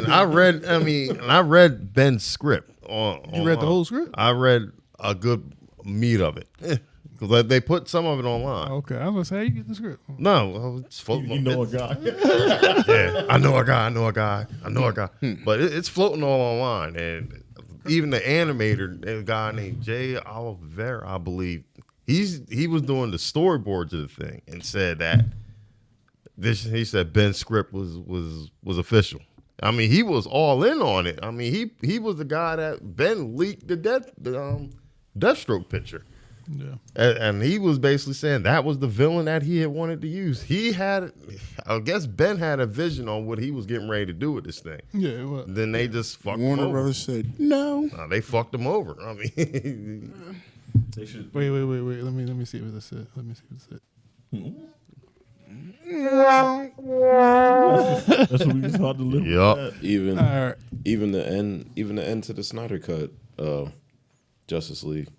I read Ben's script. You read the whole script? I read a good meat of it. Because they put some of it online. Okay, I was gonna say, how you get the script? No, it's floating. You know a guy. Yeah, I know a guy. But it's floating all online. And even the animator, a guy named Jay Oliveira, I believe, he was doing the storyboards of the thing and said that he said Ben's script was official. I mean, he was all in on it. I mean, he was the guy that Ben leaked the Deathstroke picture. Yeah. And he was basically saying that was the villain that he had wanted to use. I guess Ben had a vision on what he was getting ready to do with this thing. Yeah. Well, Then they just fucked him Warner over. Brothers said no. Nah, they fucked him over. I mean, They should. wait. Let me see what this is. Let me see what this is. That's what we just had to live Yup. with. That. Even All right. even the end to the Snyder cut, Justice League,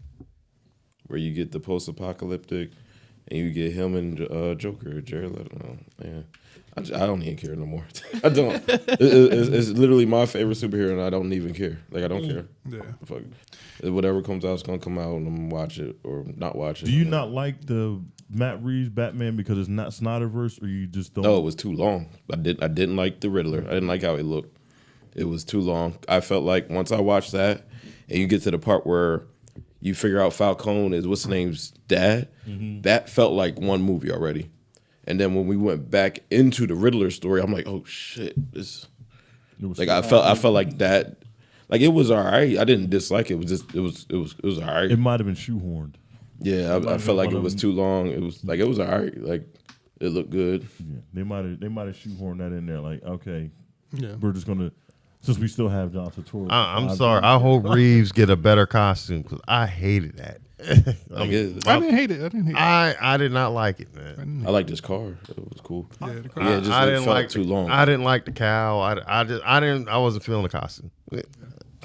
where you get the post-apocalyptic, and you get him and Joker, Jared Leto. Man, I don't even care no more. I don't. It's literally my favorite superhero, and I don't even care. Like, I don't care. Yeah. Fuck. Whatever comes out is gonna come out, and I'm gonna watch it or not watch it. Do you not like the Matt Reeves Batman because it's not Snyderverse, or you just don't? No, it was too long. I didn't like the Riddler. I didn't like how he looked. It was too long. I felt like once I watched that, and you get to the part where you figure out Falcone is what's his name's dad, that felt like one movie already. And then when we went back into the Riddler story, I'm like, oh shit, this. It was Like I felt like that. Like it was all right. I didn't dislike it. It was just it was all right. It might have been shoehorned. Yeah, I felt like it was too long. It was all right. Like it looked good. Yeah, they might have shoehorned that in there. Like, okay, Yeah. we're just gonna, since we still have John Turturro. I'm sorry. I hope Reeves get a better costume because I hated that. Like it, I didn't hate it. I did not like it, man. I liked his car. It was cool. Yeah, the car. Yeah, it just I it didn't felt like too long. I didn't like the cow. I wasn't feeling the costume.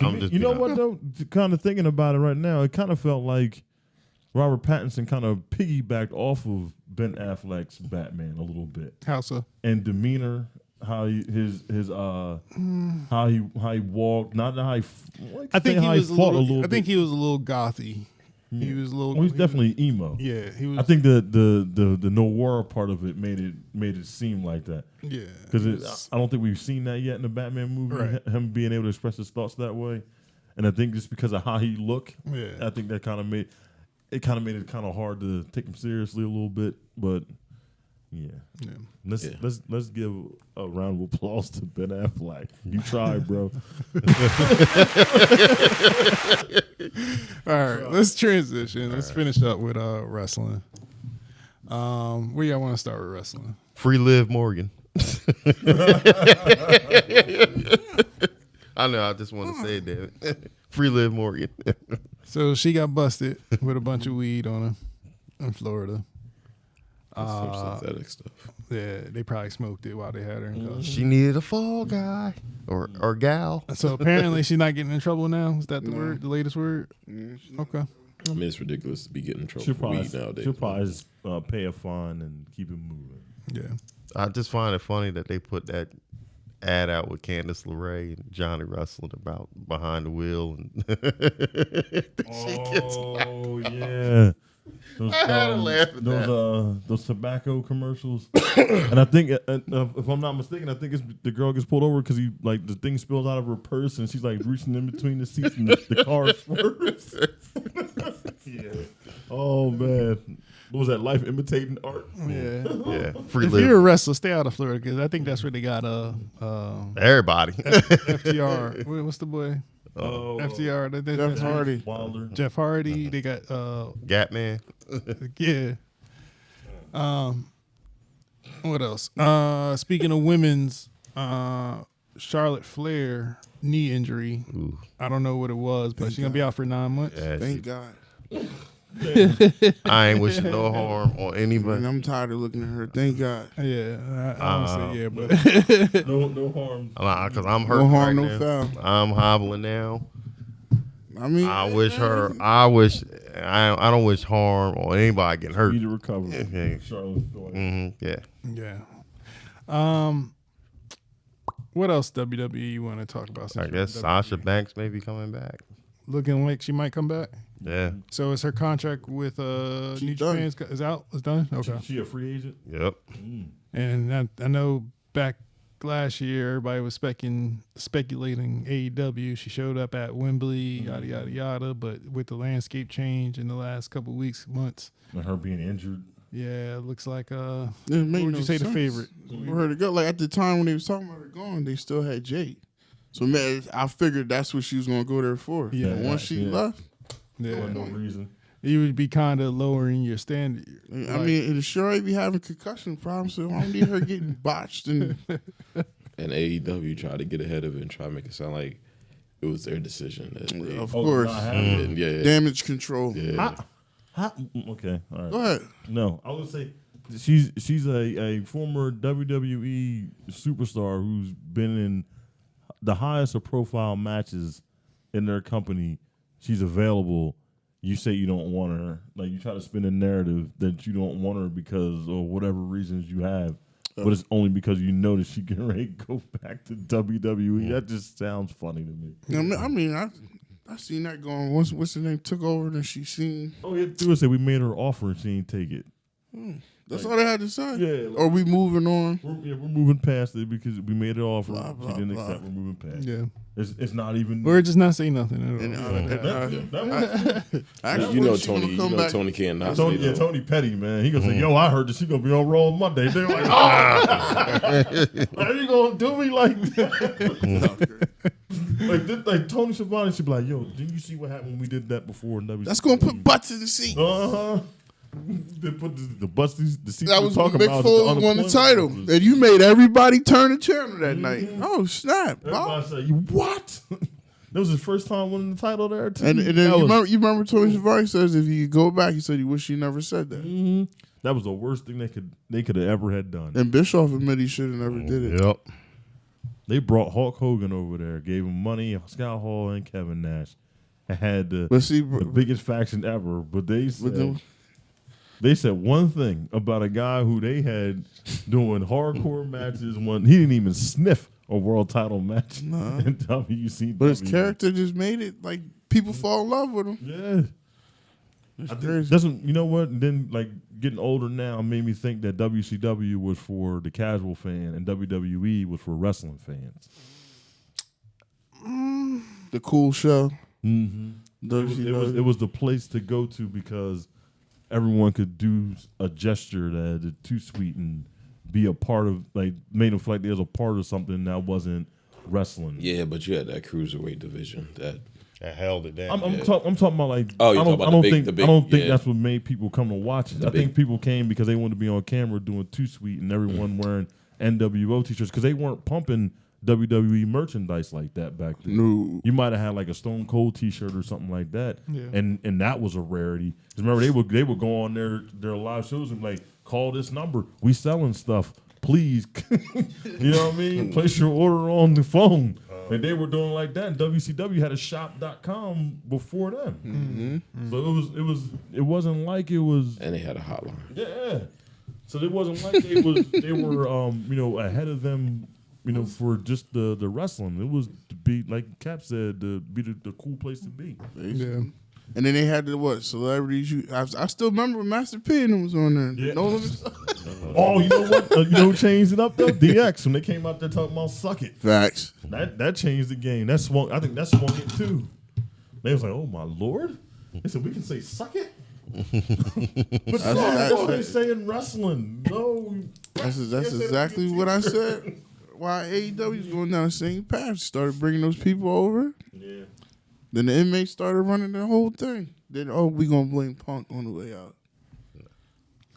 You know what though? Kind of thinking about it right now, it kind of felt like Robert Pattinson kind of piggybacked off of Ben Affleck's Batman a little bit. How so? And demeanor, how he, how he walked, not how he. I think he how was he fought a little. I think bit. he was a little gothy. He was a little. Well, he's definitely emo. Yeah, he was. I think the noir part of it made it seem like that. Yeah, Because I don't think we've seen that yet in the Batman movie. Right. Him being able to express his thoughts that way, and I think just because of how he looked, Yeah. I think that kind of made it kind of hard to take him seriously a little bit. But yeah, let's give a round of applause to Ben Affleck. You tried, bro. All right, let's transition. Let's finish up with wrestling. Where y'all want to start with wrestling? Free Liv Morgan. I know. I just want to say it, damn it. Free Liv Morgan. So she got busted with a bunch of weed on her in Florida. Some synthetic stuff. Yeah, they probably smoked it while they had her in custody. She needed a fall guy or gal. So apparently she's not getting in trouble now. Is that the word? The latest word? Okay. I mean, it's ridiculous to be getting in trouble She'll for probably, weed nowadays. she'll probably just pay a fine and keep it moving. Yeah. I just find it funny that they put that ad out with Candice LeRae and Johnny wrestling about behind the wheel. And Oh yeah, those, had to laugh at those tobacco commercials. And I think, if I'm not mistaken, I think it's the girl gets pulled over because the thing spills out of her purse and she's like reaching in between the seats and the car swerves. Yeah. Oh man, what was that? Life imitating art. Yeah. yeah, Free If Liv. you're a wrestler, stay out of Florida because I think that's where they got Everybody. FTR. What's the boy? Oh, FTR. Jeff Hardy. Wilder. Jeff Hardy. They got Gap Man. yeah. What else? Speaking of women's, Charlotte Flair knee injury. Ooh. I don't know what it was, but she's gonna be out for 9 months. Yeah, Thank God. I ain't wishing no harm on anybody. And I'm tired of looking at her. Thank God. Yeah, I don't say yeah, but No harm. Because I'm hurt No harm, right no now. foul. I'm hobbling now. I mean, I don't wish harm on anybody getting hurt. Speedy recovery. Yeah. Charlotte's daughter. Yeah. yeah. What else WWE you want to talk about? I since guess you're Sasha WWE? Banks may be coming back. Looking like she might come back. Yeah. So is her contract with She New done. Japan is out? Is done? Okay. She a free agent? Yep. And I know back last year everybody was speculating AEW. She showed up at Wembley, yada yada yada. But with the landscape change in the last couple of weeks, months, And her being injured. yeah, it looks like it what made would no you say the sense favorite? For her to go, like at the time when they was talking about her going, they still had Jade. So man, I figured that's what she was gonna go there for. Yeah, But once she yeah. left, Yeah, For no reason. you would be kind of lowering your standard. I mean, it sure ain't be having concussion problems. So I don't need her getting botched and And AEW tried to get ahead of it and try to make it sound like it was their decision. That they, of course, not having it. and yeah, damage control. yeah. Okay, all right. Go ahead. No, I would say she's a former WWE superstar who's been in the highest of profile matches in their company. She's available. You say you don't want her. Like you try to spin a narrative that you don't want her because of whatever reasons you have. But it's only because you know that she can ready to go back to WWE. That just sounds funny to me. I mean, I seen that going. Once what's the name took over, then she seen. Oh yeah, do say we made her offer and she didn't take it. That's all they had to say. Yeah. Or we moving on. We're moving past it because we made it offer. Blah, blah, she didn't blah. accept. We're moving past. Yeah, It's not even. or just not say nothing at all. And, You know Tony can't not say Tony, no. Tony Petty, man. He gonna say, "Yo, I heard that she gonna be on Raw on Monday." They're like, "Oh, are you gonna do me like that?" like Tony Schiavone should be like, "Yo, didn't you see what happened when we did that before?" that's gonna put butts in the seat. They put the butts, the seats That we're was when talking Mick about. Foley won the title, and you made everybody turn the channel that night. Oh snap! Everybody say, "You what?" That was his first time winning the title there too. And then you remember Tony Schiavone says if you go back, he said he wish he never said that. That was the worst thing they could have ever had done. And Bischoff admitted he should have never did it. Yep. They brought Hulk Hogan over there, gave him money, Scott Hall and Kevin Nash. Had the biggest faction ever, but they said one thing about a guy who they had doing hardcore matches when he didn't even sniff a world title match in WCW. But his character just made it like people fall in love with him. Yeah. You know what? And then like getting older now made me think that WCW was for the casual fan and WWE was for wrestling fans. The cool show. Mm-hmm. It was the place to go to because everyone could do a gesture that is too sweet and be a part of, like, made them feel like they was a part of something that wasn't wrestling. Yeah, but you had that cruiserweight division that held it down. I'm talking about like. Oh, I don't think yeah. that's what made people come to watch it. I think people came because they wanted to be on camera doing Too Sweet and everyone wearing NWO t-shirts because they weren't pumping WWE merchandise like that back then. No. You might have had like a Stone Cold t-shirt or something like that, Yeah. and that was a rarity. 'Cause remember they would go on their live shows and like, call this number, we selling stuff, please. You know what I mean? Place your order on the phone. And they were doing like that. And WCW had a shop.com before them. Mm-hmm. So it wasn't like it was. and they had a hotline. Yeah. So it wasn't like they were ahead of them, for just the wrestling. It was to be, like Cap said, to be the cool place to be. Yeah. And then they had celebrities. I still remember when Master P and them was on there. Yeah. No limits. Oh, you know what? You know who changed it up though? DX when they came out there talking about suck it. Facts. That changed the game. I think that swung it too. They was like, oh my Lord. They said we can say suck it. But that's what they say in wrestling. No. That's exactly what I said. Why AEW is going down the same path. Started bringing those people over. Yeah. Then the inmates started running the whole thing. Then we gonna blame Punk on the way out.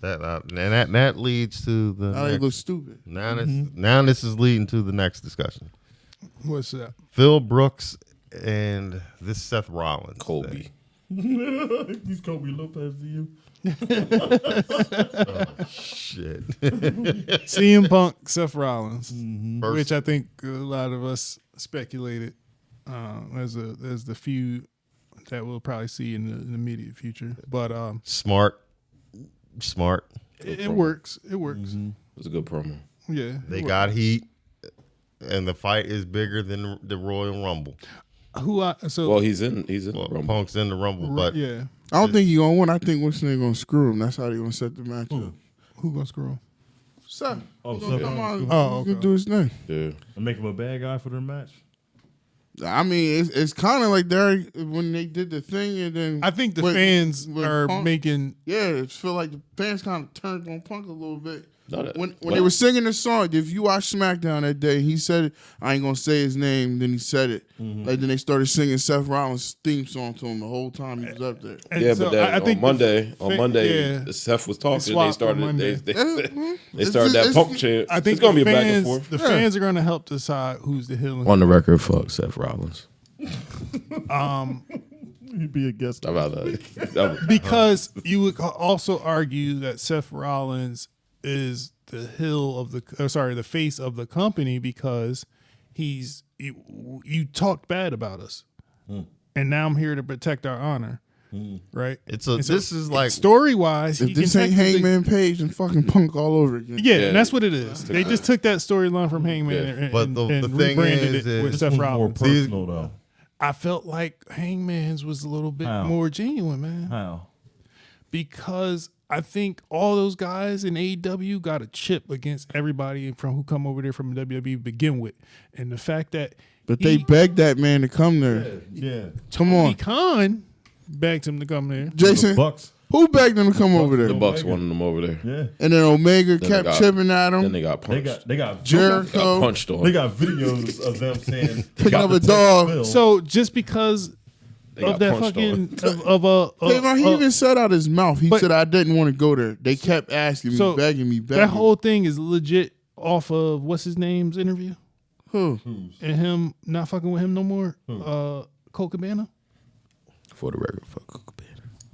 That leads to the. Now they look stupid. Now this is leading to the next discussion. What's that? Phil Brooks and this Seth Rollins. Kobe. He's Kobe Lopez to you. Shit. CM Punk, Seth Rollins, First- which I think a lot of us speculated as the feud that we'll probably see in the immediate future. But Smart. it works. It works. It was a good promo. Yeah, They got heat, and the fight is bigger than the Royal Rumble. Well, he's in Well, Rumble. Punk's in the Rumble, but yeah. I don't think he gonna win. I think Winston gonna screw him. That's how they gonna set the match up. Who gonna screw him? Seth. Oh, He Seth. gonna come on. Oh, He gonna okay. do his thing. Yeah. And make him a bad guy for their match. I mean, it's kind of like when they did the thing, and then I think the when- fans when are Punk- making. Yeah, it feel like the fans kind of turned on Punk a little bit. No, that- When what? they were singing the song, if you watch SmackDown that day, he said it. I ain't gonna say his name. Then he said it. Like then they started singing Seth Rollins' theme song to him the whole time he was up there. And Yeah, so but then I think on Monday, yeah. Seth was talking. They swapped on started. Monday. They It's started that just- Punk chant. I think it's gonna be the a back and fans, forth. the fans are going to help decide who's the heel. On the record, fuck Seth Rollins. He'd be a guest. How about that? Because you would also argue that Seth Rollins is the the face of the company because you talked bad about us, and now I'm here to protect our honor, right? This is like story wise. If this ain't Hangman Page and fucking Punk all over again. Yeah, Yeah. and that's what it is. They just took that storyline from Hangman Yeah. and, But and, the and thing rebranded is, it with is Seth More Rollins. personal though. I felt like Hangman's was a little bit How? more genuine, man. How? Because I think all those guys in AEW got a chip against everybody from who come over there from WWE to begin with, and the fact that But they begged that man to come there. Yeah. Come on, Khan begged him to come there. Jason. The Bucks. Who begged him to come over The there? Bucks wanted them over there. Yeah. And then Omega Then kept they got- chipping at Then him. they got They punched. got Jericho Punched on. They got videos of them saying picking got up the a dog. Phil. So just because They of got that punched fucking on. He even said out his mouth, he but- said, I didn't want to go there. They kept asking me, So, begging me. that whole thing is legit off of what's his name's interview Who? and him not fucking with him no more. Cole Cabana. For the record, fuck Cook Banner.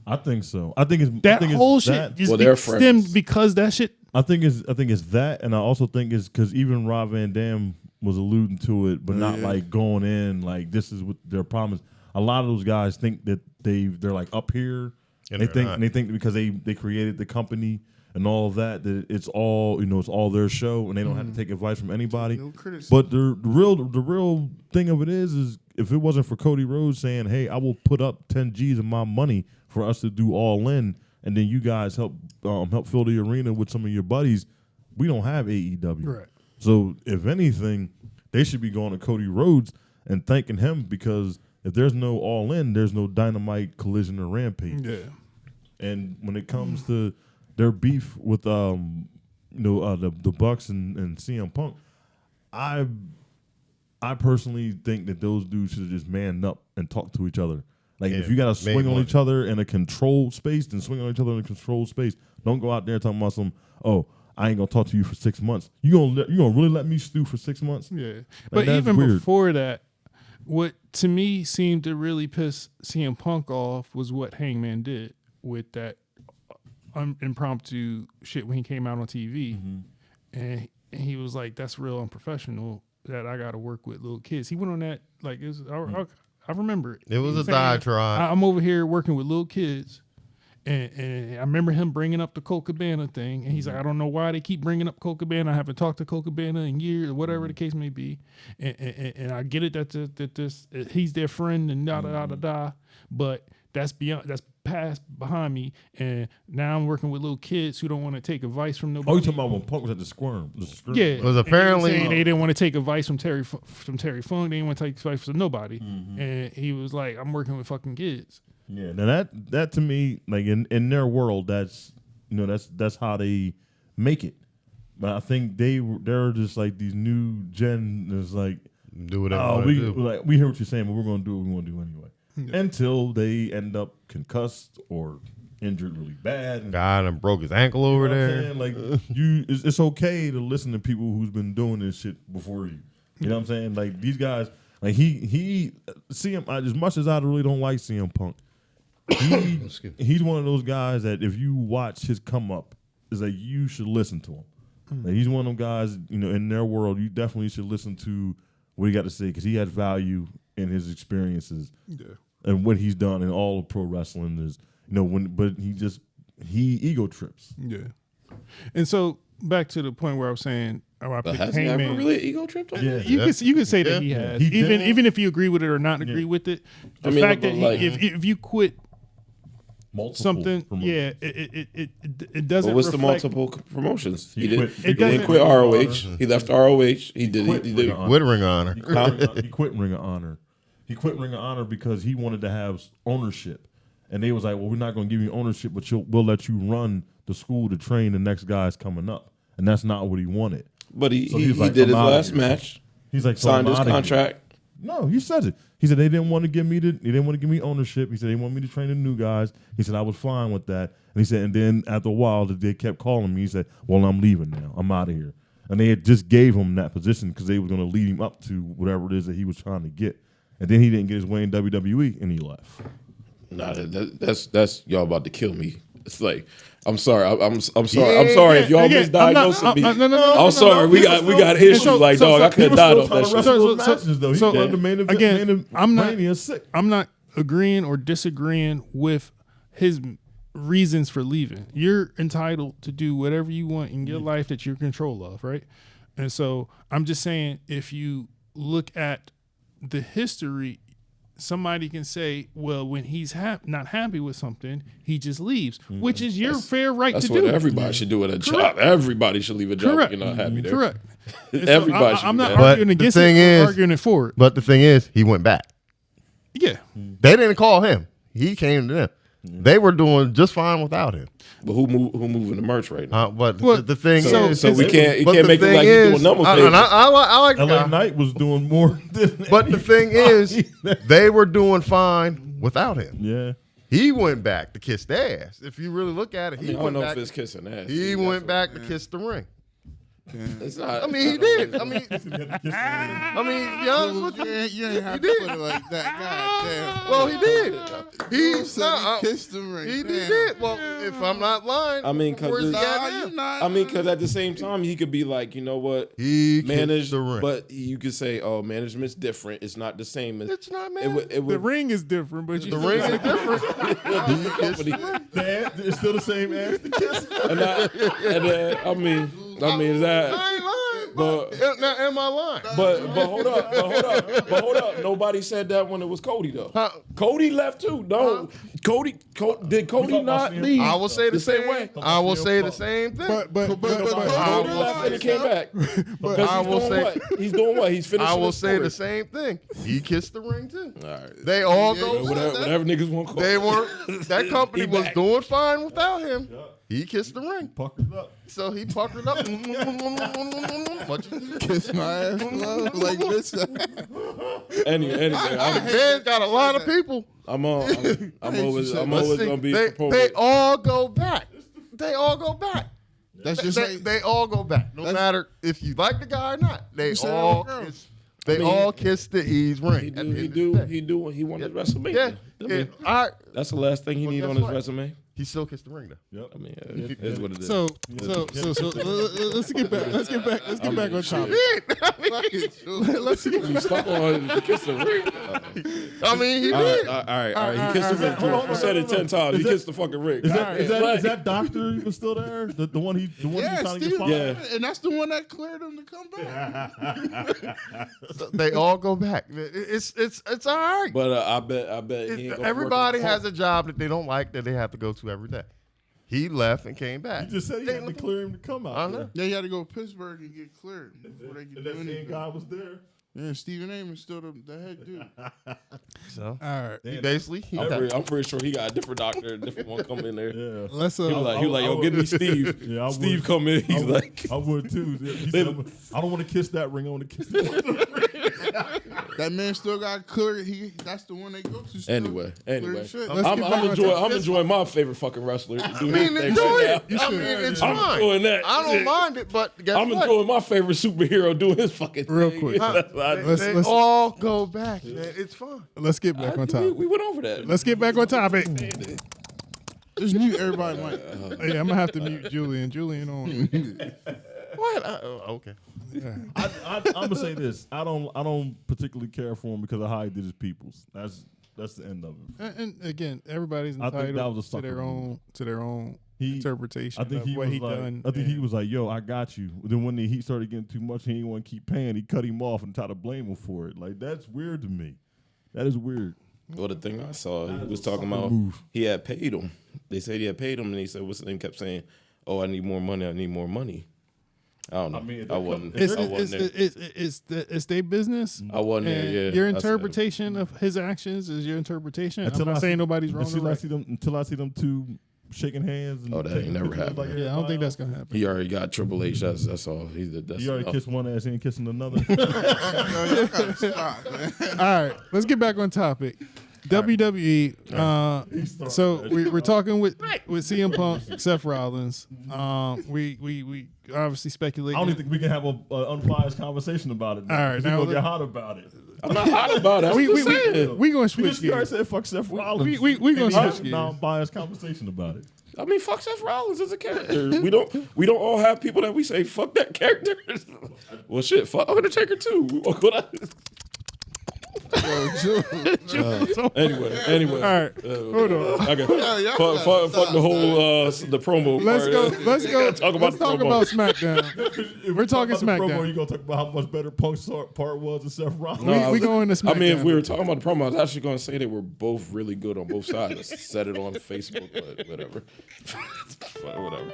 I think so. I think it's That I think whole it's shit that. just Well, they're stemmed friends. because that shit. I think it's that, and I also think it's because even Rob Van Dam was alluding to it, but not like going in like this is what their problem is. A lot of those guys think that they're like up here, and they think because they created the company and all of that it's all it's all their show, and they don't have to take advice from anybody. No criticism. But the real thing of it is if it wasn't for Cody Rhodes saying, "Hey, I will put up 10 G's of my money for us to do All In," and then you guys help fill the arena with some of your buddies, we don't have AEW. Right. So if anything, they should be going to Cody Rhodes and thanking him, because if there's no All In, there's no Dynamite, Collision, or Rampage. Yeah. And when it comes to their beef with the Bucks and CM Punk, I personally think that those dudes should have just manned up and talked to each other. Like if you got to swing on each other in a controlled space, then swing on each other in a controlled space. Don't go out there talking about I ain't gonna talk to you for 6 months. You gonna really let me stew for 6 months? Yeah. Like, But even weird. before that, what to me seemed to really piss CM Punk off was what Hangman did with that impromptu shit when he came out on TV. Mm-hmm. And he was like, that's real unprofessional that I got to work with little kids. He went on that, like, it was, I remember it. It was He a saying, diatribe. I'm over here working with little kids. And I remember him bringing up the Colt Cabana thing. And he's like, I don't know why they keep bringing up Colt Cabana. I haven't talked to Colt Cabana in years, or whatever the case may be. And I get it that this he's their friend and da-da-da-da-da. But that's passed behind me. And now I'm working with little kids who don't want to take advice from nobody. Oh, you talking about when Punk was at the Squirm? Yeah. It was And apparently they didn't want to take advice from Terry Funk. They didn't want to take advice from nobody. And he was like, I'm working with fucking kids. Yeah, now that to me, like in their world, that's how they make it. But I think they're just like these new gen is like, do whatever. we hear what you're saying, but we're gonna do what we want to do anyway. Until they end up concussed or injured really bad. And, God and broke his ankle over you know what I'm there. saying? Like it's okay to listen to people who's been doing this shit before you. You know what I'm saying? Like these guys, like he CM. As much as I really don't like CM Punk, he's one of those guys that if you watch his come up, is that you should listen to him. Like he's one of them guys, in their world, you definitely should listen to what he got to say, because he has value in his experiences and what he's done in all of pro wrestling is, but he ego trips. Yeah. And so back to the point where I was saying, I picked Has he ever Hangman. really ego tripped on that? You could say that he has, even if you agree with it or not agree with it. The fact that if you quit Multiple something, promotions. it doesn't. But what's the reflect- multiple promotions? He He quit. didn't quit ROH. He left ROH. He did. With Ring of Honor. He quit Ring of Honor. He quit Ring of Honor because he wanted to have ownership, and they was like, "Well, we're not going to give you ownership, but we'll let you run the school to train the next guys coming up," and that's not what he wanted. But he like, did his I'm outta last here. match. He's like, Signed "So I'm his outta here." contract. No, he says it. He said they didn't want to give me ownership. He said they want me to train the new guys. He said I was fine with that. And he said, and then after a while, they kept calling me. He said, "Well, I'm leaving now. I'm out of here." And they had just gave him that position because they were going to lead him up to whatever it is that he was trying to get. And then he didn't get his way in WWE, and he left. Nah, that's y'all about to kill me. It's like, I'm sorry. I'm sorry. I'm sorry if y'all Again, misdiagnosing me. no, I'm sorry. We got issues. Like, dog, I could have died off that shit. I'm not agreeing or disagreeing with his reasons for leaving. You're entitled to do whatever you want in your life that you're in control of, right? And so I'm just saying, if you look at the history, somebody can say, well, when he's not happy with something, he just leaves, which is your fair right to do. That's what everybody should do at a job. Everybody should leave a job if you're not happy there. Correct. Everybody should I'm do not that. arguing But the against thing it. is- I'm arguing it for it. But the thing is, he went back. Yeah. They didn't call him. He came to them. They were doing just fine without him. But who moving the merch right now? But Well, the thing is, So we can't. You but can't the make it thing like you is- doing number I favors. like the LA guy. Knight was doing more than But the thing is, they were doing fine without him. yeah. He went back to kiss their ass. If you really look at it, I he mean, I don't went know back. if it's kissing ass. He went back to kiss the ring. It's not. I mean, he did. I mean, to be honest with you, You ain't have to did. put it like that. God damn. well, he did. You He said he kissed the ring. He Damn. did. Well, if I'm not lying, I mean, 'cause where's he it's- at Nah, now? you not. I mean, because at the same time, he could be like, you know what, He manage kissed the ring. but you could say, oh, management's different. It's not the same as It's not, it man. would. It The would. ring is different, but you The still ring gotta- is different. company. Dad, it's still the same ass to kiss. I mean, is that? I ain't lying. But- Now, am I lying? But hold up. Nobody said that when it was Cody though. Huh? Cody left too. No, Cody did Cody talking not about CM? leave? I will say the same way. I will say the same thing. But I Cody will left and he came back. Because I will say- he's doing what? He's finishing. I will his say story. the same thing. He kissed the ring too. All right. They all go. Whatever niggas want to call. They it. weren't. That company He was back. doing fine without him. He kissed the ring, Puckered up. so he puckered up. Kiss my ass love, like this. Anyway, Man's got a lot of people. I'm always Let's see. gonna be They proposing. all go back. They all go back. That's just They, like they all go back. No matter if you like the guy or not. They said all all kiss. They all kissed the E's ring. He won his WrestleMania. Yeah. I mean, I, that's the last thing he need guess on his what? resume. he still kissed the ring though. I mean, it is what it is. So let's get back on topic. fucking true. Let's get You stuck on the kiss the ring. I mean, he All did. right. He kissed the ring. hold on, You said it 10 times. He kissed the fucking ring. Is that doctor even still there? The one he Yeah, trying to get Steve, fired? Yeah. and that's the one that cleared him to come back. They all go back. It's all right. But I bet he ain't gonna Everybody work on has a job that they don't like that they have to go to every day. He left and came back. You just said he had to clear him to come out. I know. there. Yeah, he had to go to Pittsburgh and get cleared before they could And do that same anything. guy was there. Yeah, Stephen Amos still the head dude. So All right. he basically, he I'm pretty sure he got a different doctor, a different one come in there. Yeah. Let's He was like, yo, give me Steve. Yeah, I Steve would. come in. He's like, I would too. He said, I don't want to kiss that ring. I want to kiss the That man still got cleared. That's the one they go to. Still. anyway. Clear shit. I'm enjoying my favorite fucking wrestler. Do I his mean, thing enjoy right it. now. I mean, it's I'm fine. enjoying that. I don't shit. mind it, but guess I'm what? enjoying my favorite superhero doing his fucking Real thing. quick. That's what I do. They all go back, man. It's fun. Let's get back on We topic. went over that. Let's get back on topic. Just mute everybody. Like, Yeah, I'm gonna have to mute Julian. Julian on. What? Okay. I'm gonna say this. I don't particularly care for him because of how he did his peoples. That's the end of it. And again, everybody's I think that entitled was a to their sucker own He- interpretation I think of he what was he like, done. I think he and- was like, "Yo, I got you." Then when the heat started getting too much, he didn't want to keep paying. He cut him off and tried to blame him for it. Like that's weird to me. That is weird. Well, the thing I saw, he was talking about he had paid him. They said he had paid him, and he said, what's the name? Kept saying, "Oh, I need more money. I need more money." I don't know. I mean, I wasn't. It's I wasn't there. it's their business. I wasn't there. And Yeah. your I said- interpretation of his actions is your interpretation. I'm not saying nobody's wrong. Until or I right. see them two shaking hands. And Oh, that ain't taking never pictures happened. Yeah, I don't think that's gonna happen. He already got Triple H. That's all. That's You already enough. kissed one ass, he ain't kissing another. stop, man. All right, let's get back on topic. WWE. So we're talking with CM Punk, Seth Rollins. We obviously speculate. I don't even think we can have an unbiased conversation about it. All right, now now let- get hot about it. I'm not hot about it. we gonna You switch just already gears. said fuck Seth Rollins. we gonna And switch have gears. non-biased conversation about it. I mean, fuck Seth Rollins as a character. We don't all have people that we say fuck that character. Well, shit, fuck Undertaker too. Anyway. All right, hold on. Okay. Fuck the whole the promo. Let's part. go. Let's go. Talk about Let's the talk promo. about SmackDown. We're talking About the promo, SmackDown. you gonna talk about how much better Punk's part was than Seth Rollins? No, We going to I mean, if SmackDown. we were talking about the promo, I was actually going to say they were both really good on both sides. I said it on Facebook, but whatever. Whatever.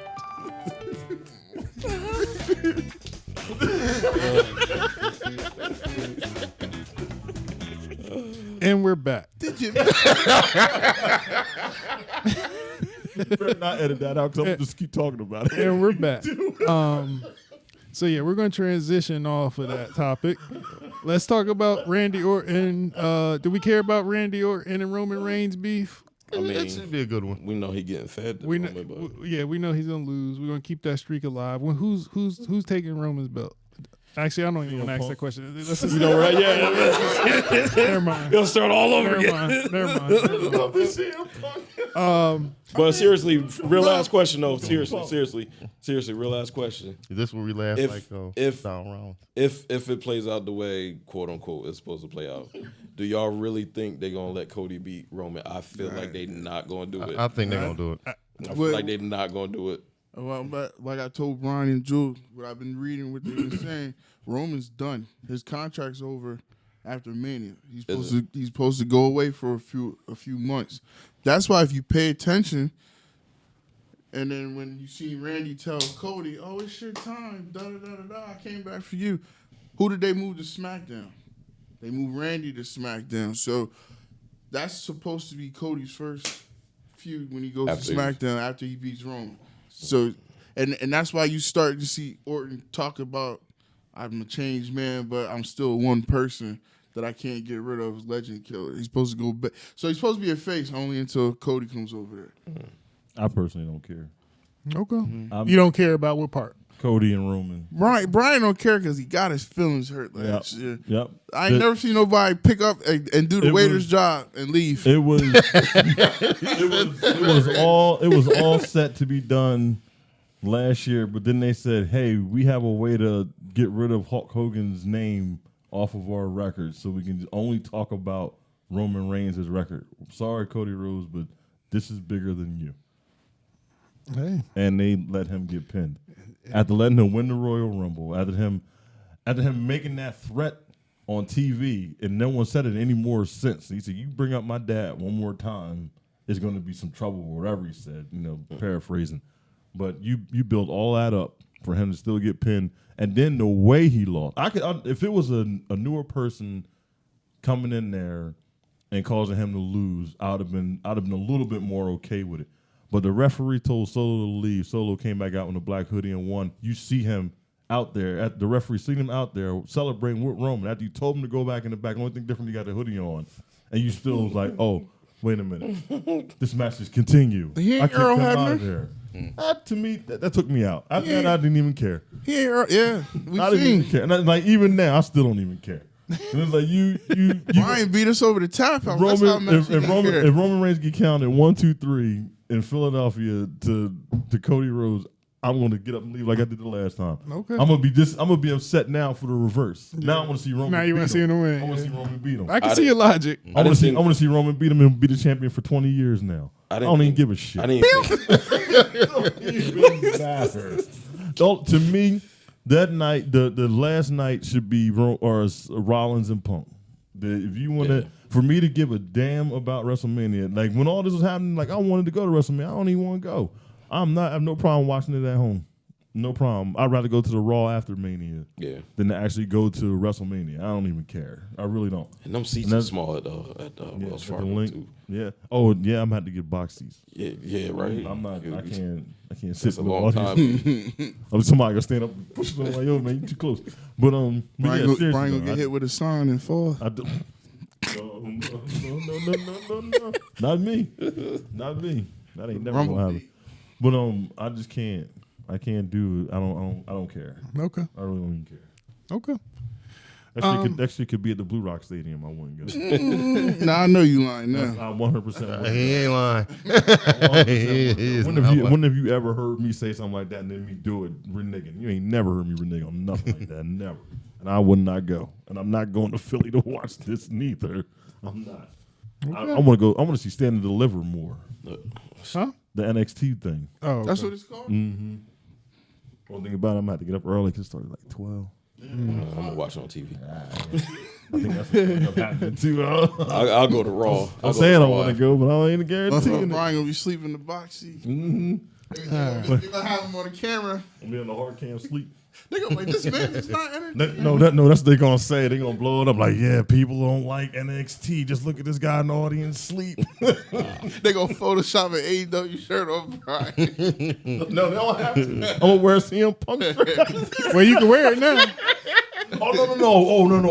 And we're back. You better not edit that out because I'm gonna just keep talking about it. And we're back. So yeah, we're going to transition off of that topic. Let's talk about Randy Orton. Do we care about Randy Orton and Roman Reigns beef? I mean, that should be a good one. we know he getting fed. We know, Roman, but we know he's gonna lose. We're gonna keep that streak alive. Who's taking Roman's belt? Actually, I don't even want to ask that question. Let's just, you know where? Yeah. never mind. He'll start all over Never again. mind. Never mind. But seriously, real last question though. Seriously, real last question. Is this where we laugh If down round? if it plays out the way quote unquote it's supposed to play out, do y'all really think they're gonna let Cody beat Roman? I feel like they're not gonna do it. I think they're gonna do it. I feel like they're not gonna do it. Well, but like I told Brian and Jules, what I've been reading, what they've been saying, Roman's done. His contract's over after Mania. He's supposed to go away for a few months. That's why if you pay attention, and then when you see Randy tell Cody, "Oh, it's your time," I came back for you. Who did they move to SmackDown? They moved Randy to SmackDown. So that's supposed to be Cody's first feud when he goes to SmackDown after he beats Roman. So, and that's why you start to see Orton talk about, I'm a changed man, but I'm still one person that I can't get rid of, Legend Killer. He's supposed to go back. So he's supposed to be a face only until Cody comes over there. I personally don't care. Okay. You don't care about what part? Cody and Roman. Brian don't care because he got his feelings hurt last year. Yep. I ain't never seen nobody pick up and do the waiter's job and leave. It was it was all set to be done last year, but then they said, "Hey, we have a way to get rid of Hulk Hogan's name off of our record, so we can only talk about Roman Reigns' record." Sorry, Cody Rhodes, but this is bigger than you. Hey. And they let him get pinned after letting him win the Royal Rumble. After him making that threat on TV, and no one said it anymore since. He said, "You bring up my dad one more time, it's going to be some trouble," or whatever he said. Paraphrasing. But you build all that up for him to still get pinned, and then the way he lost. If it was a newer person coming in there and causing him to lose, I'd have been a little bit more okay with it. But the referee told Solo to leave. Solo came back out in a black hoodie and won. You see him out there, the referee seen him out there celebrating with Roman. After you told him to go back in the back, the only thing different, you got the hoodie on. And you still was like, oh, wait a minute. This match just continue. He ain't I kicked Earl him out Hebner. of there. That, to me, that took me out. I didn't even care. He ain't I didn't even care. And even now, I still don't even care. And it's like you Brian beat us over the top. Roman, if Roman Reigns get counted 1, 2, 3 in Philadelphia to Cody Rhodes, I'm going to get up and leave like I did the last time. Okay. I'm gonna be upset now for the reverse. Yeah. Now I want to see Roman. Now you want to see him win. I want to see Roman beat him. I can see your logic. I want to see Roman beat him and be the champion for 20 years now. I don't even give a shit. I didn't think. To me, that night, the last night should be Rollins and Punk. If you want to, for me to give a damn about WrestleMania, like when all this was happening, like I wanted to go to WrestleMania. I don't even want to go. I have no problem watching it at home. No problem. I'd rather go to the Raw after Mania than to actually go to WrestleMania. I don't even care. I really don't. And them seats are small at Wells Fargo too. Yeah. Oh yeah, I'm gonna have to get box seats. Yeah, right. I'm not. I can't sit a with long time. I'm somebody gonna stand up and push them like, yo, man, you too close. But Brian gonna get hit with a sign and fall. I do. No. Not me. That ain't never gonna happen. But I just can't. I can't do it. I don't care. Okay. I really don't even care. Okay. That shit could be at the Blue Rock Stadium. I wouldn't go. Nah, I know you lying now. I'm 100%. He ain't lying. When have you ever heard me say something like that and then me do it reneging? You ain't never heard me renege on nothing like that. Never. And I would not go. And I'm not going to Philly to watch this neither. I'm not. Okay. I want to go. I want to see Stand and Deliver more. Huh? The NXT thing. Oh, okay. That's what it's called? Mm-hmm. One thing about it, I'm going to have to get up early because it started like 12. I'm going to watch it on TV. I think that's what's happening too. I'll go to Raw. I'm saying I want to go, but I ain't guaranteeing it. Brian gonna be sleeping in the box seat. Mm-hmm. They're gonna have him on the camera. I'm be on the hard cam sleep. They gonna like, this man is not entertaining. No, that's what they gonna say. They gonna blow it up like, yeah, people don't like NXT. Just look at this guy in the audience sleep. They gonna Photoshop an AEW shirt on Brian. No, they don't have to. I'm gonna wear a CM Punk shirt. Well, you can wear it now. Oh no!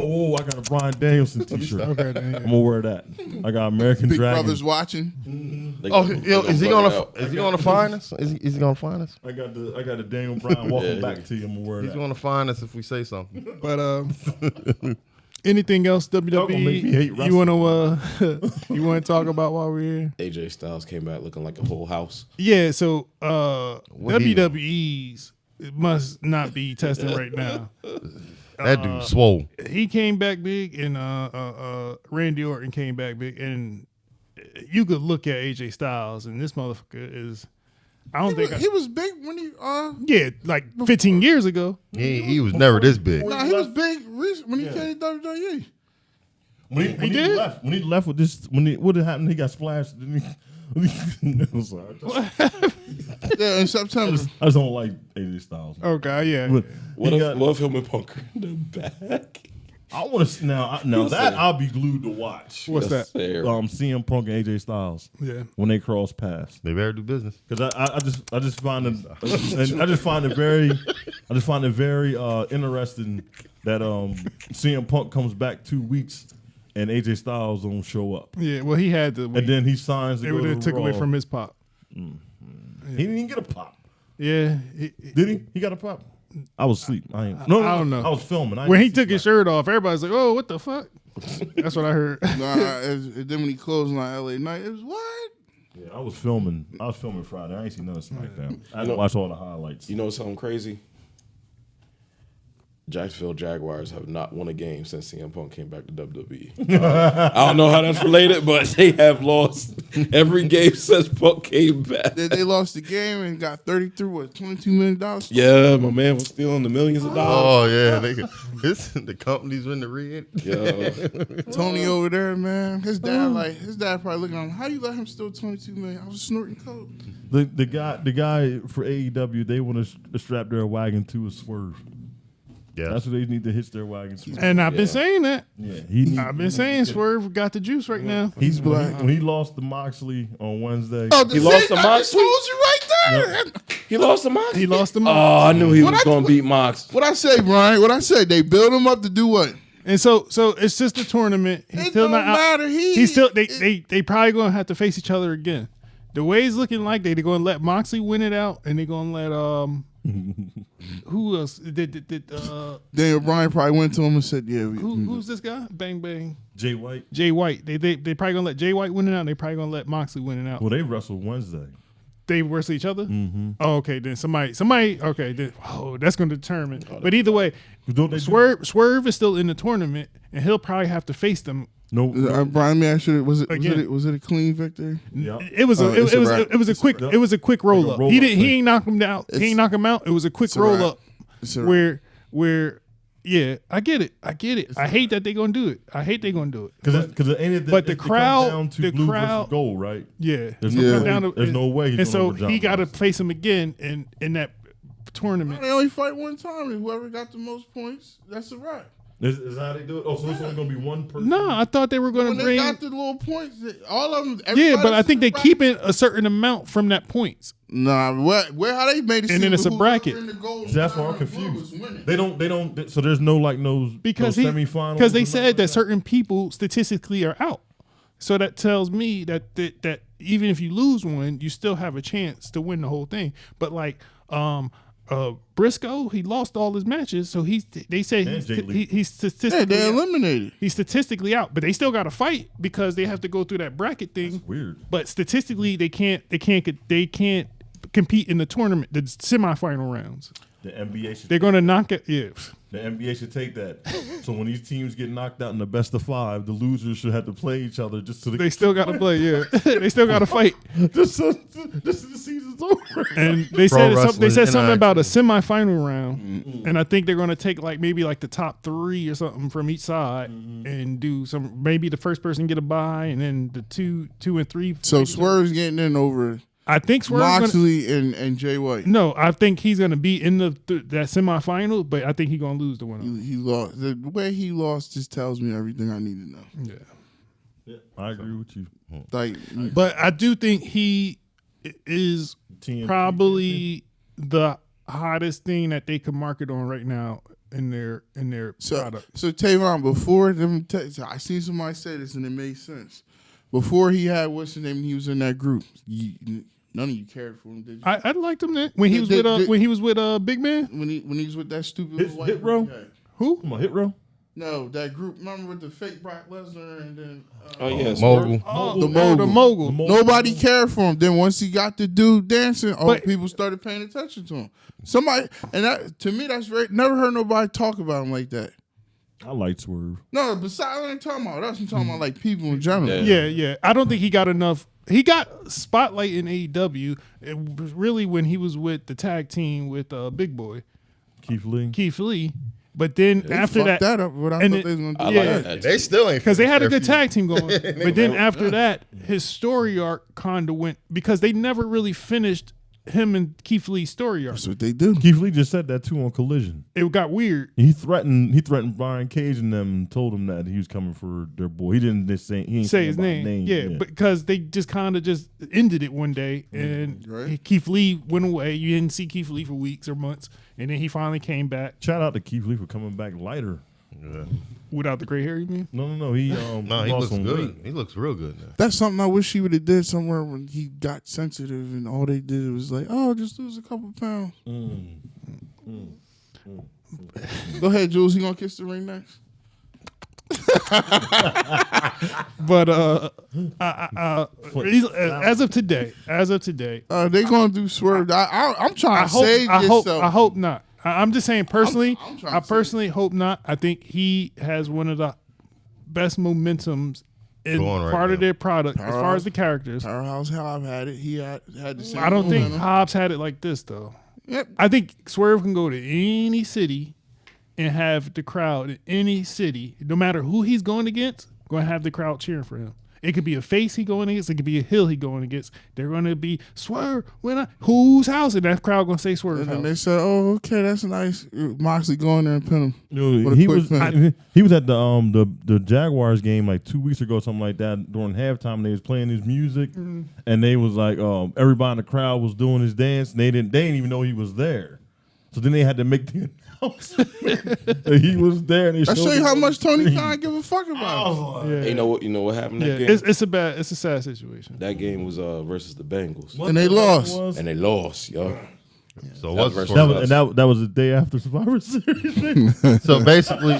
Oh, I got a Brian Danielson t-shirt. Okay, then, yeah. I'm gonna wear that. I got American Big Dragon. Brother's watching. Mm-hmm. Is he gonna find us? Is he gonna find us? I got the Daniel Bryan welcome back to you. I'm aware of He's that. gonna find us if we say something. But anything else Y'all gonna make me hate WWE you wanna talk about while we're here? AJ Styles came back looking like a whole house. Yeah, so What he- WWE's must not be testing right now. That dude swole. He came back big, and Randy Orton came back big, and you could look at AJ Styles, and this motherfucker is. I don't think he was big when he yeah, like 15 years ago. He was never this big. Nah, he was big when he came to WWE. When he did? left. When he left with this, what had happened? He got splashed. Didn't he? I'm sorry. Yeah, in September. I just don't like AJ Styles. Okay, yeah. But What he if, got- what if him and Punk are in the back? I want to now that I'll be glued to watch. What's that? CM Punk and AJ Styles Yeah. when they cross paths. They better do business. Because I just find it very interesting that CM Punk comes back 2 weeks and AJ Styles don't show up, Yeah, well, he had to. and then he signs. To it go would to have took away Raw. from his pop. He didn't even get a pop. Yeah. Did he? He got a pop. I was asleep. I don't know. I was filming. When he took his shirt off, everybody's like, "Oh, what the fuck?" That's what I heard. Nah, and then when he closed on LA Night, it was what? Yeah, I was filming. Friday. I ain't seen none of SmackDown. I didn't watch all the highlights. You know something crazy? Jacksonville Jaguars have not won a game since CM Punk came back to WWE. I don't know how that's related, but they have lost every game since Punk came back. They lost the game and got 33, $22 million? Yeah, my man was stealing the millions of dollars. Oh yeah, the company's in the red. Yeah. Tony over there, man. His dad probably looking at him. How you let him steal $22 million? I was snorting coke. The guy for AEW, they want to strap their wagon to a Swerve. Yeah, That's what they need to hitch their wagon to. And I've been saying that. Yeah, I've been saying Swerve got the juice right now. He's black. When he lost to Moxley on Wednesday, He lost to I Moxley? told you right there. He lost to Mox? He lost the Mox. Oh, I knew he was going to beat Mox. What I say, Brian? What I say? They build him up to do what? And so it's just a tournament. He's It still don't not out. matter. He's still they probably gonna have to face each other again. The way it's looking like they're gonna let Moxley win it out, and they're gonna let who else did Daniel Bryan probably went to him and said, "Yeah, who's this guy? Bang Bang. Jay White. Jay White. They probably gonna let Jay White win it out. And they probably gonna let Moxley win it out. Well, they wrestled Wednesday. They wrestle each other. Mm-hmm. Oh, okay. Then somebody. Okay. Then, that's gonna determine. But either way, Don't they Swerve is still in the tournament, and he'll probably have to face them. No. Brian, may I ask you, was it a clean victory? Yeah. It was a quick roll up. roll He up didn't. thing. He ain't knock him down. He ain't knock him out. It was a quick roll up It's a wrap. where. Yeah, I get it. I hate that they're gonna do it. Because But the crowd- down to the blue crowd- versus gold, right? Yeah, There's Yeah. no way. He's and so over John he got to Moxley. face him again in that tournament. They only fight one time, and whoever got the most points, that's a wrap. Is how they do it? Oh, so it's only going to be one person? No, I thought they were When gonna they bring. got the little points, all of them. Yeah, but I think they keep it. it a certain amount from that points. Nah, where how they made it? And seem then it's a whoever bracket. in the gold See, that's why I'm and blue confused. is winning. They don't. So there's no Because semifinals. because they or said nothing that like certain people statistically are out. So that tells me that even if you lose one, you still have a chance to win the whole thing. But like Briscoe, he lost all his matches, so they say And Jay Lee. he's Yeah, statistically they out. eliminated. He's statistically out, but they still got to fight because they have to go through that bracket thing. Weird. But statistically, they can't compete in the tournament, the semifinal rounds. The NBA should. They're going to knock it. Yeah. The NBA should take that. So when these teams get knocked out in the best of 5, the losers should have to play each other just so They still got to play. Yeah, they still got to fight. just so the season's over. And they said wrestling something about a interaction. semifinal round, and I think they're going to take maybe the top 3 or something from each side and do some. Maybe the first person get a bye, and then the two and 3. So Swerve's getting in over I think Swerve's gonna, Moxley and Jay White. no, I think he's going to be in that semifinal, but I think he's going to lose the one. He lost. The way he lost just tells me everything I need to know. Yeah. Yeah, I agree with you. Like, But I do think he is TNT. probably the hottest thing that they could market on right now in their so product. Tavon, before them, I seen somebody say this and it made sense. before he had what's his name, he was in that group. None of you cared for him, did you? I liked him then when he was with Big Man. When he was with that stupid Hit white row? guy. Who? Come on, hit row. No, that group. Remember with the fake Brock Lesnar and then Mogul. The mogul. Nobody cared for him. Then once he got the dude dancing, But- people started paying attention to him. Somebody, and that to me, that's very. Never heard nobody talk about him like that. I like Swerve. No, besides, I ain't talking about us. I'm talking about like people in general. Yeah. I don't think he got enough. He got spotlight in AEW. It was really when he was with the tag team with Big Boy Keith Lee. But then They after fucked that, up. What I and thought it- they was gonna do. I Yeah. like that. They still ain't because they had a finished good their tag team going. But then after that, his story arc kind of went because they never really finished him and Keith Lee's story arc. That's what they do. Keith Lee just said that too on Collision. It got weird. He threatened Brian Cage and them and told him that he was coming for their boy. He didn't just say he ain't Say saying his about name. Yeah, because they just kind of just ended it one day, and Right. Keith Lee went away. You didn't see Keith Lee for weeks or months, and then he finally came back shout out to Keith Lee for coming back lighter. Yeah. without the gray hair. You mean? No. He No, he lost looks some good. weight. He looks real good now. That's something I wish he would have did somewhere when he got sensitive and all they did was like, oh, just lose a couple pounds. Go ahead, Jules. You gonna kiss the ring next? But as of today, They gonna do swerve. I'm trying to save yourself. I hope not. I'm just saying personally. I'm trying I to personally hope not. I think he has one of the best momentums in Going right part of now. their product as far as the characters. Powerhouse Hobbs had it. He had the same. I don't think momentum. Hobbs had it like this though. Yep. I think Swerve can go to any city and have the crowd in any city, no matter who he's going against, going to have the crowd cheering for him. It could be a face he going against. It could be a hill he going against. They're going to be Swerve. Whose house? And that crowd going to say Swerve And then house. they said, "Oh, okay, that's nice." Moxley go in there and pin him. With a He quick was pin. he was at the Jaguars game like 2 weeks ago, something like that. During halftime, they was playing his music, and they was like everybody in the crowd was doing his dance. And they didn't even know he was there. So then they had to make the announcement that he was there. And they That showed show you him how on the much Tony screen. Khan give a fuck about. Yeah. You know what happened Yeah, that game? it's a sad situation. That game was versus the Bengals, And they lost. and they lost, yo. So That was what's versus- that was the day after Survivor Series. so basically,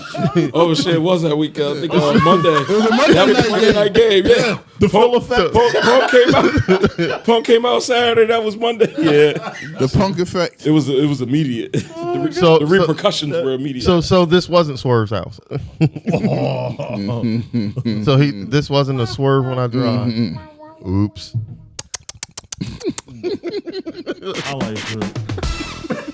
Oh shit, it was that week? I think Monday. It was a Monday that was night the Monday night game. Yeah, The full effect. Punk came out Saturday. That was Monday. Yeah, The Punk effect. it was immediate. The repercussions were immediate. so this wasn't Swerve's house. So this wasn't a Swerve when I drive. Oops. I like her.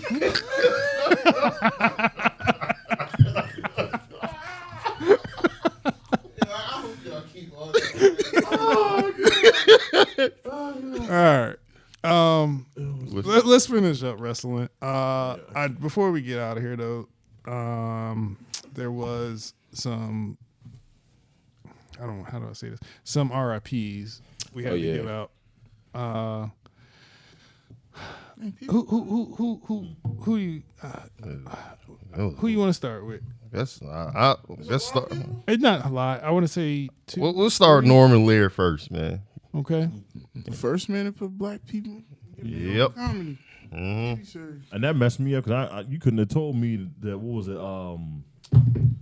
All right. Let's finish up wrestling. Before we get out of here, though, there was some. I don't know how do I say this. Some RIPs we had to give out. Who you want to start with? Let's start. It's not a lot. I want to say two. We'll start Norman Lear first, man. Okay. The first man to put black people in Yep. comedy. Mm-hmm. TV series. And that messed me up because you couldn't have told me that. What was it?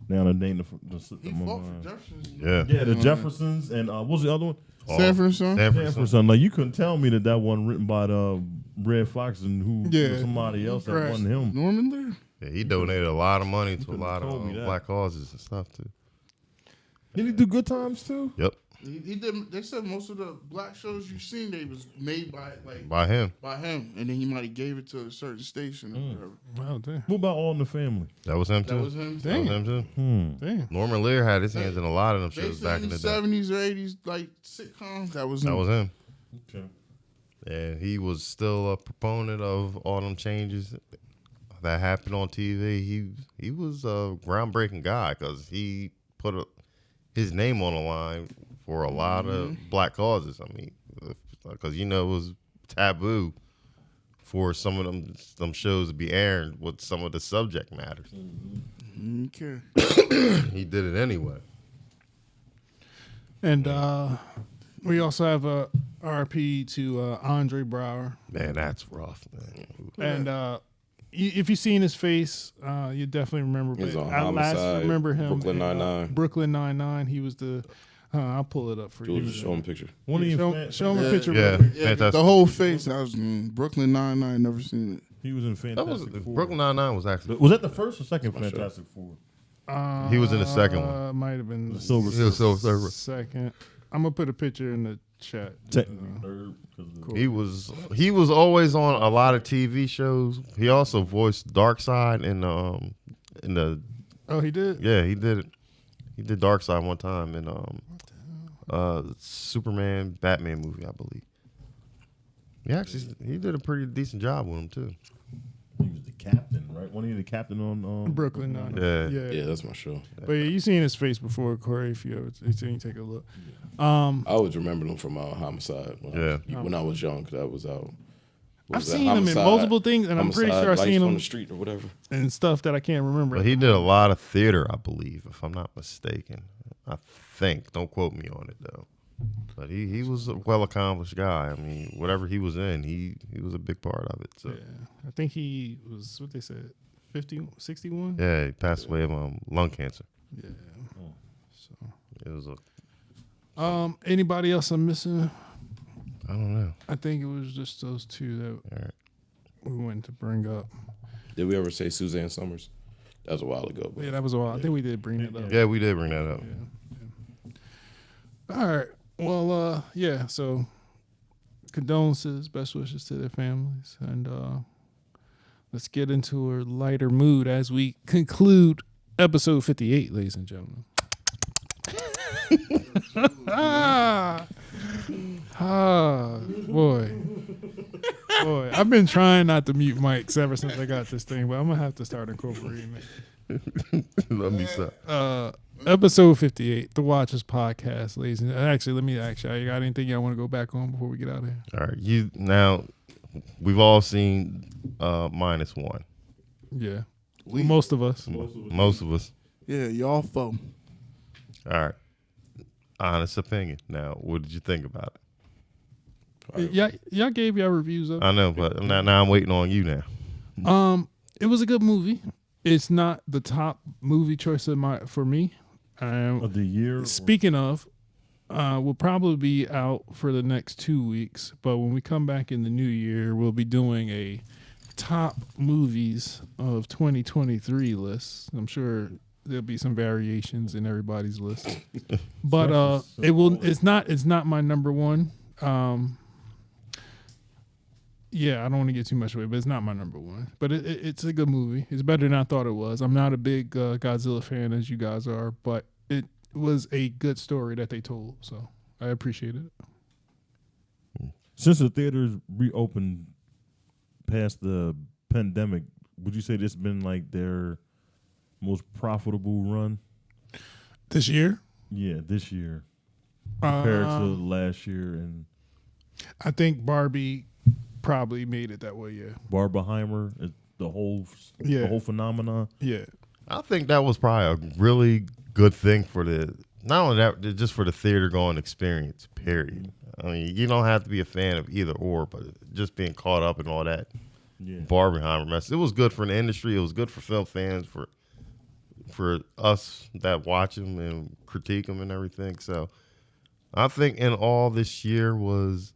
Now the name He fought for Jefferson. Yeah. the Jeffersons and what was the other one? Sanford son. Sanford son. Like you couldn't tell me that one written by the Red Fox and who was somebody else that Right. wasn't him. Norman Lear. Yeah, he donated a lot of money to a could've lot told of me that. black causes and stuff too. Did he do Good Times too? Yep, He did. They said most of the black shows you've seen, they was made by by him. him, and then he might have gave it to a certain station or whatever. Wow, damn. What about All in the Family? That was him too. That was him. That was him too. Damn. Norman Lear had his hands in a lot of them shows Basically back in in the the day. 70s or 80s, like sitcoms. That was him. That was him. Okay. And he was still a proponent of all them changes that happened on TV. He was a groundbreaking guy because he put his name on the line for a lot of black causes. I mean, because it was taboo for some of them shows to be airing with some of the subject matters. Okay. He did it anyway. And We also have a RP to Andre Brower. Man, that's rough, man. And if you've seen his face, you definitely remember. He's But on I last Homicide, remember him Brooklyn in, Nine-Nine. Brooklyn Nine-Nine. He was the. I'll pull it up for Jules, you. just show him a picture. One of your Show him a picture. Yeah, real quick. Yeah, fantastic. the whole face. I was Brooklyn Nine-Nine. Never seen it. He was in That was Fantastic Four. Brooklyn Nine-Nine was actually. Was that the first or second Fantastic Four? He was in the second one. Might have been the Silver He was Silver Surfer. second. I'm gonna put a picture in the chat. Technically third. 'Cause He was always on a lot of TV shows. He also voiced Darkseid in the Oh, he did. yeah, he did it. He did Darkseid one time in Superman Batman movie, I believe. He did a pretty decent job with him too. he was the captain, right? Wasn't he the captain on Brooklyn Nine. Yeah. Yeah, that's my show. But yeah, you seen his face before, Corey. If you ever take a look. I always remember him from Homicide. Yeah. When I was young, because I was out. I've seen him in multiple things, and I'm pretty sure I've seen on him the street or whatever. in stuff that I can't remember. But he did a lot of theater, I believe, if I'm not mistaken. I think. Don't quote me on it though. But he was a well accomplished guy. I mean, whatever he was in, he was a big part of it. So Yeah, I think he was what they said, 50, 61. yeah, he passed away of lung cancer. Yeah. So, It was a anybody else I'm missing? I don't know. I think it was just those two that All right. we wanted to bring up. Did we ever say Suzanne Summers? That was a while ago. But Yeah, that was a while. I think we did bring it up. Yeah, we did bring that up. All right. Well, yeah. So, condolences, best wishes to their families, and let's get into a lighter mood as we conclude episode 58, ladies and gentlemen. Boy. I've been trying not to mute mics ever since I got this thing, but I'm gonna have to start incorporating it. Let me stop. Episode 58, the Watchers Podcast, ladies and actually, let me ask y'all, you got anything y'all want to go back on before we get out of here? All right, we've all seen -1. Yeah, most of us. Most of us. Yeah, y'all foe. All right. Honest opinion. Now, what did you think about it? Y'all gave y'all reviews of it. I know, but now I'm waiting on you now. It was a good movie. It's not the top movie choice for me. of the year. Speaking of, we'll probably be out for the next 2 weeks, but when we come back in the new year, we'll be doing a top movies of 2023 list. I'm sure there'll be some variations in everybody's list, but it's not my number one. Yeah, I don't want to get too much away, but it's not my number one. But it's a good movie. It's better than I thought it was. I'm not a big Godzilla fan as you guys are, but it was a good story that they told, so I appreciate it. Since the theaters reopened past the pandemic, would you say this has been like their most profitable run? This year? Yeah, this year compared to last year, and I think Barbie probably made it that way, yeah. Barbenheimer, the whole phenomenon. Yeah. I think that was probably a really good thing for not only that, just for the theater going experience, period. I mean, you don't have to be a fan of either or, but just being caught up in all that Barbenheimer mess. It was good for the industry. It was good for film fans, for us that watch them and critique them and everything. So I think in all this year was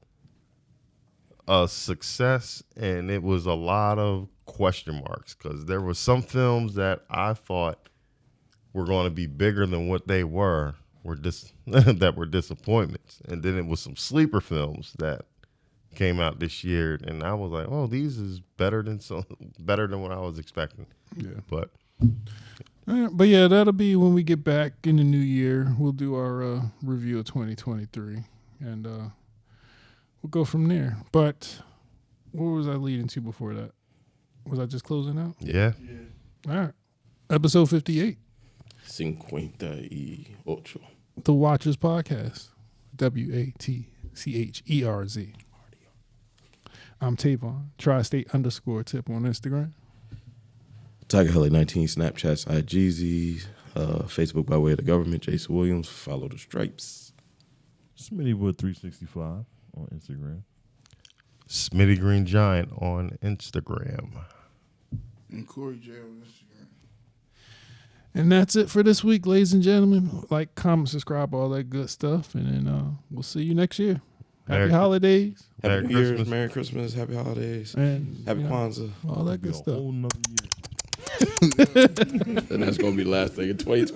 a success, and it was a lot of question marks because there were some films that I thought were going to be bigger than what they were that were disappointments, and then it was some sleeper films that came out this year, and I was like, oh, these is better than what I was expecting. Yeah. But yeah, that'll be when we get back in the new year. We'll do our review of 2023, and we'll go from there. But what was I leading to before that? Was I just closing out? yeah. All right. Episode 58, 58. The Watchers Podcast. WATCHERZ. I'm Tavon. Tri-State _tip on Instagram. Tiger Heli 19, Snapchats, IGZ, Facebook by way of the government, Jason Williams, follow the stripes. Smittywood 365 on Instagram. Smitty Green Giant on Instagram. And Corey J on Instagram. And that's it for this week, ladies and gentlemen. Like, comment, subscribe, all that good stuff. And then we'll see you next year. Happy holidays. Happy Merry New Year's, Christmas. Merry Christmas, Happy Holidays, And Happy you know, Kwanzaa. all that good A stuff. whole nother year. And that's gonna be the last thing in 2020.